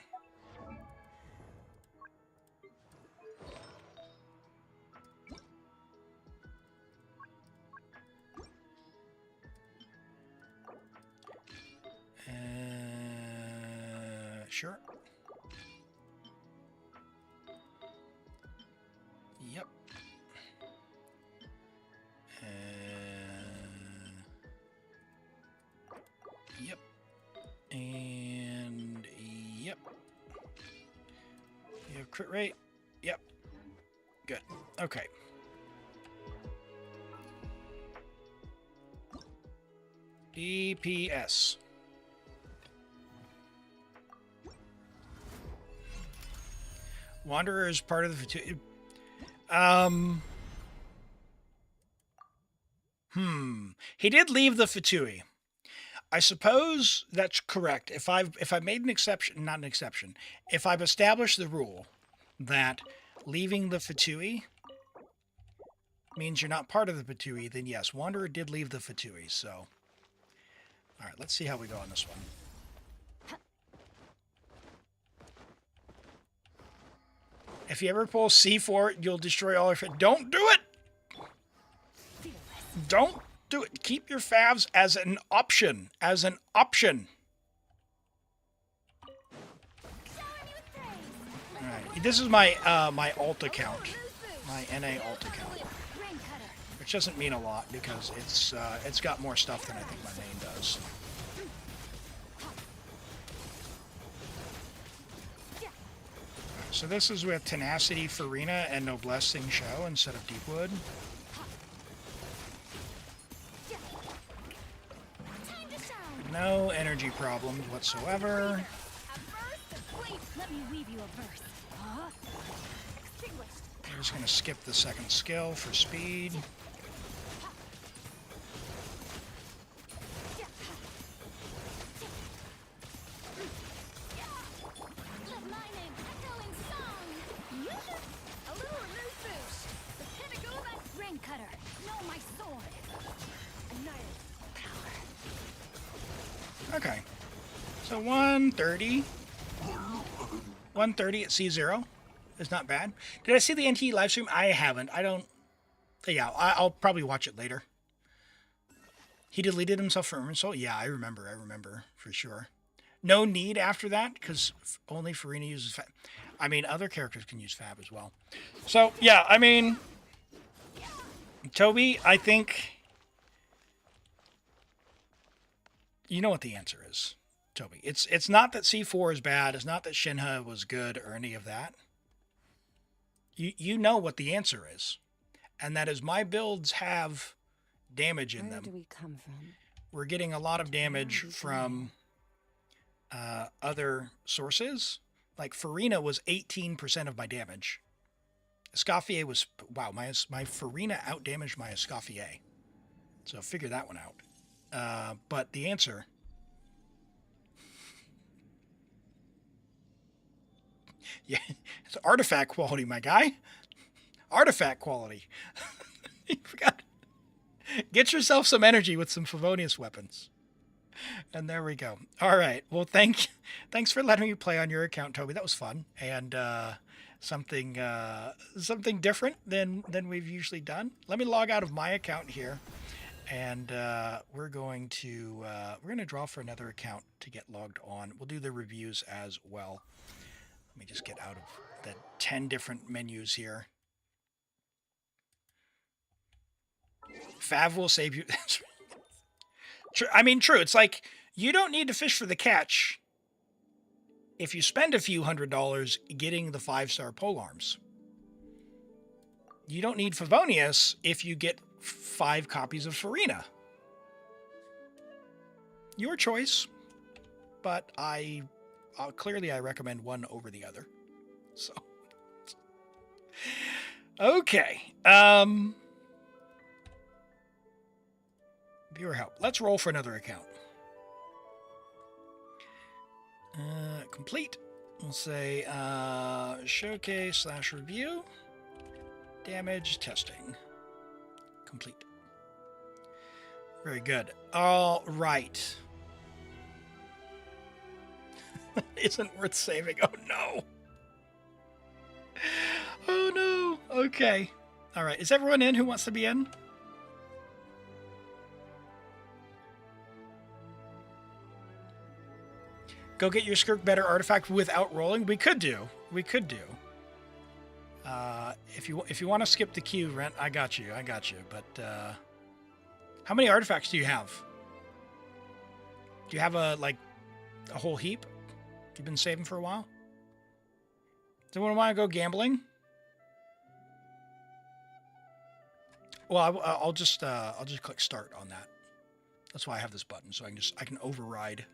Sure. Yep. Yep. And yep. You have crit rate? Yep. Good. Okay. DPS. Wanderer is part of the Fatui. He did leave the Fatui. I suppose that's correct. If I've made an exception, not an exception, if I've established the rule that leaving the Fatui means you're not part of the Fatui, then yes, Wanderer did leave the Fatui. So, all right, let's see how we go on this one. If you ever pull C4, you'll destroy all your friends. Don't do it! Don't do it. Keep your favs as an option. As an option. Alright, this is my my alt account. My NA alt account. Which doesn't mean a lot because it's got more stuff than I think my main does. So this is with Tenacity Farina and Noblesse Xingqiu instead of Deepwood. No energy problems whatsoever. Let me weave you a verse. just going to skip the second skill for speed. Let my name echo in song. A little remove boost. The pinnacle of that rain cutter. No, my sword. Annihilate power. Okay. So 130. 130 at C0 is not bad. Did I see the NT live stream? I haven't. I don't. Yeah, I'll probably watch it later. He deleted himself from Insult? Yeah, I remember for sure. No need after that because only Farina uses Fab. I mean, other characters can use Fab as well. So, yeah, I mean, Toby, I think you know what the answer is, Toby. It's not that C4 is bad. It's not that Shinha was good or any of that. You know what the answer is. And that is my builds have damage in them. Where do we come from? We're getting a lot of damage from other sources. Like Farina was 18% of my damage. Escoffier was, wow, my Farina outdamaged my Escoffier. So figure that one out. But the answer... Yeah, it's artifact quality, my guy. Artifact quality. You forgot. Get yourself some energy with some Favonius weapons. And there we go. All right. Well, thanks for letting me play on your account, Toby. That was fun. And something different than we've usually done. Let me log out of my account here. And we're going to draw for another account to get logged on. We'll do the reviews as well. Let me just get out of the 10 different menus here. Fav will save you. I mean, true. It's like you don't need to fish for the catch if you spend a few $100s getting the 5-star polearms. You don't need Favonius if you get 5 copies of Farina. Your choice, but clearly I recommend one over the other. So, okay. Viewer help. Let's roll for another account. Complete. We'll say showcase / review. Damage testing. Complete. Very good. All right. Isn't worth saving. Oh no. Oh no. Okay. All right. Is everyone in who wants to be in? Go get your Skirk better artifact without rolling. We could do. If you want to skip the queue, Rent, I got you. But how many artifacts do you have? Do you have a whole heap? You've been saving for a while. Does anyone want to go gambling? Well, I'll just click start on that. That's why I have this button, so I can override.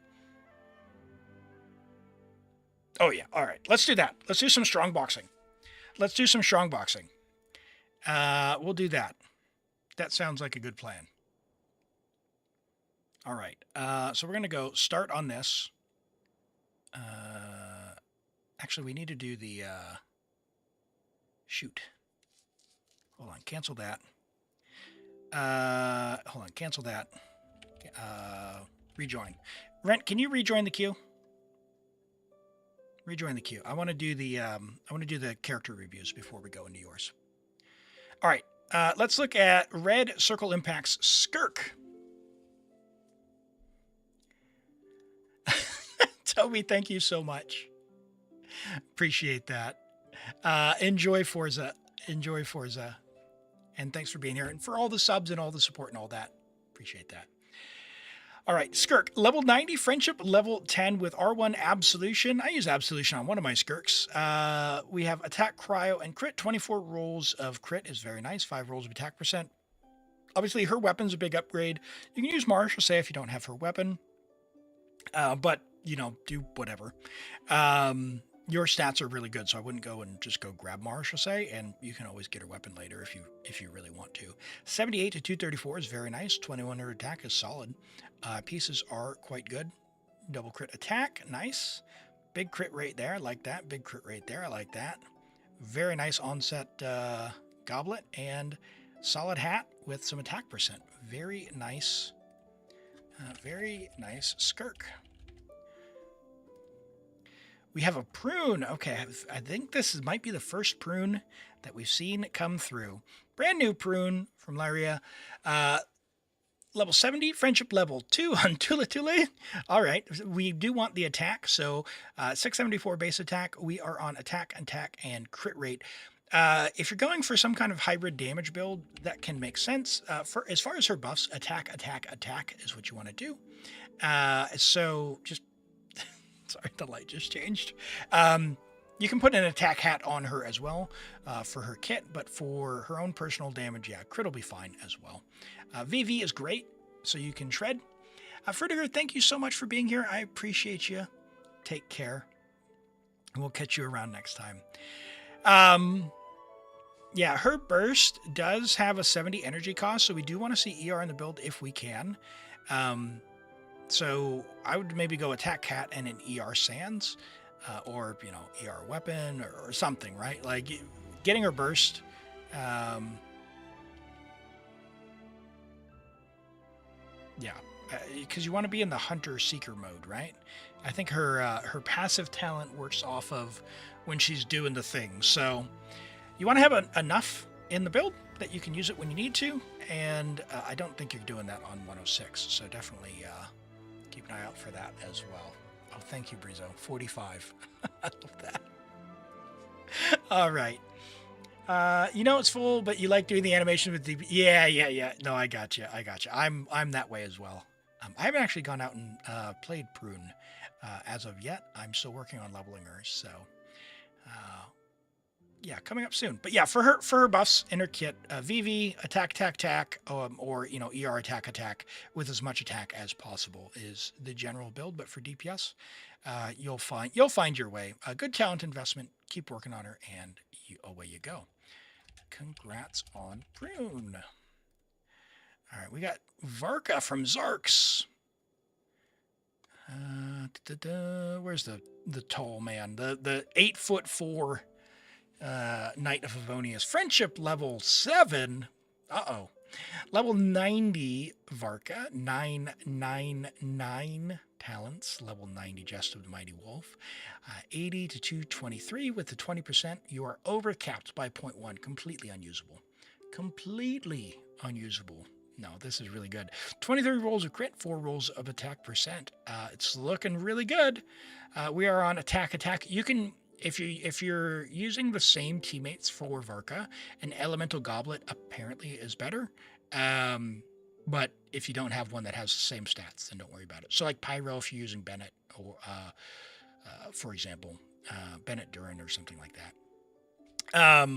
Oh yeah, all right. Let's do that. Let's do some strongboxing. We'll do that. That sounds like a good plan. All right. So we're gonna go start on this. Actually, we need to do the shoot. Hold on, cancel that. Hold on, cancel that. Rejoin. Rent, can you rejoin the queue? Rejoin the queue. I want to do the character reviews before we go into yours. All right, let's look at Red Circle Impact's Skirk. Toby, thank you so much. Appreciate that. Enjoy Forza. And thanks for being here and for all the subs and all the support and all that. Appreciate that. All right, Skirk, level 90 friendship, level 10 with R1 Absolution. I use Absolution on one of my Skirks. We have attack, cryo, and crit. 24 rolls of crit is very nice. 5 rolls of attack percent. Obviously, her weapon's a big upgrade. You can use Marshall, say, if you don't have her weapon. But, do whatever. your stats are really good, so I wouldn't go and just go grab Mara, she'll say, and you can always get her weapon later if you really want to. 78 to 234 is very nice. 2100 attack is solid. Pieces are quite good. Double crit attack, nice. Big crit rate there, I like that. Big crit rate there, I like that. Very nice onset goblet and solid hat with some attack percent. Very nice Skirk. We have a prune. Okay, I think this might be the first prune that we've seen come through. Brand new prune from Lyria. Level 70, friendship level 2 on Tula Tula. All right, we do want the attack. So 674 base attack. We are on attack, and crit rate. If you're going for some kind of hybrid damage build, that can make sense. As far as her buffs, attack is what you want to do. So just... Sorry, the light just changed. You can put an attack hat on her as well for her kit, but for her own personal damage, yeah, crit will be fine as well. VV is great, so you can shred. Fritiger, thank you so much for being here. I appreciate you. Take care. And we'll catch you around next time. Yeah, her burst does have a 70 energy cost, so we do want to see ER in the build if we can. So I would maybe go attack cat and an ER sands, or, you know, ER weapon or something, right? Like getting her burst. Yeah, because you want to be in the hunter seeker mode, right? I think her passive talent works off of when she's doing the thing. So you want to have enough in the build that you can use it when you need to. And I don't think you're doing that on 106. So definitely keep an eye out for that as well. Oh, thank you, Brizo. 45. I love that. All right. You know it's full, but you like doing the animation with the... Yeah. No, I got you. I'm that way as well. I haven't actually gone out and played Prune as of yet. I'm still working on leveling her, so... yeah, coming up soon. But yeah, for her buffs in her kit, VV, attack, or, you know, ER attack with as much attack as possible is the general build. But for DPS, you'll find your way. A good talent investment. Keep working on her, and away you go. Congrats on Prune. All right, we got Varka from Zarks. Where's the tall man? The 8'4" Knight of Favonius. Friendship level 7. Level 90 Varka. 999 talents. Level 90 Jest of the Mighty Wolf. 80 to 223 with the 20%. You are overcapped by 0.1. Completely unusable. No, this is really good. 23 rolls of crit, 4 rolls of attack percent. It's looking really good. We are on attack. You can... If you're using the same teammates for Varka, an elemental goblet apparently is better. But if you don't have one that has the same stats, then don't worry about it. So like Pyro, if you're using Bennett, or for example, Bennett Durin or something like that.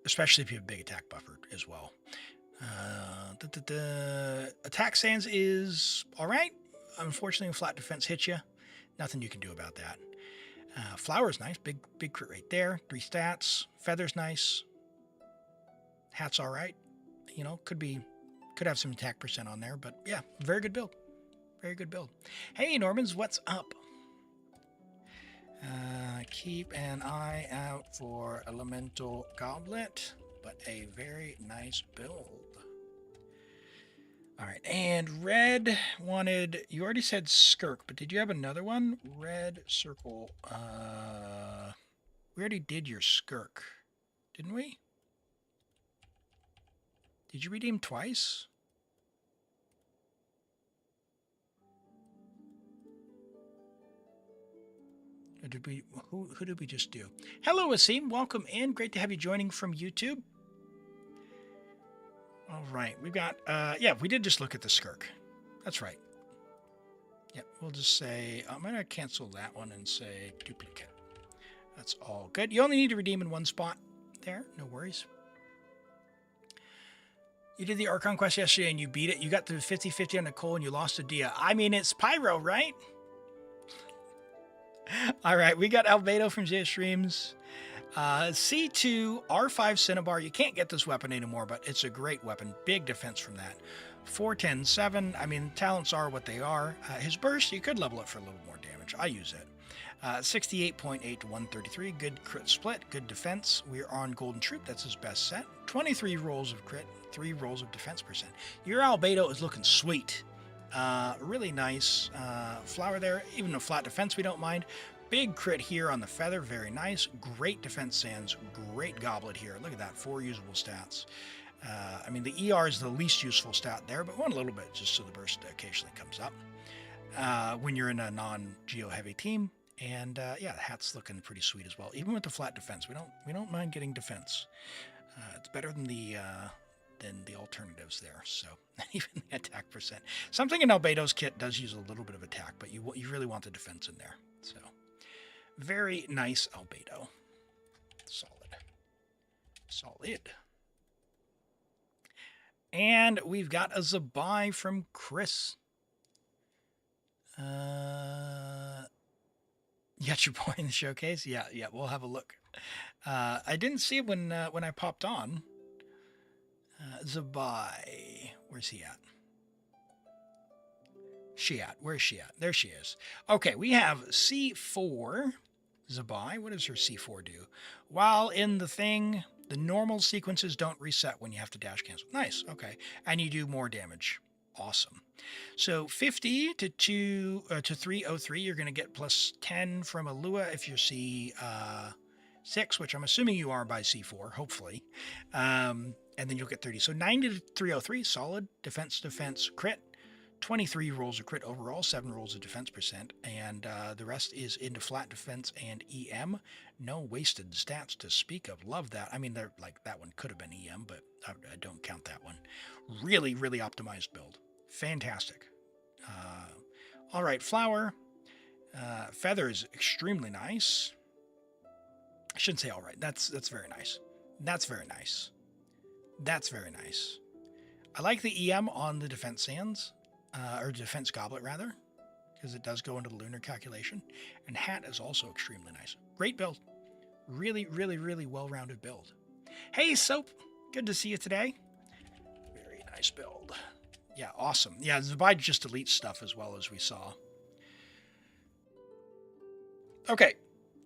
Especially if you have a big attack buffer as well. Attack Sands is all right. Unfortunately, flat defense hits you. Nothing you can do about that. Flower's nice. Big crit rate there. 3 stats. Feather's nice. Hat's all right. You know, could have some attack percent on there, but yeah, very good build. Hey, Normans, what's up? Keep an eye out for Elemental Goblet, but a very nice build. All right, and Red wanted, you already said Skirk, but did you have another one? Red Circle. We already did your Skirk, didn't we? Did you redeem twice? Or did we, who did we just do? Hello, Asim, welcome in. Great to have you joining from YouTube. All right, we've got, yeah, we did just look at the Skirk. That's right. Yep, we'll just say, I'm going to cancel that one and say duplicate. That's all good. You only need to redeem in one spot there. No worries. You did the Archon quest yesterday and you beat it. You got the 50-50 on Nicole and you lost to Dia. I mean, it's Pyro, right? All right, we got Albedo from Zia Streams. C2 R5 Cinnabar. You can't get this weapon anymore, but it's a great weapon. Big defense from that. 410-7. I mean, talents are what they are. His burst, you could level it for a little more damage. I use it. 68.8 to 133. Good crit split. Good defense. We're on Golden Troop. That's his best set. 23 rolls of crit. 3 rolls of defense percent. Your Albedo is looking sweet. Really nice flower there. Even a flat defense we don't mind. Big crit here on the feather. Very nice. Great defense sands. Great goblet here. Look at that. 4 usable stats. I mean, the ER is the least useful stat there, but one little bit just so the burst occasionally comes up when you're in a non-geo heavy team. And yeah, the hat's looking pretty sweet as well. Even with the flat defense, we don't mind getting defense. It's better than the alternatives there. So even the attack percent. Something in Albedo's kit does use a little bit of attack, but you really want the defense in there. So very nice Albedo. Solid. And we've got a Zabai from Chris. You got your boy in the showcase? Yeah, we'll have a look. I didn't see it when I popped on. Zabai. Where's he at? Where's she at? There she is. Okay, we have C4 Zabai. What does her C4 do? While in the thing, the normal sequences don't reset when you have to dash cancel. Nice, okay. And you do more damage. Awesome. So 50 to 303, you're going to get plus 10 from Alua if you're C6, which I'm assuming you are by C4, hopefully. And then you'll get 30. So 90 to 303, solid. Defense, crit. 23 rolls of crit overall, 7 rolls of defense percent, and the rest is into flat defense and EM. No wasted stats to speak of. Love that. I mean, they're like that one could have been EM, but I don't count that one. Really, really optimized build. Fantastic. All right, flower. Feather is extremely nice. I shouldn't say all right. That's very nice. That's very nice. That's very nice. I like the EM on the defense sands. Or defense goblet rather, because it does go into the lunar calculation. And hat is also extremely nice. Great build. Really, really, really well-rounded build. Hey, Soap. Good to see you today. Very nice build. Yeah, awesome. Yeah, Zabai just deletes stuff as well as we saw. Okay,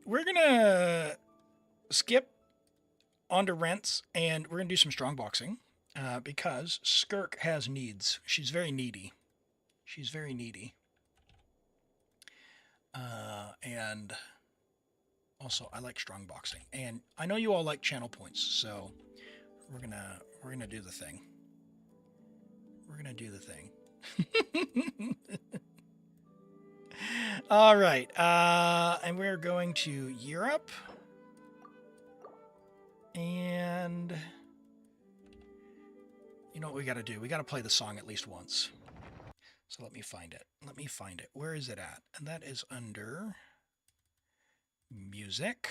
we're going to skip onto rents, and we're going to do some strongboxing because Skirk has needs. She's very needy. And also I like strongboxing, and I know you all like channel points, so we're gonna do the thing. All right, and we're going to Europe, and you know what we got to do? We got to play the song at least once. So let me find it. Where is it at? And that is under music.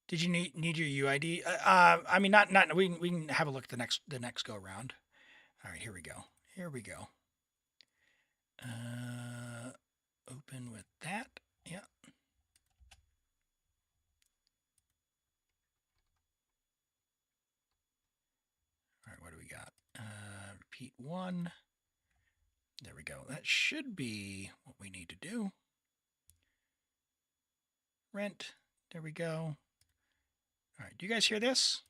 Did you need your UID? I mean, not. We can have a look at the next go around. All right, here we go. Open with that. Yeah. Repeat 1. There we go. That should be what we need to do. Rent. There we go. All right. Do you guys hear this?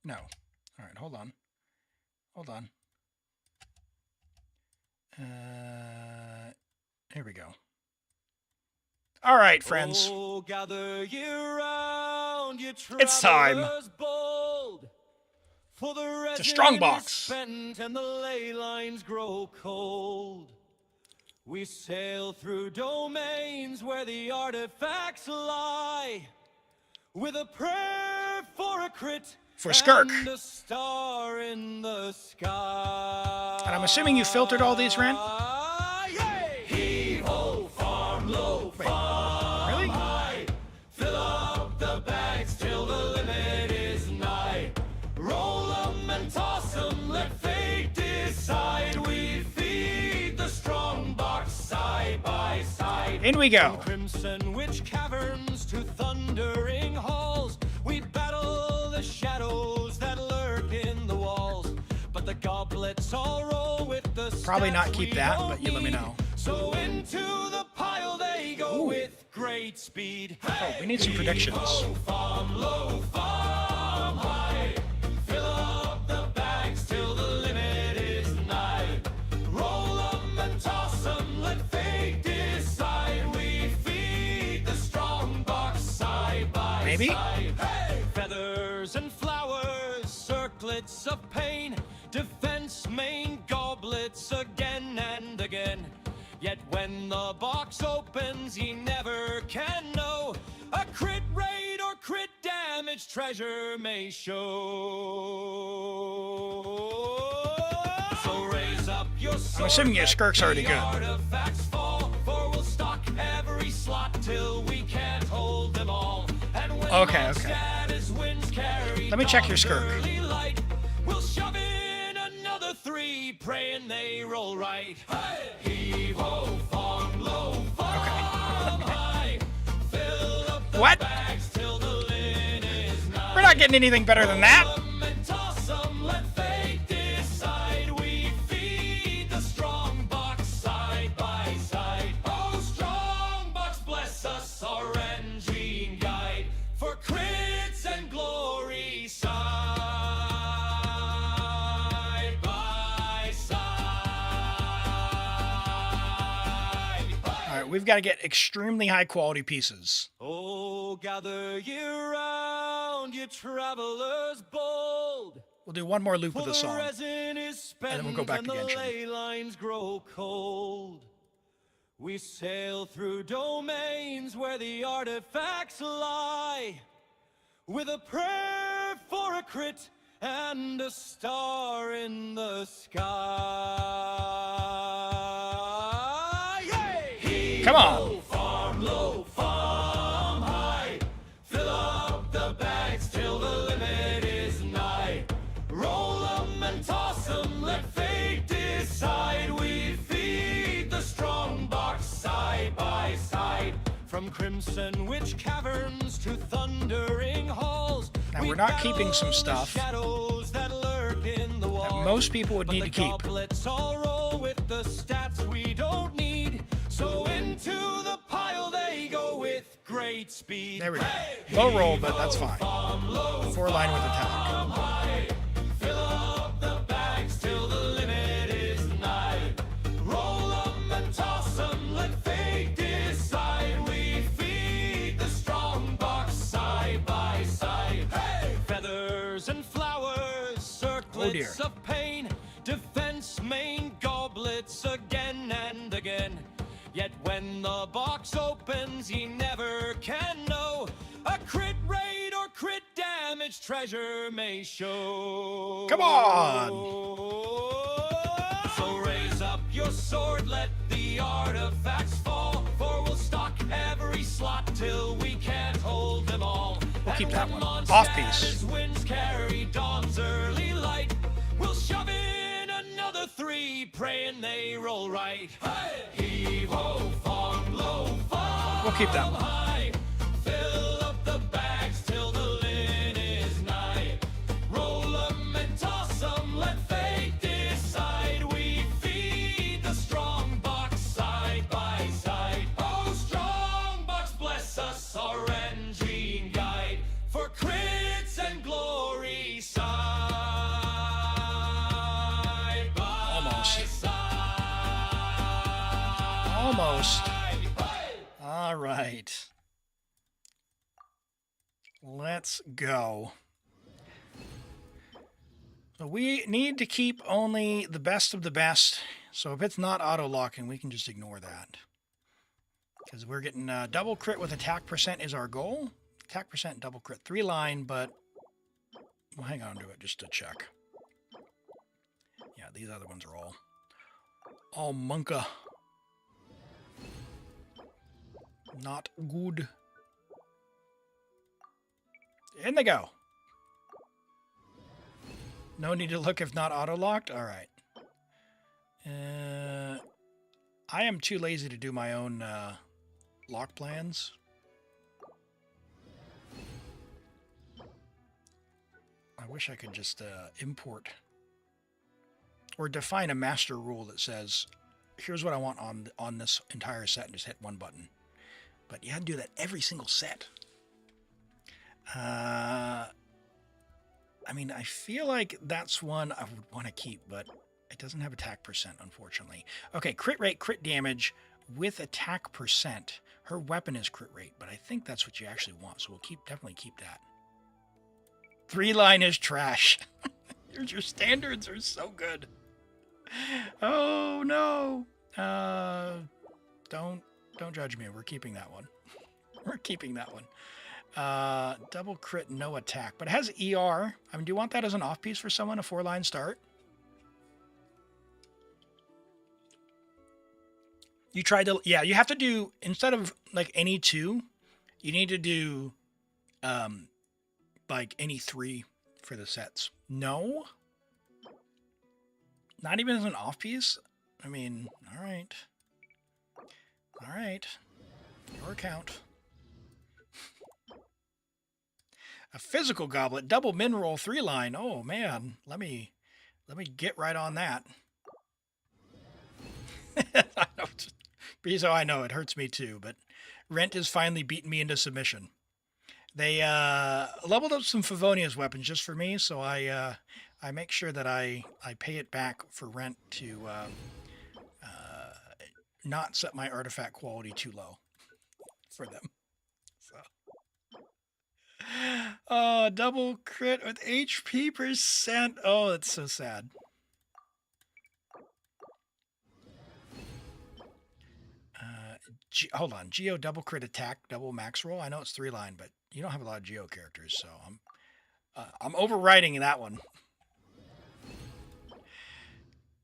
No. All right. Hold on. Here we go. All right, friends. Oh, gather ye round, ye It's time. bold, for the resin Strongbox. is spent and the ley lines grow cold. We sail through domains where the artifacts lie, with a prayer for a crit For Skirk. and a star in the sky. And I'm assuming you filtered all these, Ren? Heave-ho, farm low, Wait, really? high, fill up In we go. Crimson witch caverns to thundering halls, we battle the shadows that lurk in the walls. But the goblets all roll with the Probably not stats keep we that, don't but you let me need. know. So into the pile they go Ooh. with great speed. Oh, we need some predictions. Low farm high. Fill up the bags till the limit is nigh. Roll 'em and toss 'em, let fate decide. We feed the strong box side by Maybe? side. Hey! Feathers and flowers, circlets of pain. Defense main goblets again and again. Yet when the box opens, he never can know. A crit rate or crit damage treasure may show. So raise up your sword. I'm assuming your Skirk's already good. Artifacts fall, for we'll stock every slot till we can't hold them all. And when Okay. winds carry Let me check your Skirk. early light, we'll shove in another 3, praying they roll right. Heave ho, farm low, farm high. Fill up the What? bags till the lid is nigh. We're not getting anything better than that. Roll 'em and toss 'em, let fate decide. We feed the strong box side by side. Oh, strong box, bless us, our engine guide. For crits and glory side by side. All right, we've got to get extremely high quality pieces. Oh, gather ye round, ye travelers bold. We'll do one more loop For with the the song. resin is spent then we'll go back and to the Genshin. ley lines grow cold. We sail through domains where the artifacts lie, with a prayer for a crit and a star in the sky. Yay! Come on. Low farm high. Fill up the bags till the limit is nigh. Roll 'em and toss 'em, let fate decide. We feed the strong box side by side. From crimson witch caverns to thundering halls. Now, we're not keeping some stuff Shadows that lurk in the walls. most people would But need the to keep. goblets all roll with the stats we don't need. So into the pile they go with great speed. There we go. Low roll, but that's fine. 4-line with attack. High. Fill up the bags till the limit is nigh. Roll 'em and toss 'em, let fate decide. We feed the strong box side by side. Hey! Feathers and flowers, circlets dear. of pain. Defense main goblets again and again. Yet when the box opens, he never can know. A crit rate or crit damage treasure may show. Come on! So raise up your sword, let the artifacts fall. For we'll stock every slot till we can't hold them all. We'll keep And that when one. Off piece. Mondstadt's winds carry dawn's early light, we'll shove in another 3, praying they roll right. Heave ho, farm low, farm We'll keep that one. high. Fill up the bags till the lid is nigh. Roll 'em and toss 'em, let fate decide. We feed the strong box side by side. Oh, strong box, bless us, our engine guide. For crits and glory side by Almost. side. Almost. All right. Let's go. So we need to keep only the best of the best. So if it's not auto-locking, we can just ignore that. Because we're getting double crit with attack percent is our goal. Attack percent, double crit. 3-line, but we'll hang on to it just to check. Yeah, these other ones are all monka. Not good. In they go. No need to look if not auto-locked? All right. I am too lazy to do my own lock plans. I wish I could just import or define a master rule that says, here's what I want on this entire set, and just hit one button. But you had to do that every single set. I mean, I feel like that's one I would want to keep, but it doesn't have attack percent, unfortunately. Okay, crit rate, crit damage with attack percent. Her weapon is crit rate, but I think that's what you actually want, so we'll definitely keep that. 3-line is trash. Your standards are so good. Oh no. Don't judge me. We're keeping that one. We're keeping that one. Double crit, no attack, but it has ER. I mean, do you want that as an off piece for someone, a 4-line start? You tried to, yeah, you have to do, instead of like any 2, you need to do like any 3 for the sets. No? Not even as an off piece? I mean, all right. All right. Your account. A physical goblet, double mineral, 3-line. Oh man, let me get right on that. Bezo, I know it hurts me too, but Rent has finally beaten me into submission. They leveled up some Favonia's weapons just for me, so I make sure that I pay it back for Rent to not set my artifact quality too low for them. So, double crit with HP percent. Oh, that's so sad. Hold on, Geo double crit attack, double max roll. I know it's 3-line, but you don't have a lot of Geo characters, so I'm overriding that one.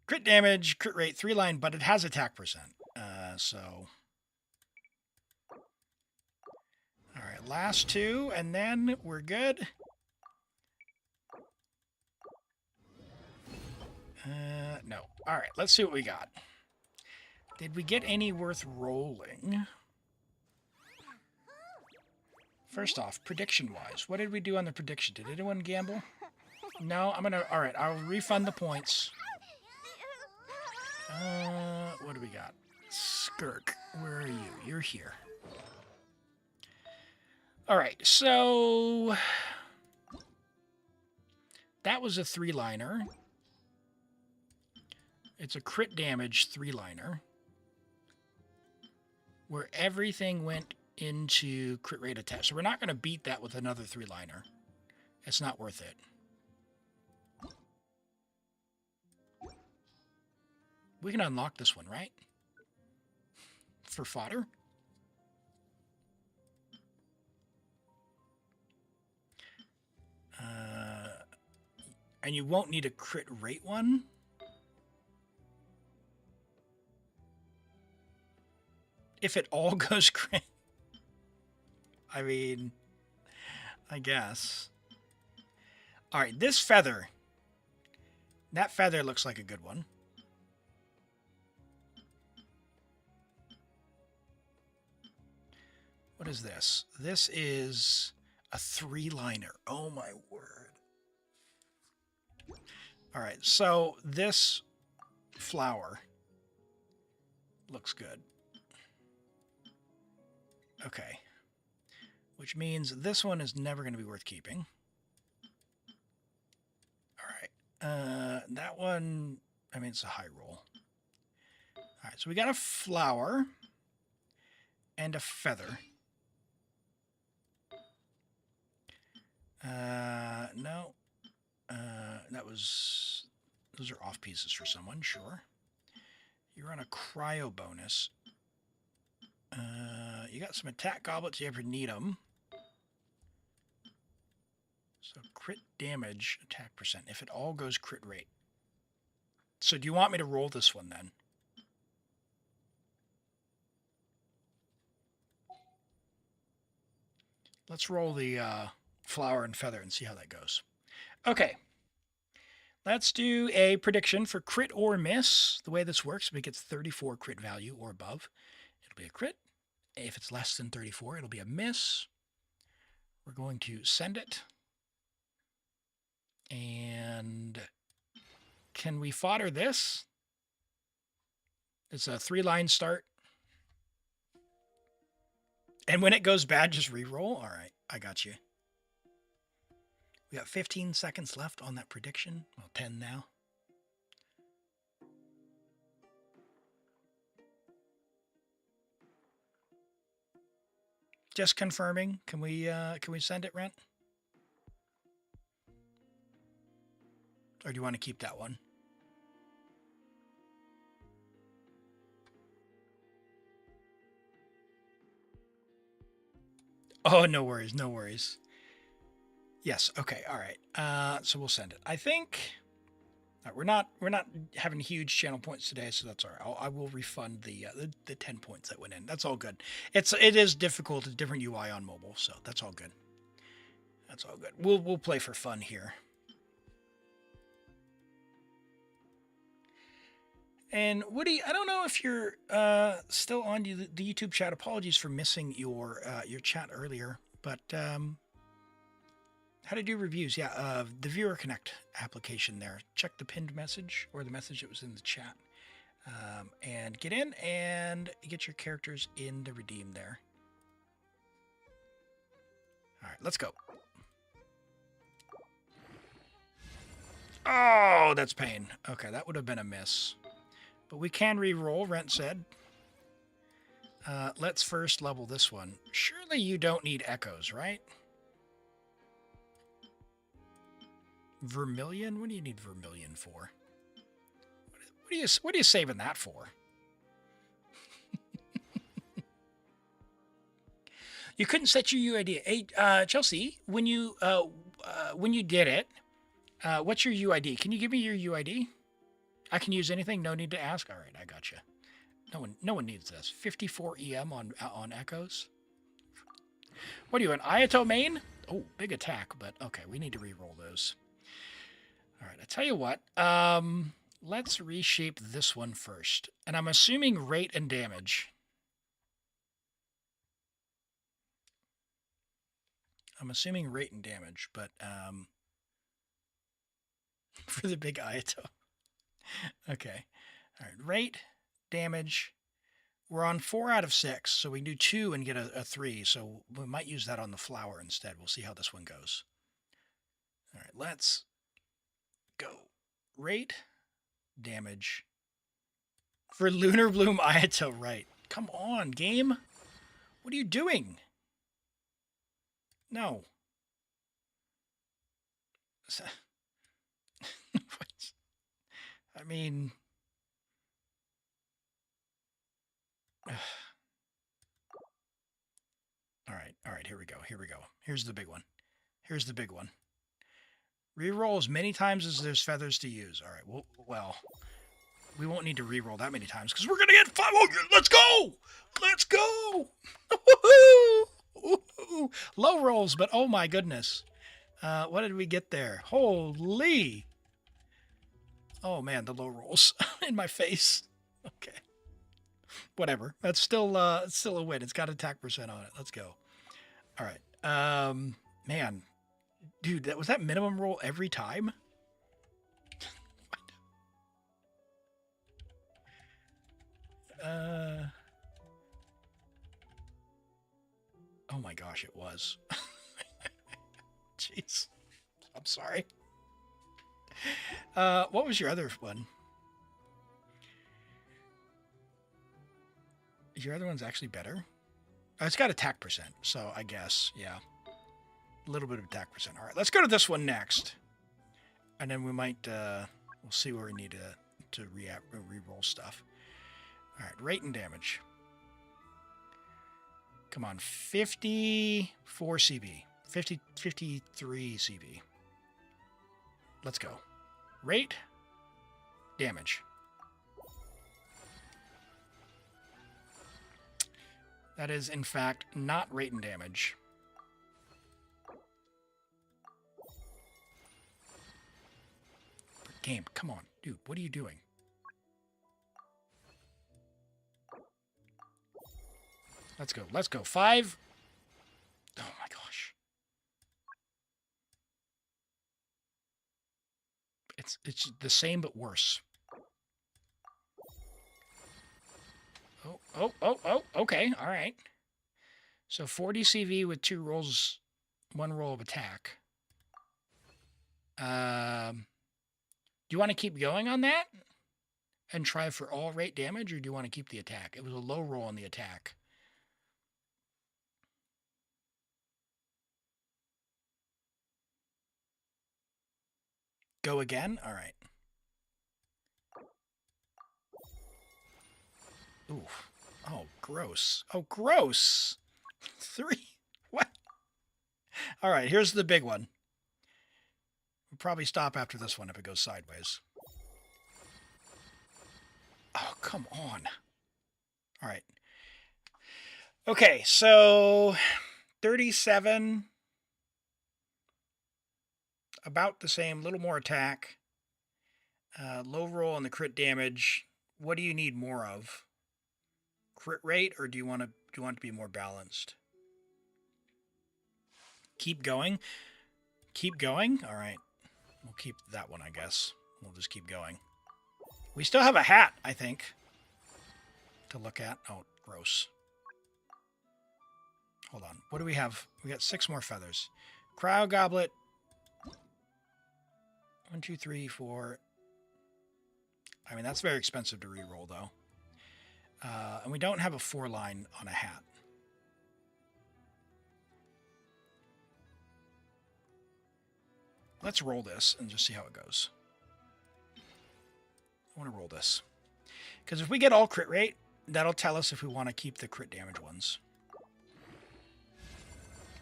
Crit damage, crit rate, 3-line, but it has attack percent. So, all right, last 2, and then we're good. No. All right, let's see what we got. Did we get any worth rolling? First off, prediction-wise, what did we do on the prediction? Did anyone gamble? No, I'm gonna, all right, I'll refund the points. What do we got? Skirk, where are you? You're here. All right, so that was a 3-liner. It's a crit damage 3-liner where everything went into crit rate attack. So we're not going to beat that with another 3-liner. It's not worth it. We can unlock this one, right? For fodder. And you won't need a crit rate one. If it all goes crit. I mean, I guess. All right, this feather. That feather looks like a good one. What is this? This is a 3-liner. Oh my word. All right, so this flower looks good. Okay. Which means this one is never going to be worth keeping. All right. That one, I mean, it's a high roll. All right, so we got a flower and a feather. No. Those are off pieces for someone, sure. You're on a cryo bonus. You got some attack goblets, you ever need them. So crit damage, attack percent, if it all goes crit rate. So do you want me to roll this one then? Let's roll the flower and feather and see how that goes. Okay. Let's do a prediction for crit or miss. The way this works, if it gets 34 crit value or above, it'll be a crit. If it's less than 34, it'll be a miss. We're going to send it. And can we fodder this? It's a 3-line start. And when it goes bad, just re-roll. All right, I got you. We got 15 seconds left on that prediction. Well, 10 now. Just confirming. Can we send it, Rent? Or do you want to keep that one? Oh, no worries, no worries. Yes, okay, all right. So we'll send it. I think we're not having huge channel points today, so that's all right. I will refund the 10 points that went in. That's all good. It is difficult, a different UI on mobile, so that's all good. That's all good. We'll play for fun here. And Woody, I don't know if you're still on the YouTube chat. Apologies for missing your chat earlier, but how to do reviews? Yeah, the Viewer Connect application there. Check the pinned message or the message that was in the chat, and get in and get your characters in the redeem there. All right, let's go. Oh, that's pain. Okay, that would have been a miss. But we can re-roll, Rent said. Let's first level this one. Surely you don't need echoes, right? Vermilion? What do you need vermilion for? What are you saving that for? You couldn't set your UID. Hey, Chelsea, when you did it, what's your UID? Can you give me your UID? I can use anything. No need to ask. All right, I got you. No one needs this. 54 EM on echoes. What are you, an Ayato main? Oh, big attack, but okay, we need to re-roll those. All right, I tell you what. Let's reshape this one first, and I'm assuming rate and damage. I'm assuming rate and damage, but for the big Ayato. Okay. All right. Rate, damage. We're on 4 out of 6, so we can do 2 and get a 3. So we might use that on the flower instead. We'll see how this one goes. All right. Let's go. Rate, damage. For Lunar Bloom Ayato, right. Come on, game. What are you doing? No. I mean, all right, here we go. Here's the big one. Reroll as many times as there's feathers to use. All right, well, we won't need to reroll that many times because we're going to get 5. Oh, let's go! Woohoo! Low rolls, but oh my goodness. What did we get there? Holy! Oh man, the low rolls in my face. Okay. Whatever. That's still a win. It's got attack percent on it. Let's go. All right. Man. Dude, was that minimum roll every time? Oh my gosh, it was. Jeez. I'm sorry. What was your other one? Your other one's actually better. Oh, it's got attack percent, so I guess, yeah. A little bit of attack percent. All right, let's go to this one next. And then we might, we'll see where we need to re-roll stuff. All right, rate and damage. Come on, 54 CB. 53 CB. Let's go. Rate, damage. That is, in fact, not rate and damage. Game, come on. Dude, what are you doing? Let's go. Let's go. 5. Oh my gosh. It's the same but worse. Oh, okay, all right. So 40 CV with 2 rolls, 1 roll of attack. Do you want to keep going on that and try for all rate damage, or do you want to keep the attack? It was a low roll on the attack. Go again? All right. Ooh. Oh, gross. Oh, gross. 3. What? All right, here's the big one. We'll probably stop after this one if it goes sideways. Oh, come on. All right. Okay, so 37. About the same, little more attack. Low roll on the crit damage. What do you need more of? Crit rate, or do you want to be more balanced? Keep going. Keep going. All right, we'll keep that one, I guess. We'll just keep going. We still have a hat, I think, to look at. Oh, gross. Hold on. What do we have? We got 6 more feathers. Cryo goblet. 1, 2, 3, 4. I mean, that's very expensive to re-roll, though. And we don't have a 4-line on a hat. Let's roll this and just see how it goes. I want to roll this. Because if we get all crit rate, that'll tell us if we want to keep the crit damage ones.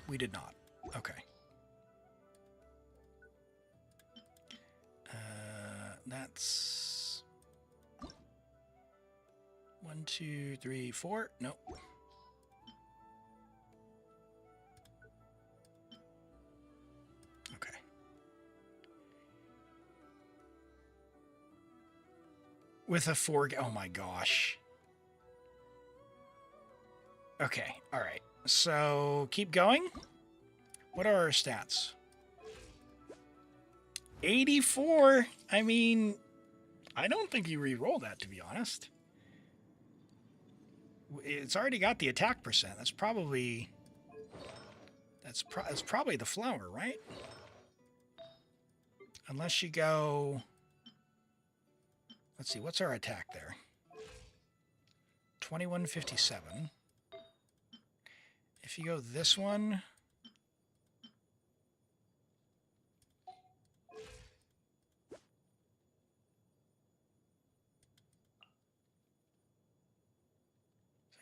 We did not. Okay. That's 1, 2, 3, 4. Nope. Okay. With a 4. Oh my gosh. Okay. All right. So keep going. What are our stats? 84. I mean, I don't think you re-roll that, to be honest. It's already got the attack percent. That's probably the flower, right? Unless you go. Let's see. What's our attack there? 2157. If you go this one.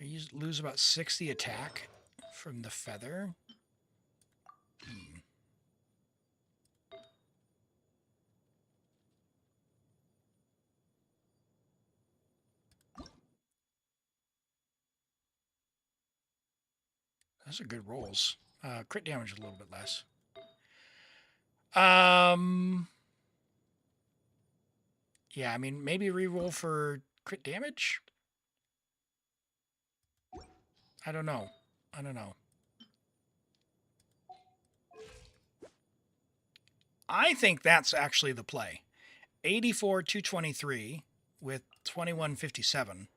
You lose about 60 attack from the feather. Those are good rolls. Crit damage a little bit less. Yeah, I mean, maybe reroll for crit damage? I don't know. I think that's actually the play. 84, 223 with 2157.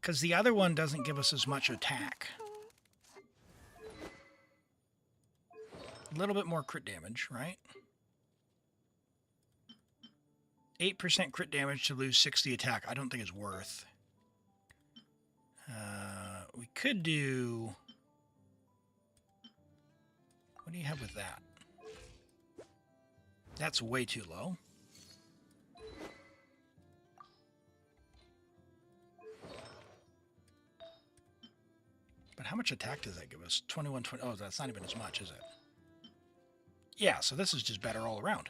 Because the other one doesn't give us as much attack. A little bit more crit damage, right? 8% crit damage to lose 60 attack. I don't think it's worth. We could do... What do you have with that? That's way too low. But how much attack does that give us? 21, 20. Oh, that's not even as much, is it? Yeah, so this is just better all around.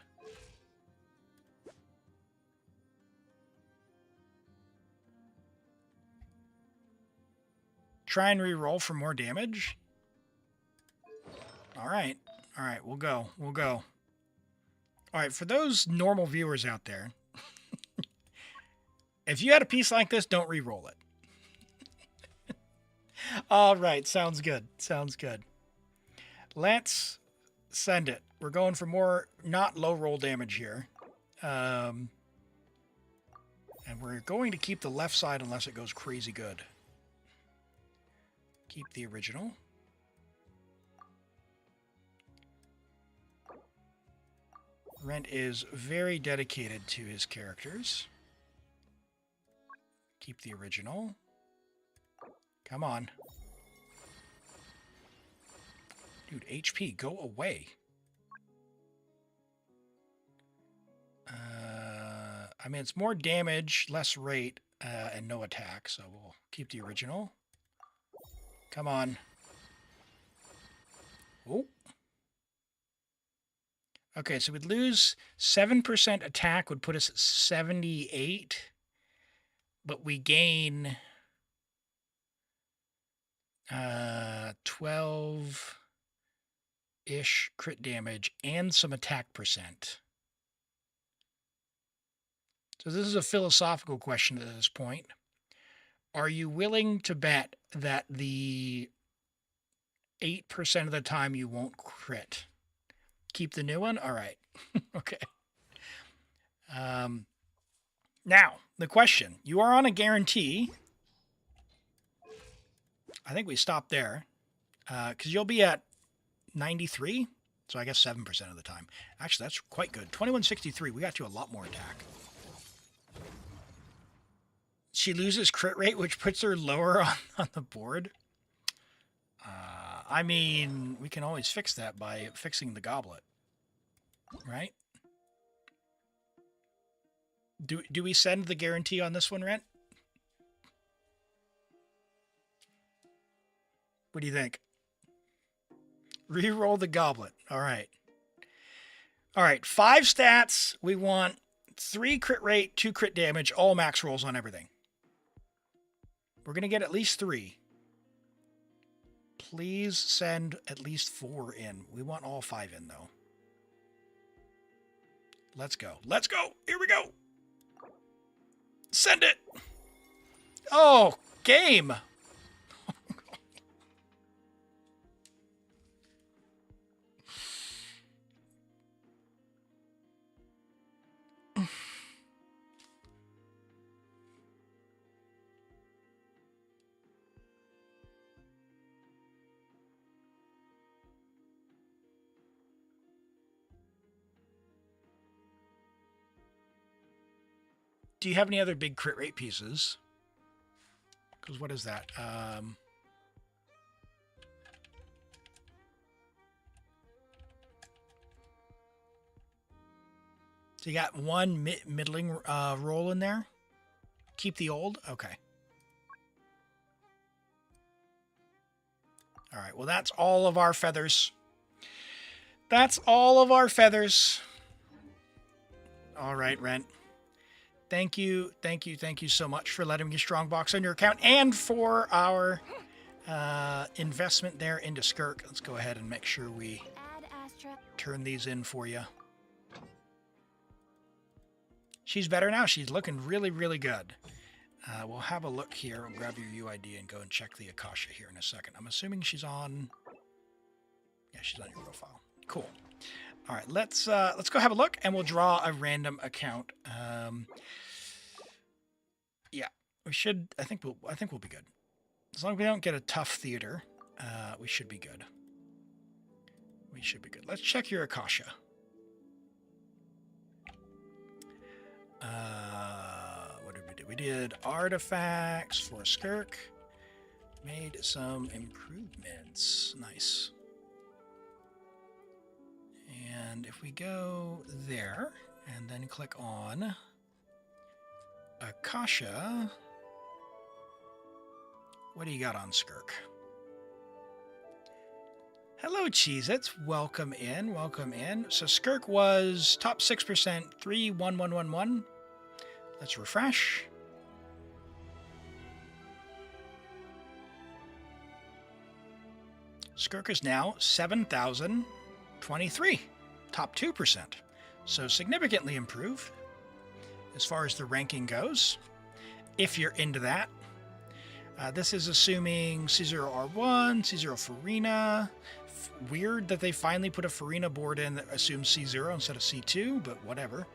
Try and re-roll for more damage. All right, we'll go. All right, for those normal viewers out there, If you had a piece like this, don't re-roll it. All right, sounds good. Sounds good. Let's send it. We're going for more not low roll damage here. And we're going to keep the left side unless it goes crazy good. Keep the original. Rent is very dedicated to his characters. Keep the original. Come on. Dude, HP, go away. I mean, it's more damage, less rate, and no attack, so we'll keep the original. Come on. Oh. Okay, so we'd lose 7% attack, would put us at 78, but we gain 12-ish crit damage and some attack percent. So this is a philosophical question at this point. Are you willing to bet that the 8% of the time you won't crit? Keep the new one? All right. Okay. Now, the question. You are on a guarantee. I think we stop there. Because you'll be at 93. So I guess 7% of the time. Actually, that's quite good. 2163. We got you a lot more attack. She loses crit rate, which puts her lower on the board. I mean, we can always fix that by fixing the goblet. Right? Do we send the guarantee on this one, Rent? What do you think? Reroll the goblet. All right. All right. 5 stats. We want 3 crit rate, 2 crit damage, all max rolls on everything. We're going to get at least 3. Please send at least 4 in. We want all 5 in, though. Let's go. Let's go. Here we go. Send it. Oh, game. Do you have any other big crit rate pieces? Because what is that? So you got one middling roll in there? Keep the old? Okay. All right. Well, that's all of our feathers. That's all of our feathers. All right, Rent. Thank you so much for letting me Strongbox on your account and for our investment there into Skirk. Let's go ahead and make sure we turn these in for you. She's better now. She's looking really, really good. We'll have a look here. We'll grab your UID and go and check the Akasha here in a second. I'm assuming she's on... Yeah, she's on your profile. Cool. All right, let's go have a look, and we'll draw a random account. Yeah, we should. I think we'll be good. As long as we don't get a tough theater, we should be good. We should be good. Let's check your Akasha. What did we do? We did artifacts for Skirk. Made some improvements. Nice. And if we go there and then click on Akasha, what do you got on Skirk? Hello, Cheez-Its. Welcome in. Welcome in. So Skirk was top 6%, 31111. Let's refresh. Skirk is now 7,023, top 2%. So significantly improved as far as the ranking goes. if you're into that. This is assuming C0R1, C0 Farina. Weird that they finally put a Farina board in that assumes C0 instead of C2, but whatever.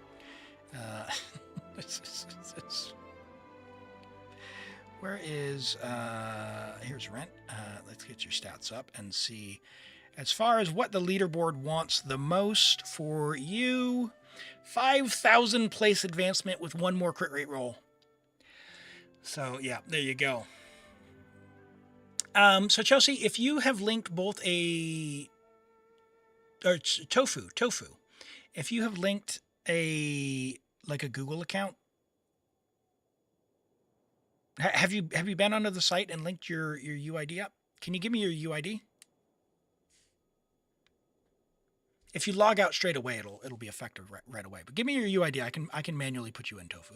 Where is... here's Rent. Let's get your stats up and see. As far as what the leaderboard wants the most for you, 5,000 place advancement with one more crit rate roll. So, yeah, there you go. So Chelsea, if you have linked both Tofu, if you have linked a Google account, have you been onto the site and linked your UID up? Can you give me your UID? If you log out straight away, it'll be effective right away. But give me your UID. I can manually put you in Tofu.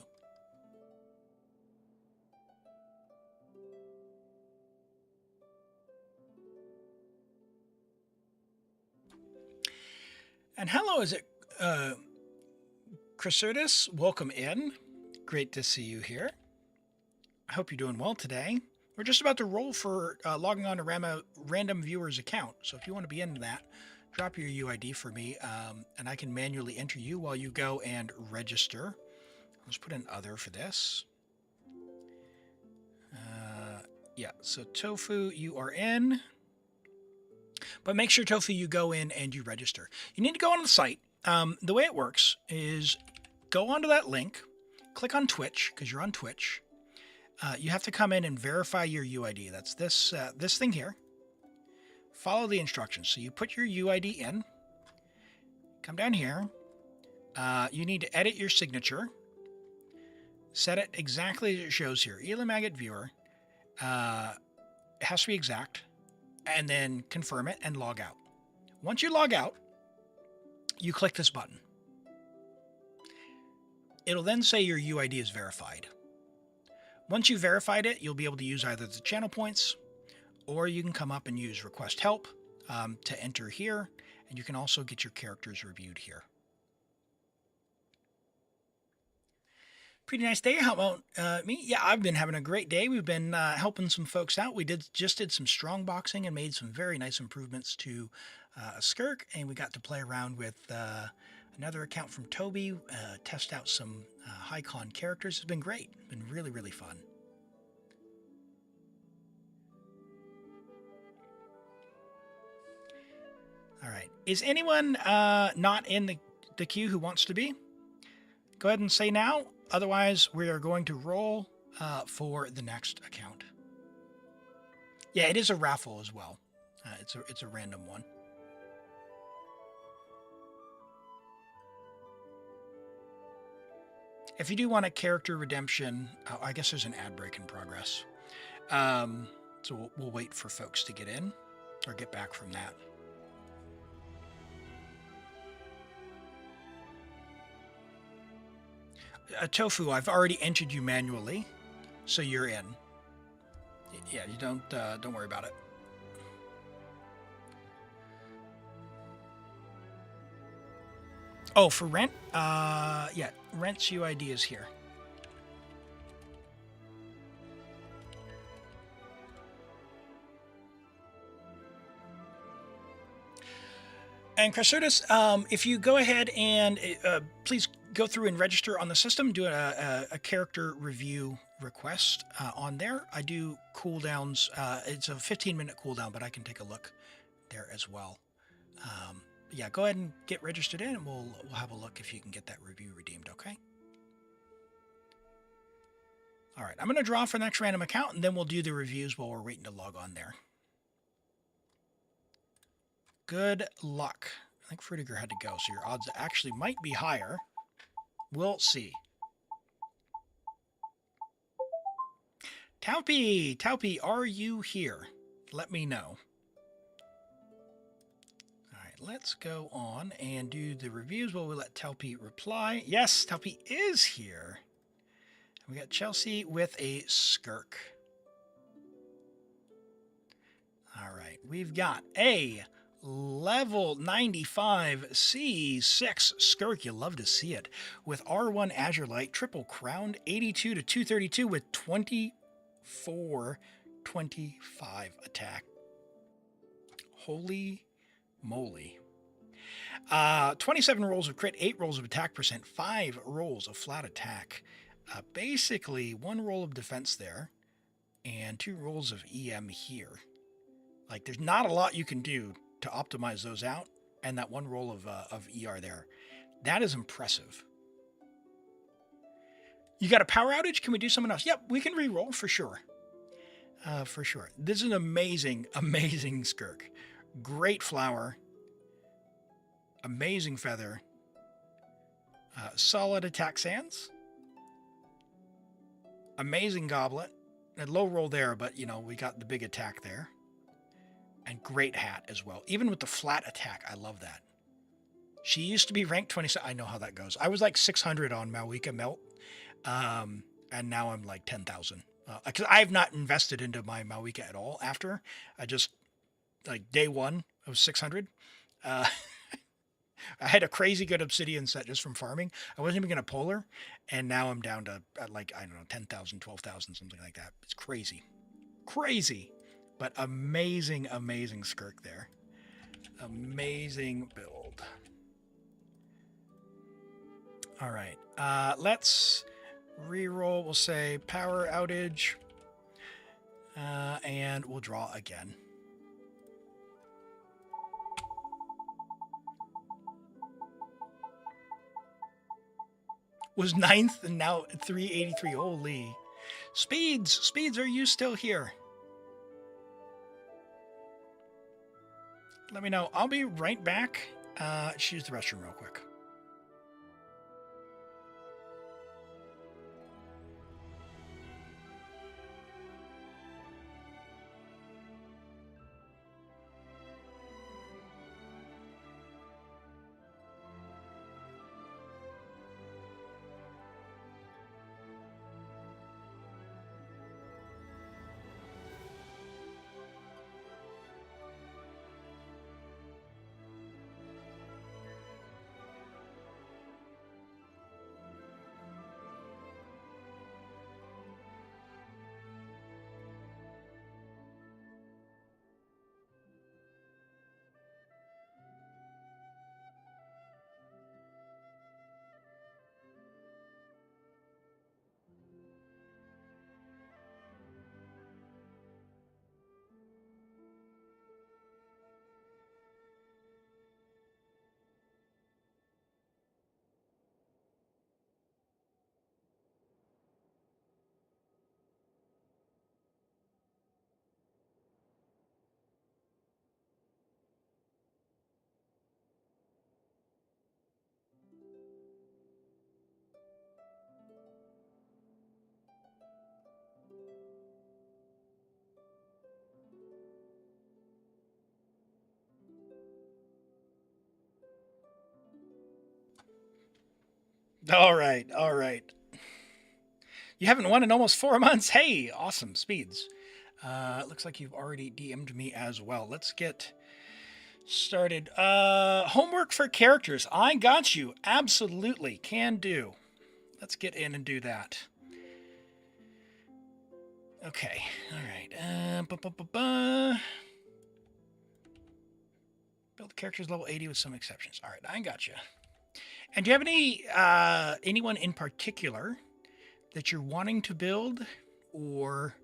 And hello, is it Chrysertis? Welcome in. Great to see you here. I hope you're doing well today. We're just about to roll for logging on to random viewer's account. So if you want to be into that, drop your UID for me, and I can manually enter you while you go and register. Let's put in other for this. Yeah, so Tofu, you are in. But make sure, Tofu, you go in and you register. You need to go on the site. The way it works is go onto that link, click on Twitch, because you're on Twitch. You have to come in and verify your UID. That's this thing here. Follow the instructions. So you put your UID in. Come down here. You need to edit your signature. Set it exactly as it shows here. ElimAgate viewer. It has to be exact. And then confirm it and log out. Once you log out, you click this button. It'll then say your UID is verified. Once you've verified it, you'll be able to use either the channel points, or you can come up and use request help to enter here, and you can also get your characters reviewed here. Pretty nice day. How about me? Yeah, I've been having a great day. We've been helping some folks out. We just did some strong boxing and made some very nice improvements to Skirk, and we got to play around with another account from Toby, test out some high con characters. It's been great. It's been really, really fun. All right. Is anyone not in the queue who wants to be? Go ahead and say now. Otherwise, we are going to roll for the next account. Yeah, it is a raffle as well. It's a random one. If you do want a character redemption, I guess there's an ad break in progress. So we'll wait for folks to get in or get back from that. Tofu, I've already entered you manually, so you're in. Yeah, you don't worry about it. Oh, for Rent? Yeah, Rent's UID is here. And Chrysertis, if you go ahead and please go through and register on the system, do a character review request on there. I do cooldowns. It's a 15-minute cooldown, but I can take a look there as well. Yeah, go ahead and get registered in, and we'll have a look if you can get that review redeemed, okay? All right, I'm going to draw for the next random account, and then we'll do the reviews while we're waiting to log on there. Good luck. I think Fruitiger had to go, so your odds actually might be higher. We'll see. Taupy, are you here? Let me know. All right, let's go on and do the reviews while we let Taupy reply. Yes, Taupy is here. We got Chelsea with a Skirk. All right, we've got a Level 95 C6 Skirk, you love to see it. With R1 Azure Light, triple crowned, 82 to 232 with 2425 attack. Holy moly. 27 rolls of crit, 8 rolls of attack percent, 5 rolls of flat attack. Basically, 1 roll of defense there, and 2 rolls of EM here. Like, there's not a lot you can do to optimize those out, and that 1 roll of ER there. That is impressive. You got a power outage? Can we do something else? Yep, we can re-roll for sure. For sure. This is an amazing, amazing Skirk. Great flower. Amazing feather. Solid attack sands. Amazing goblet. A low roll there, but, you know, we got the big attack there. And great hat as well. Even with the flat attack, I love that. She used to be ranked 27. I know how that goes. I was like 600 on Malwika Melt. And now I'm like 10,000. Because I've not invested into my Malwika at all after. I just, like, day one, I was 600. I had a crazy good obsidian set just from farming. I wasn't even going to pull her. And now I'm down to, like, I don't know, 10,000, 12,000, something like that. It's crazy. Crazy. But amazing, amazing Skirk there. Amazing build. All right. Let's reroll. We'll say power outage. And we'll draw again. Was 9th and now 383. Holy. Speeds, are you still here? Let me know. I'll be right back. Just use the restroom real quick. All right, all right. You haven't won in almost 4 months. Hey, awesome speeds. Looks like you've already DM'd me as well. Let's get started. Homework for characters. I got you. Absolutely. Can do. Let's get in and do that. Okay. All right. Build characters level 80 with some exceptions. All right. I got you. And do you have any anyone in particular that you're wanting to build or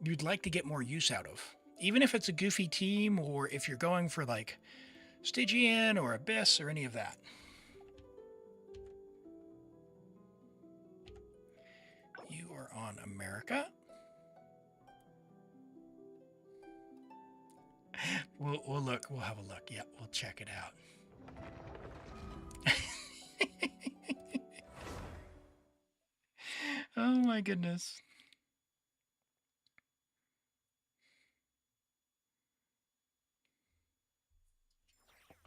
you'd like to get more use out of? Even if it's a goofy team or if you're going for like Stygian or Abyss or any of that. You are on America. We'll look. We'll have a look. Yeah, we'll check it out. Oh my goodness.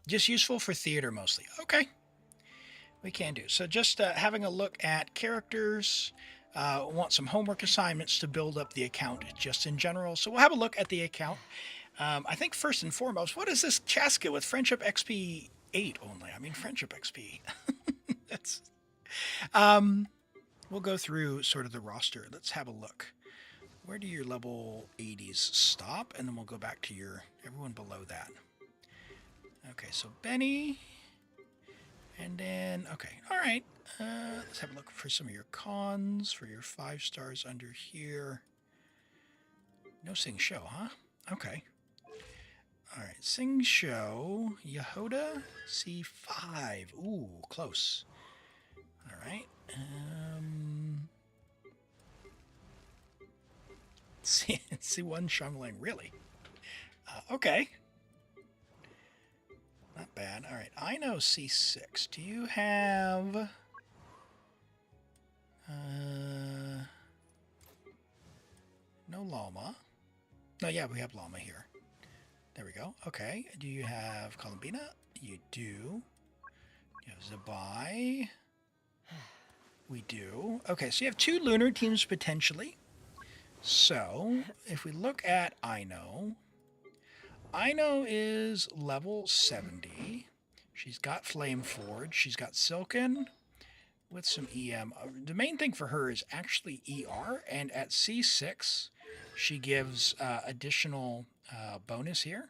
Just useful for theater mostly. Okay. We can do. So just having a look at characters. Want some homework assignments to build up the account just in general. So we'll have a look at the account. I think first and foremost, what is this Chaska with Friendship XP 8 only? I mean, Friendship XP. That's. We'll go through sort of the roster. Let's have a look. Where do your level 80s stop? And then we'll go back to your everyone below that. Okay, so Benny. And then, okay, all right. Let's have a look for some of your cons, for your 5 stars under here. No Sing Show, huh? Okay. All right, Sing Show, Jahoda C5. Ooh, close. All right. C1 Shungling, really? Okay. Not bad. All right, I know C6. Do you have... no Llama. No, yeah, we have Llama here. There we go. Okay. Do you have Columbina? You do. You have Zabai. We do. Okay, so you have 2 Lunar teams potentially. So, if we look at Ino is level 70. She's got Flame Forge. She's got Silken with some EM. The main thing for her is actually ER, and at C6, she gives additional bonus here.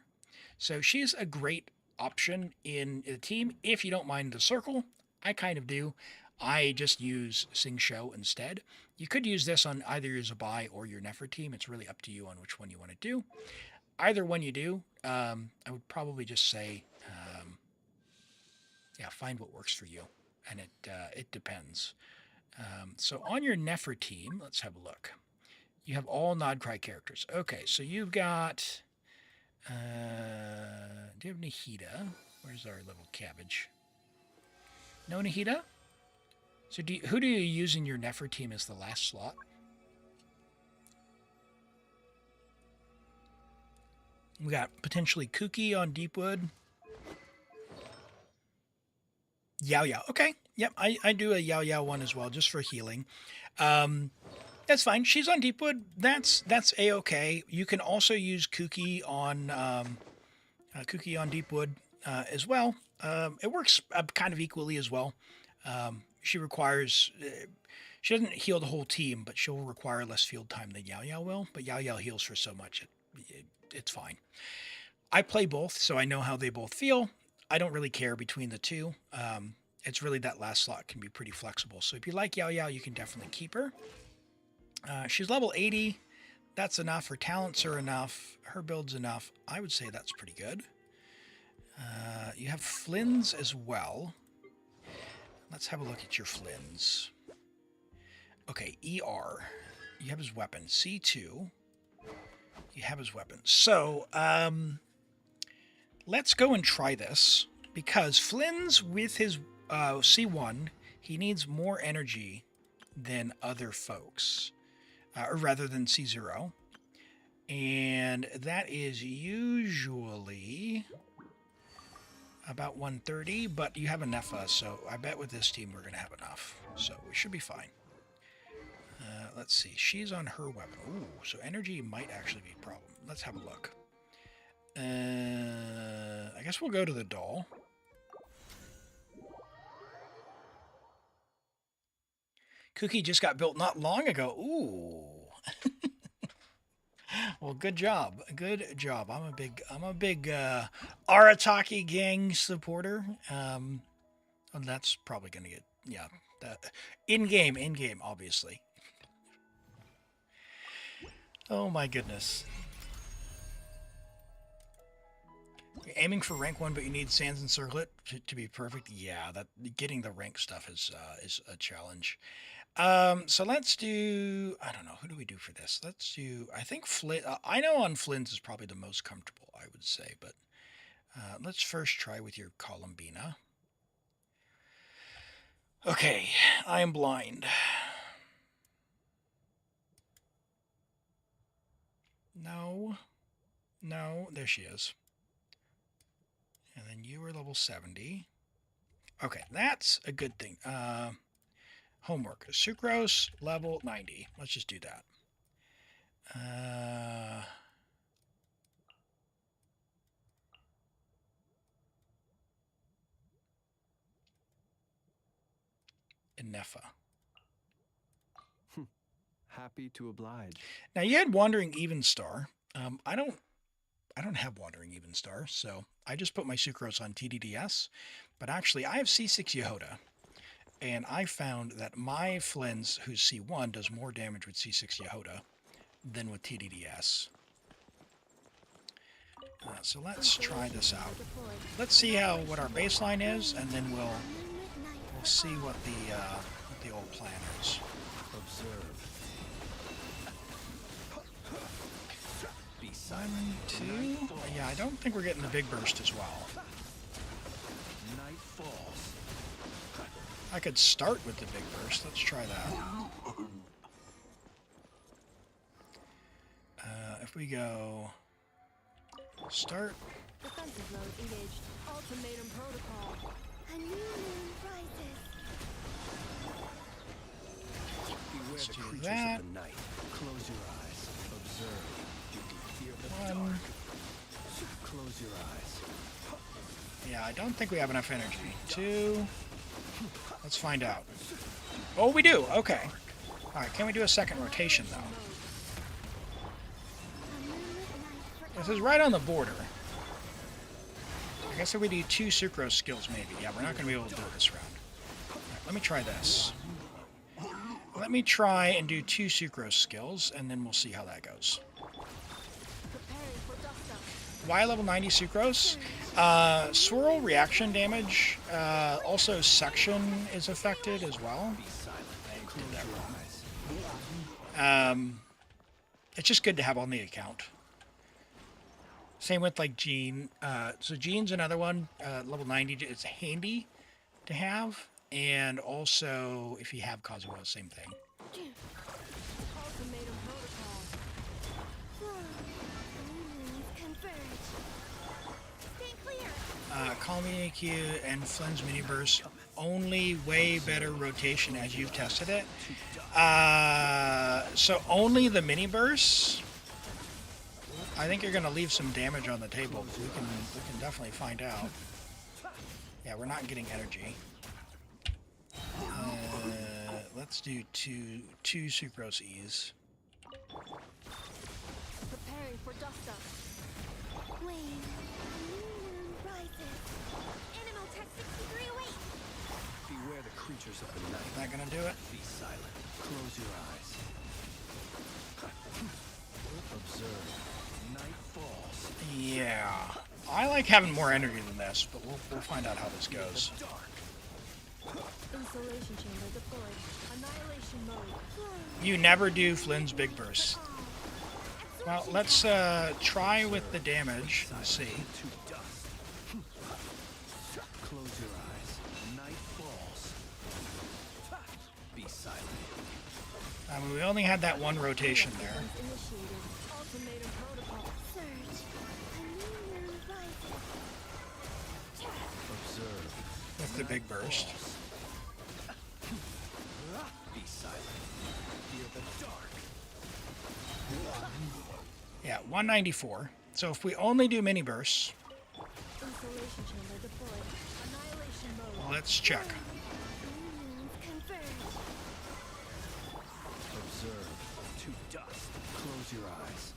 So she's a great option in the team if you don't mind the circle. I kind of do. I just use Sing Show instead. You could use this on either your Zabai or your Nefer team. It's really up to you on which one you want to do. Either one you do, I would probably just say, yeah, find what works for you. And it depends. So on your Nefer team, let's have a look. You have all Nodcry characters. Okay, so you've got... do you have Nahida? Where's our little cabbage? No Nahida? So who do you use in your Nefer team as the last slot? We got potentially Kuki on Deepwood. Yao Yao. Okay. Yep, I do a Yao Yao one as well, just for healing. That's fine. She's on Deepwood. That's A-okay. You can also use Kuki on Deepwood as well. It works kind of equally as well. She requires... she doesn't heal the whole team, but she'll require less field time than Yao Yao will. But Yao Yao heals for so much, it's fine. I play both, so I know how they both feel. I don't really care between the two. It's really that last slot can be pretty flexible. So if you like Yao Yao, you can definitely keep her. She's level 80. That's enough. Her talents are enough. Her build's enough. I would say that's pretty good. You have Flins as well. Let's have a look at your Flins. Okay, ER. You have his weapon. C2. You have his weapon. So, let's go and try this. Because Flins with his C1, he needs more energy than other folks. Or rather than C0. And that is usually about 130, but you have a Nefa, so I bet with this team we're going to have enough. So we should be fine. Let's see. She's on her weapon. Ooh, so energy might actually be a problem. Let's have a look. I guess we'll go to the doll. Cookie just got built not long ago. Ooh. Well, good job. Good job. I'm a big Arataki gang supporter. And that's probably going to get, yeah, in-game, obviously. Oh my goodness. You're aiming for rank 1, but you need Sands and Circlet to be perfect. Yeah, that getting the rank stuff is a challenge. So let's do, I don't know, who do we do for this? Let's do, I think I know on Flins is probably the most comfortable, I would say, but let's first try with your Columbina. Okay, I am blind. No, there she is. And then you were level 70. Okay, that's a good thing. Homework. Sucrose, level 90. Let's just do that. and Nefa. Happy to oblige. Now you had Wandering Evenstar. I don't have Wandering Evenstar, so I just put my Sucrose on TDDS. But actually, I have C6 Jahoda, and I found that my Flins, who's C1, does more damage with C6 Jahoda than with TDDS. So let's try this out. Let's see what our baseline is, and then we'll see what the old plan is. Observe. 1, 2. Yeah, I don't think we're getting the big burst as well. Night falls. I could start with the big burst. Let's try that. If we go start. Defensive mode engaged. Ultimatum protocol. A new moon rises. Beware Let's the do creatures that. of the night. Close your eyes. Observe. You can hear the 1. dark. Close your eyes. Yeah, I don't think we have enough energy. 2. Let's find out. Oh, we do. Okay. All right. Can we do a second rotation though? A moonlit night for This is right on the border. I guess if we do 2 Sucrose skills, maybe. Yeah, we're not going to be able to do it this round. All right, let me try this. Let me try and do 2 Sucrose skills, and then we'll see how that goes. Preparing for dust up. Why level 90 Sucrose? Swirl reaction damage. Also, Suction is affected as well. Be silent. I did that wrong. It's just good to have on the account. Same with like Jean. So Jean's another one. Level 90. It's handy to have. And also, if you have Kazuha, same thing. Ultimatum protocol. moons converge. Stay clear. Columbina Q and Flins Mini Burst. Only way better rotation as you've tested it. So only the Mini Bursts. I think you're going to leave some damage on the table. We can definitely find out. Yeah, we're not getting energy. Let's do two Sucrose E's. Preparing for dust up. Wayne, a new moon rises. Animal Tech 63 awaits. Beware the creatures of the night. Is that going to do it? Be silent. Close your eyes. Observe. Night falls. Yeah. I like having more energy than this, but we'll find out how this goes. Dark. Insulation chamber deployed. Annihilation mode. You never do Flynn's Big Burst. Well, let's try with the damage. Let's see. To dust. Close your eyes. Night falls. Be silent. We only had that one rotation there. Initiated. Ultimatum protocol. Surge. A new moon rises. Observe. With the Big Burst. Be silent. Fear the dark. Yeah, 194. So if we only do mini bursts, Insulation chamber deployed. Annihilation mode. let's check. Moons converge. Observe. To dust. Close your eyes.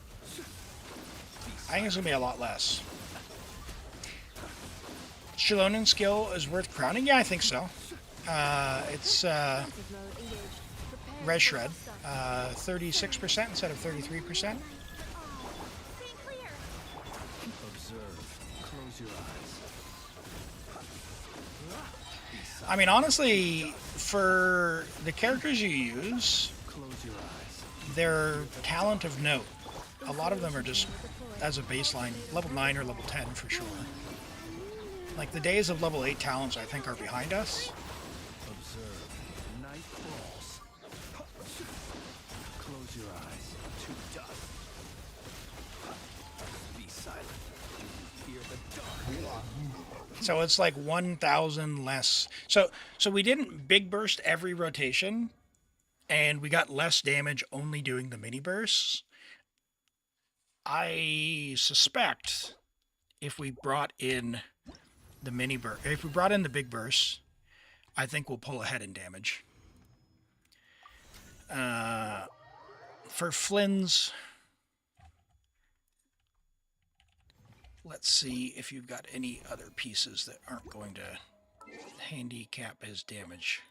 I think it's going to be a lot less. Shalonen skill is worth crowning? Yeah, I think so. It's Defensive mode engaged. Preparing Res for Shred. dust up. 36% instead of 33%. Stay clear. Observe. Close your eyes. I mean, honestly, for the characters you use, Close your eyes. their talent of note. A lot of them are just, as a baseline, level 9 or level 10 for sure. Like, the days of level 8 talents, I think, are behind us. Observe. Night falls. Close your eyes. To dust. Be silent. Hear the dark. So it's like 1,000 less. So we didn't big burst every rotation, and we got less damage only doing the mini bursts. I suspect if we brought in the mini burst, if we brought in the big bursts, I think we'll pull ahead in damage. For Flins, let's see if you've got any other pieces that aren't going to handicap his damage.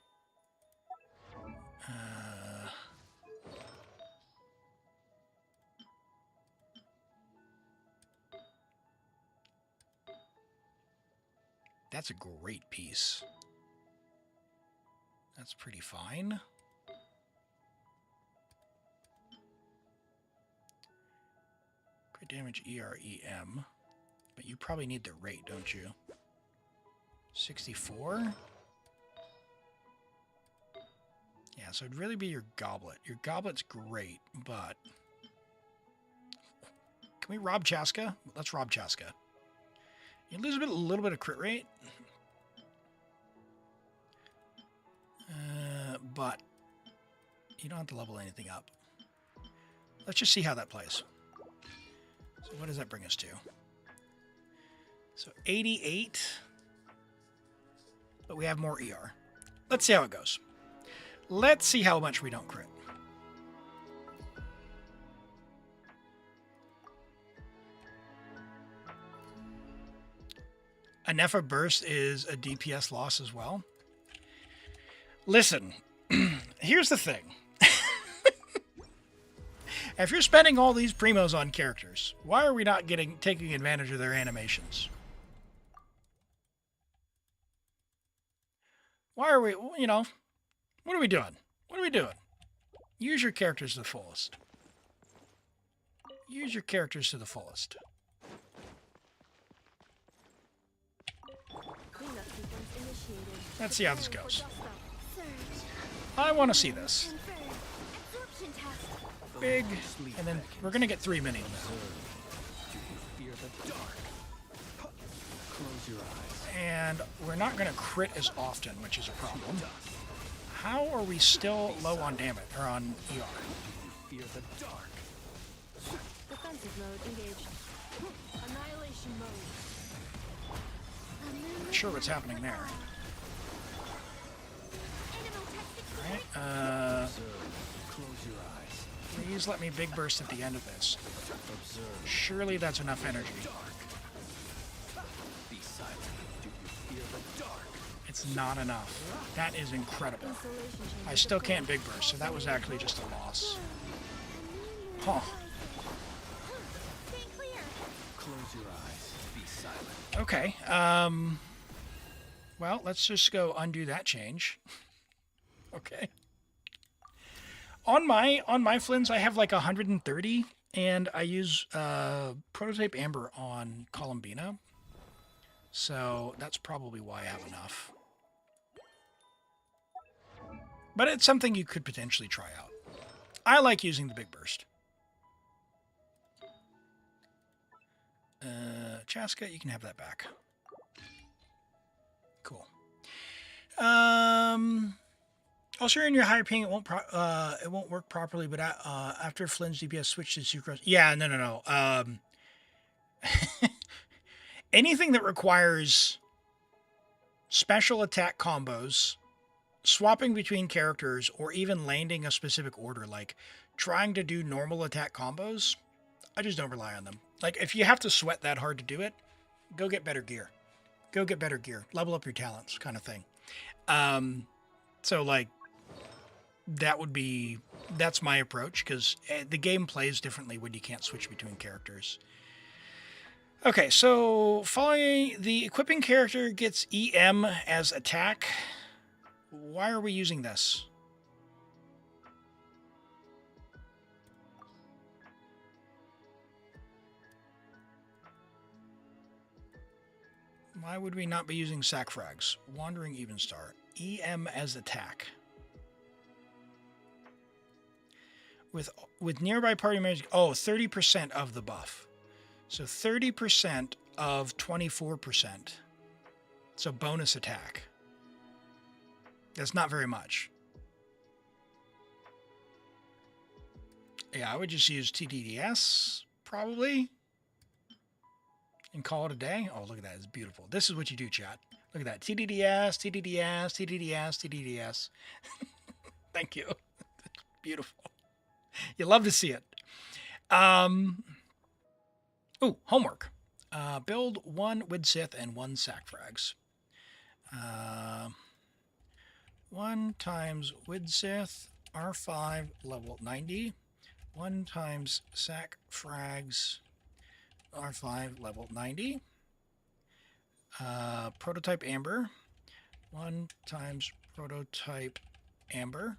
That's a great piece. That's pretty fine. Crit damage EREM. But you probably need the rate, don't you? 64? Yeah, so it'd really be your goblet. Your goblet's great, but... Can we rob Chaska? Let's rob Chaska. You lose a little bit of crit rate. But you don't have to level anything up. Let's just see how that plays. So what does that bring us to? So 88. But we have more ER. Let's see how it goes. Let's see how much we don't crit. A Nefer burst is a DPS loss as well. Listen, here's the thing. If you're spending all these primos on characters, why are we not taking advantage of their animations? Why are we, you know, what are we doing? What are we doing? Use your characters to the fullest. Use your characters to the fullest. Let's see how this goes. I want to see this. Big, and then we're going to get 3 minis now. And we're not going to crit as often, which is a problem. How are we still low on damage, or on ER? Defensive mode engaged. Annihilation mode. Not sure what's happening there. Alright, please let me big burst at the end of this. Surely that's enough energy. It's not enough. That is incredible. I still can't big burst, so that was actually just a loss. Huh. Okay, well, let's just go undo that change. Okay. On my Flins, I have like 130, and I use Prototype Amber on Columbina. So that's probably why I have enough. But it's something you could potentially try out. I like using the big burst. Chaska, you can have that back. Cool. Also, in your higher ping, it won't work properly. But after Flins DPS switch to Sucrose, yeah, no. Anything that requires special attack combos, swapping between characters, or even landing a specific order, like trying to do normal attack combos, I just don't rely on them. Like, if you have to sweat that hard to do it, go get better gear. Go get better gear. Level up your talents, kind of thing. So, like, that's my approach, because the game plays differently when you can't switch between characters. Okay, so following the equipping character gets EM as attack. Why are we using this? Why would we not be using sack frags? Wandering Evenstar. EM as attack. With nearby party members, 30% of the buff. So 30% of 24%. So bonus attack. That's not very much. Yeah, I would just use TDDS, probably. And call it a day. Oh, look at that. It's beautiful. This is what you do, chat. Look at that. TDDS, TDDS, TDDS, TDDS. Thank you. Beautiful. You love to see it. Ooh, homework. Build 1 Widsith and 1 Sac Frags. 1 times Widsith, R5, level 90. 1 times Sac Frags, R5, level 90. Prototype Amber. 1 times Prototype Amber,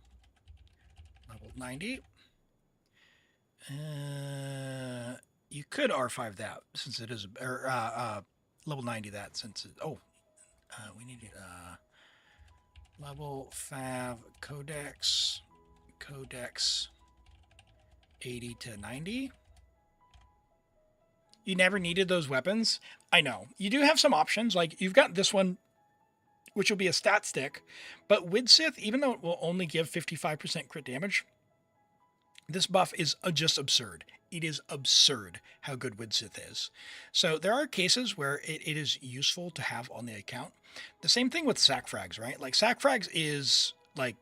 level 90. You could R5 that since it is, or level 90 that since it, we need level 5 Codex 80 to 90. You never needed those weapons. I know. You do have some options. Like you've got this one, which will be a stat stick, but Widsith, even though it will only give 55% crit damage, this buff is just absurd. It is absurd how good Widsith is. So there are cases where it is useful to have on the account. The same thing with Sac Frags, right? Like Sac Frags is like,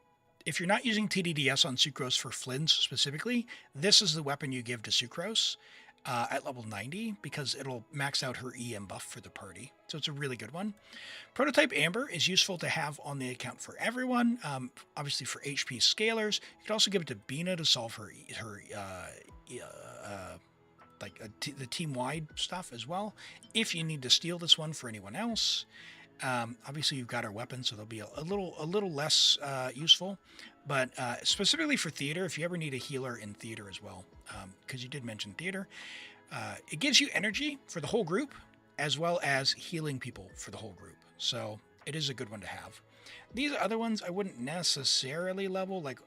if you're not using TDDS on Sucrose for Flins specifically, this is the weapon you give to Sucrose at level 90 because it'll max out her EM buff for the party. So it's a really good one. Prototype Amber is useful to have on the account for everyone. Obviously for HP scalers. You could also give it to Bina to solve the team-wide stuff as well. If you need to steal this one for anyone else. Obviously you've got her weapon, so they'll be a little less useful. But specifically for theater, if you ever need a healer in theater as well, because you did mention theater, it gives you energy for the whole group, as well as healing people for the whole group. So it is a good one to have. These other ones I wouldn't necessarily level. Like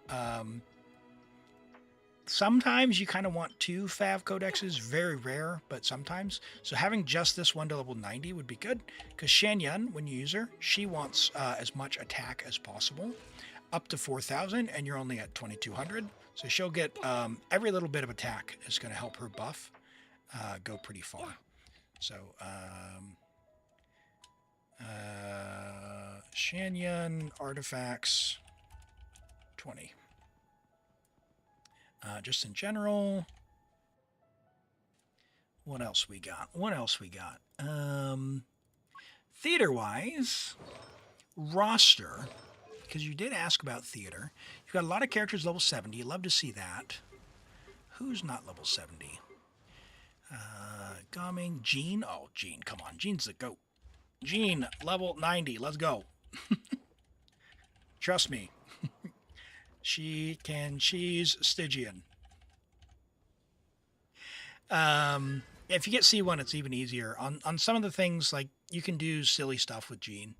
sometimes you kind of want 2 Fav Codexes, very rare, but sometimes. So having just this one to level 90 would be good, because Shan Yun, when you use her, she wants as much attack as possible, up to 4,000, and you're only at 2,200. So she'll get every little bit of attack is going to help her buff go pretty far. So Shan Yun, artifacts, 20. Just in general, what else we got? Theater-wise, roster, because you did ask about theater. You've got a lot of characters level 70. You love to see that. Who's not level 70? Gaming, Jean. Oh, Jean, come on. Jean's the GOAT. Jean, level 90. Let's go. Trust me. She can cheese Stygian. If you get C1, it's even easier. On some of the things, like, you can do silly stuff with Jean.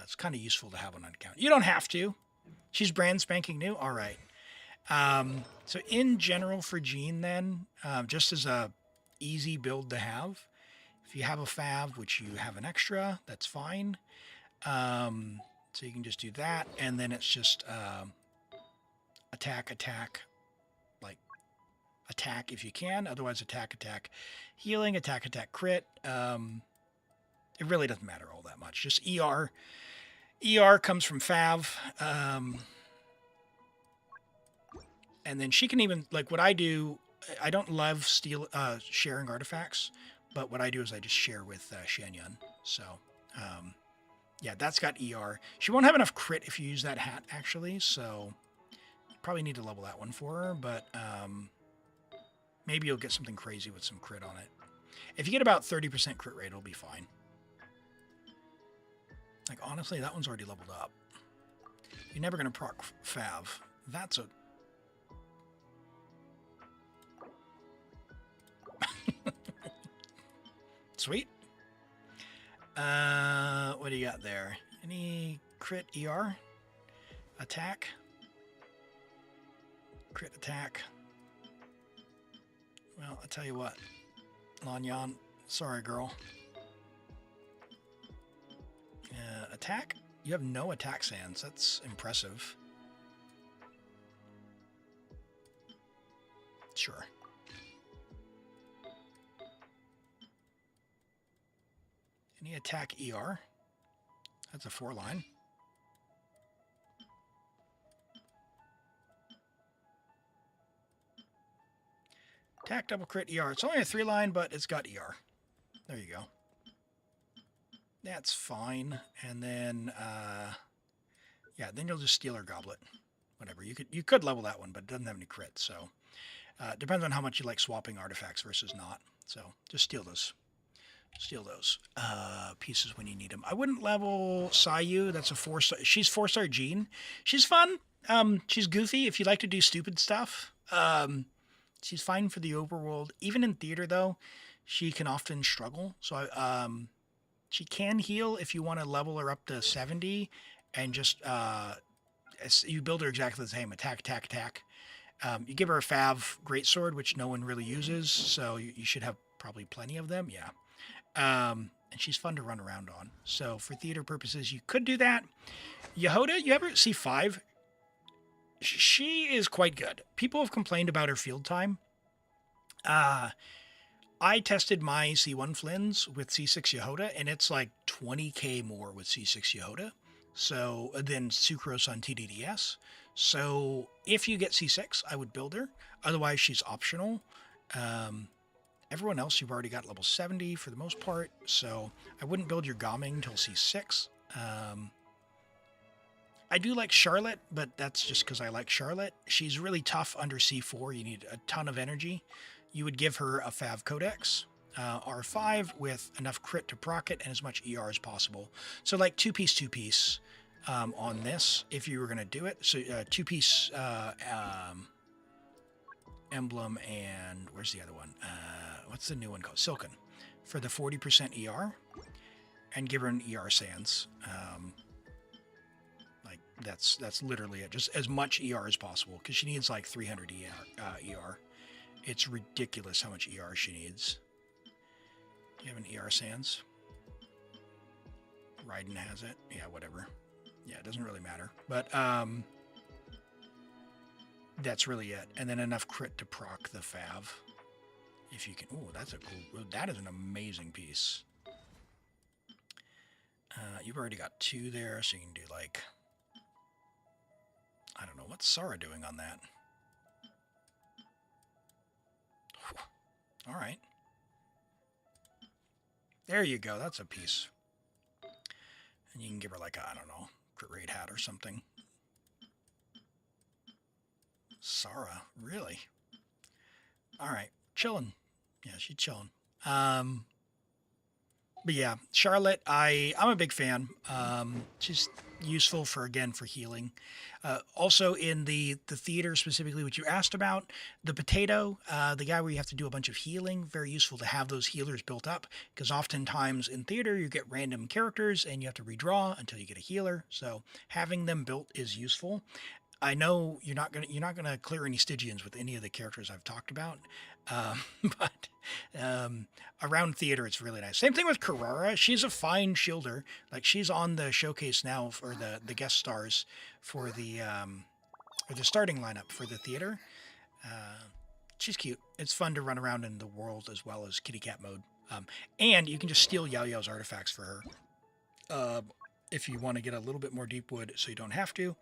It's kind of useful to have on account. You don't have to. She's brand spanking new. All right. So in general for Jean then, just as a easy build to have, if you have a Fav, which you have an extra, that's fine. So you can just do that. And then it's just attack, like attack if you can. Otherwise attack, healing, attack, crit. It really doesn't matter all that much. Just ER. ER comes from Fav. And then she can even, like what I do, I don't love sharing artifacts, but what I do is I just share with Shan Yun. So, yeah, that's got ER. She won't have enough crit if you use that hat, actually, so probably need to level that one for her, but maybe you'll get something crazy with some crit on it. If you get about 30% crit rate, it'll be fine. Like, honestly, that one's already leveled up. You're never going to proc Fav. That's a... Sweet. What do you got there? Any crit ER? Attack? Crit attack. Well, I'll tell you what. Lanyan, sorry, girl. Attack? You have no attack sands. That's impressive. Sure. Any attack ER? That's a 4-line. Attack, double crit, ER. It's only a 3-line, but it's got ER. There you go. That's fine. And then, yeah, then you'll just steal her goblet. Whatever. You could level that one, but it doesn't have any crit, so depends on how much you like swapping artifacts versus not. So just steal those. Steal those pieces when you need them. I wouldn't level Sayu. That's a 4-star. She's 4-star Jean. She's fun. She's goofy if you like to do stupid stuff. She's fine for the overworld. Even in theater, though, she can often struggle. So she can heal if you want to level her up to 70 and just you build her exactly the same. Attack, attack, attack. You give her a Fav Greatsword, which no one really uses, so you should have probably plenty of them. Yeah. And she's fun to run around on. So for theater purposes, you could do that. Jahoda, you ever see C5? She is quite good. People have complained about her field time. I tested my C1 Flins with C6 Jahoda, and it's like 20k more with C6 Jahoda. So then Sucrose on TDDS. So if you get C6, I would build her. Otherwise, she's optional. Everyone else you've already got level 70 for the most part. So I wouldn't build your Gaming until C6. I do like Charlotte, but that's just because I like Charlotte. She's really tough under C4. You need a ton of energy. You would give her a Fav Codex, R5 with enough crit to proc it and as much ER as possible. So like two-piece on this, if you were going to do it. So two-piece emblem and where's the other one? What's the new one called? Silken for the 40% ER and give her an ER Sands. Like that's literally it. Just as much ER as possible because she needs like 300 ER. It's ridiculous how much ER she needs. Do you have an ER Sands? Raiden has it. Yeah, whatever. Yeah, it doesn't really matter. But that's really it. And then enough crit to proc the Fav. If you can. Oh, that's a cool. That is an amazing piece. You've already got 2 there, so you can do like. I don't know. What's Sara doing on that? All right. There you go. That's a piece. And you can give her like a, I don't know, crit rate hat or something. Sara, really? All right. Chilling. Yeah, she's chilling. But yeah, Charlotte, I'm a big fan. She's useful for healing. Also in the theater specifically, what you asked about, the potato, the guy where you have to do a bunch of healing, very useful to have those healers built up because oftentimes in theater you get random characters and you have to redraw until you get a healer. So having them built is useful. I know you're not gonna clear any Stygians with any of the characters I've talked about, but around theater it's really nice. Same thing with Carrara. She's a fine shielder. Like she's on the showcase now for the guest stars for the starting lineup for the theater. She's cute. It's fun to run around in the world as well as kitty cat mode, and you can just steal Yao Yao's artifacts for her. If you want to get a little bit more Deepwood, so you don't have to.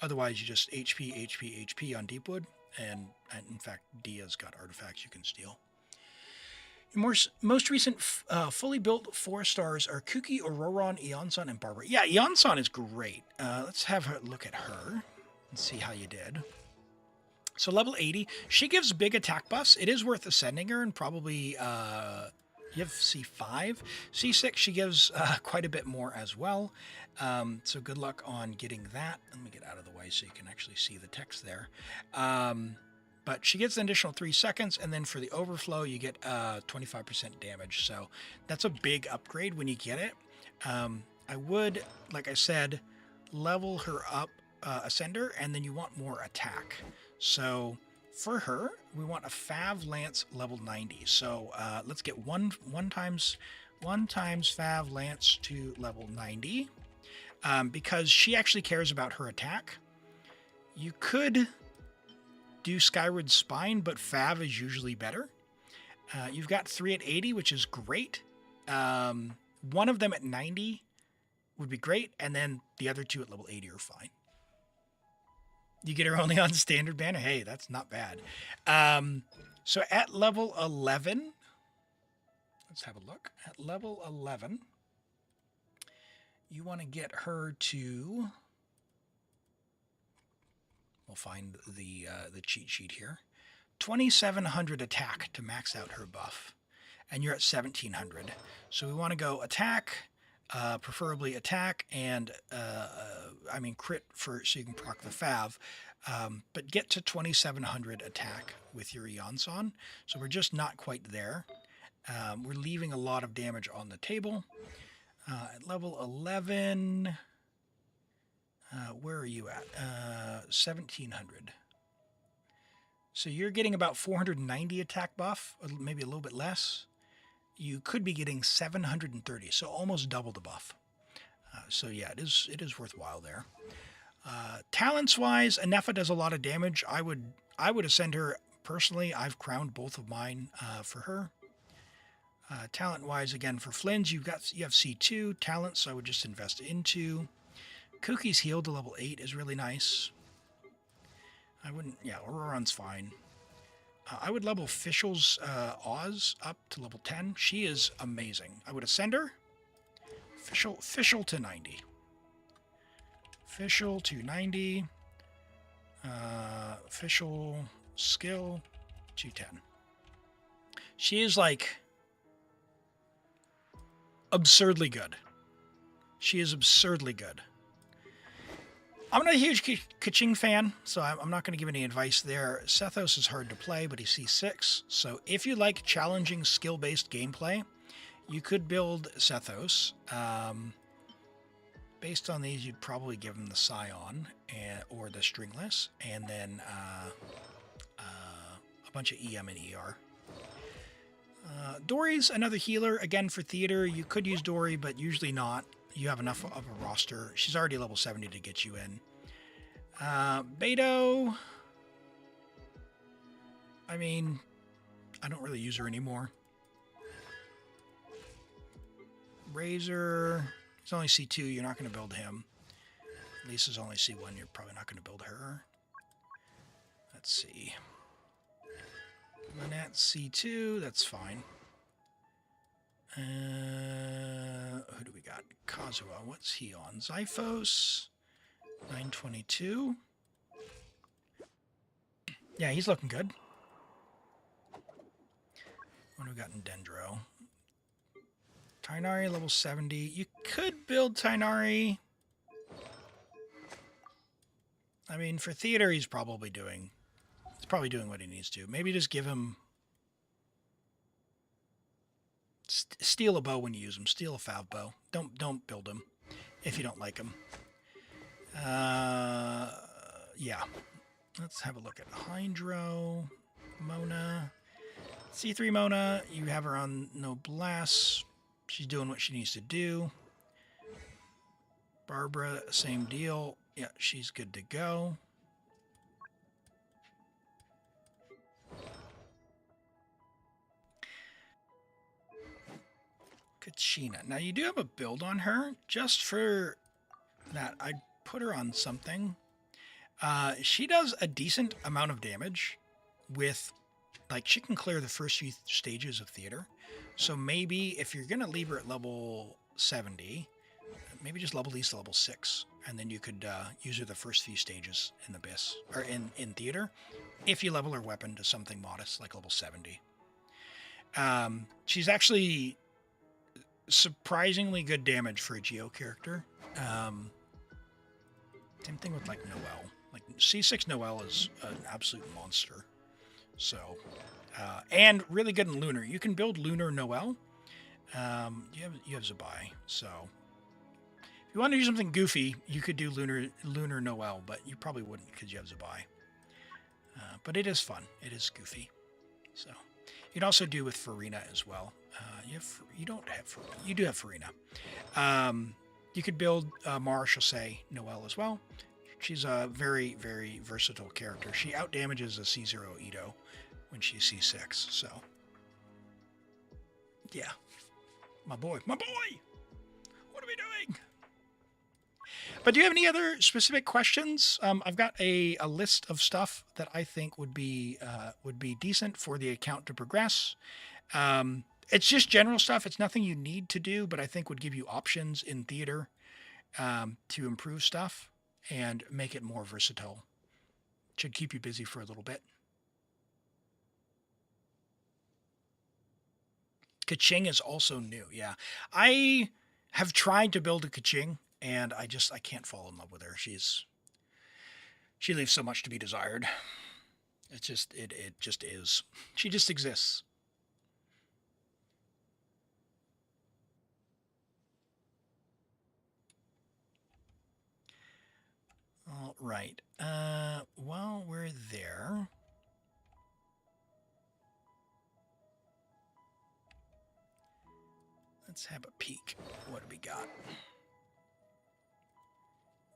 Otherwise, you just HP on Deepwood. And in fact, Dia's got artifacts you can steal. Most recent fully built 4 stars are Kuki, Auroron, Eonson, and Barbara. Yeah, Eonson is great. Let's have a look at her and see how you did. So level 80, she gives big attack buffs. It is worth ascending her and probably... you have C5. C6, she gives quite a bit more as well. So good luck on getting that. Let me get out of the way so you can actually see the text there. But she gets an additional 3 seconds, and then for the overflow, you get 25% damage. So that's a big upgrade when you get it. I would, like I said, level her up, Ascender, and then you want more attack. So... for her, we want a Fav Lance level 90. So let's get one times Fav Lance to level 90 because she actually cares about her attack. You could do Skyward Spine, but Fav is usually better. You've got 3 at 80, which is great. One of them at 90 would be great, and then the other 2 at level 80 are fine. You get her only on standard banner. Hey, that's not bad. So at level 11, let's have a look. At level 11, you want to get her to, we'll find the cheat sheet here, 2700 attack to max out her buff. And you're at 1700. So we want to go attack, preferably attack, and I mean crit so you can proc the Fav. But get to 2700 attack with your Eons on. So we're just not quite there. We're leaving a lot of damage on the table. At level 11, where are you at? 1700. So you're getting about 490 attack buff, maybe a little bit less. You could be getting 730, so almost double the buff. So yeah, it is worthwhile there. Talents-wise, Nefa does a lot of damage. I would ascend her personally. I've crowned both of mine for her. Talent-wise, again for Flins, you have C2 talents, so I would just invest into. Cookie's heal to level 8 is really nice. I wouldn't. Yeah, Auroron's fine. I would level Fischl's Oz up to level 10. She is amazing. I would ascend her. Fischl to 90. Fischl to 90. Fischl skill to 10. She is like absurdly good. She is absurdly good. I'm not a huge Kaching fan, so I'm not going to give any advice there. Sethos is hard to play, but he's C6. So if you like challenging skill-based gameplay, you could build Sethos. Based on these, you'd probably give him the Scion or the Stringless, and then a bunch of EM and ER. Dory's another healer. Again, for theater, you could use Dory, but usually not. You have enough of a roster. She's already level 70 to get you in. Beto, I mean, I don't really use her anymore. Razor, he's only C2. You're not going to build him. Lisa's only C1. You're probably not going to build her. Let's see. Lynette C2. That's fine. Who do we got? Kazuha. What's he on? Zyphos. 922. Yeah, he's looking good. What do we got in Dendro? Tainari level 70. You could build Tainari. I mean, for theater, he's probably doing what he needs to. Maybe just give him steal a bow when you use him. Steal a Fav bow. Don't build him if you don't like him. Yeah. Let's have a look at Hydro, Mona. C3 Mona, you have her on Noblesse. She's doing what she needs to do. Barbara, same deal. Yeah, she's good to go. Kachina. Now, you do have a build on her. Just for that, I'd put her on something. She does a decent amount of damage with, like, she can clear the first few stages of theater. So maybe if you're going to leave her at level 70, maybe just level these to level 6. And then you could use her the first few stages in Abyss, or in theater, if you level her weapon to something modest, like level 70. She's actually surprisingly good damage for a Geo character. Same thing with, like, Noelle. Like, C6 Noelle is an absolute monster. So, and really good in Lunar. You can build Lunar Noelle. You have Zabai. So, if you want to do something goofy, you could do Lunar Noelle, but you probably wouldn't because you have Zabai. But it is fun. It is goofy. So, you'd also do with Farina as well. You do have Farina. You could build Mara Chassé Noelle as well. She's a very, very versatile character. She outdamages a C0 Ito when she's C6. So, yeah. My boy. What are we doing? But do you have any other specific questions? I've got a list of stuff that I think would be decent for the account to progress. It's just general stuff. It's nothing you need to do, but I think would give you options in theater to improve stuff and make it more versatile. Should keep you busy for a little bit. Kaching is also new. Yeah. I have tried to build a Kaching and I can't fall in love with her. She leaves so much to be desired. It just is. She just exists. All right. While we're there, let's have a peek. What do we got?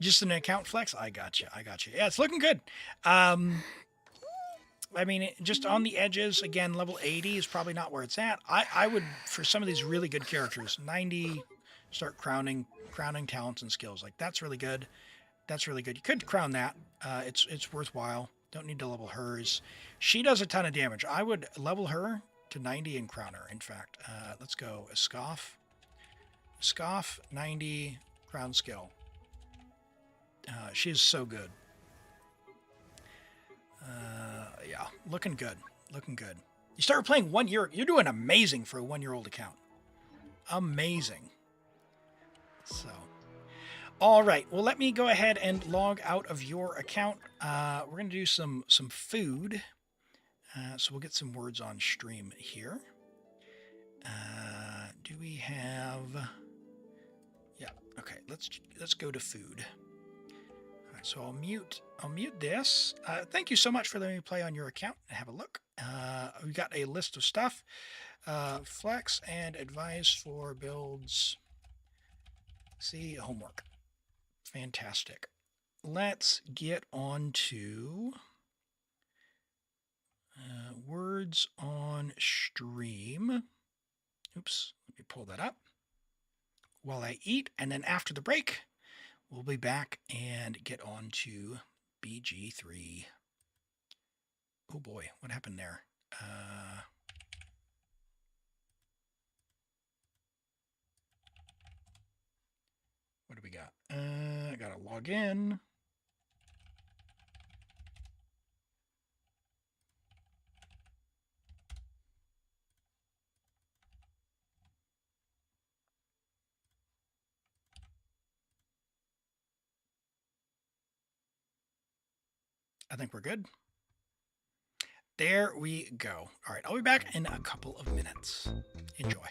Just an account flex? I got you. Yeah, it's looking good. I mean, just on the edges, again, level 80 is probably not where it's at. I would, for some of these really good characters, 90, start crowning talents and skills. Like, that's really good. That's really good. You could crown that. It's worthwhile. Don't need to level hers. She does a ton of damage. I would level her to 90 and crown her. In fact, let's go a scoff. Scoff, 90, crown skill. She's so good. Yeah, looking good. Looking good. You start playing 1 year. You're doing amazing for a 1-year-old account. Amazing. So, all right. Well, let me go ahead and log out of your account. We're going to do some food. So we'll get some words on stream here. Do we have? Yeah. Okay. Let's go to food. All right. So I'll mute this. Thank you so much for letting me play on your account and have a look. We got a list of stuff. Flex and advice for builds. See homework. Fantastic. Let's get on to words on stream. Oops, let me pull that up while I eat, and then after the break, we'll be back and get on to BG3. Oh boy, what happened there? What do we got? I gotta log in. I think we're good. There we go. All right, I'll be back in a couple of minutes. Enjoy.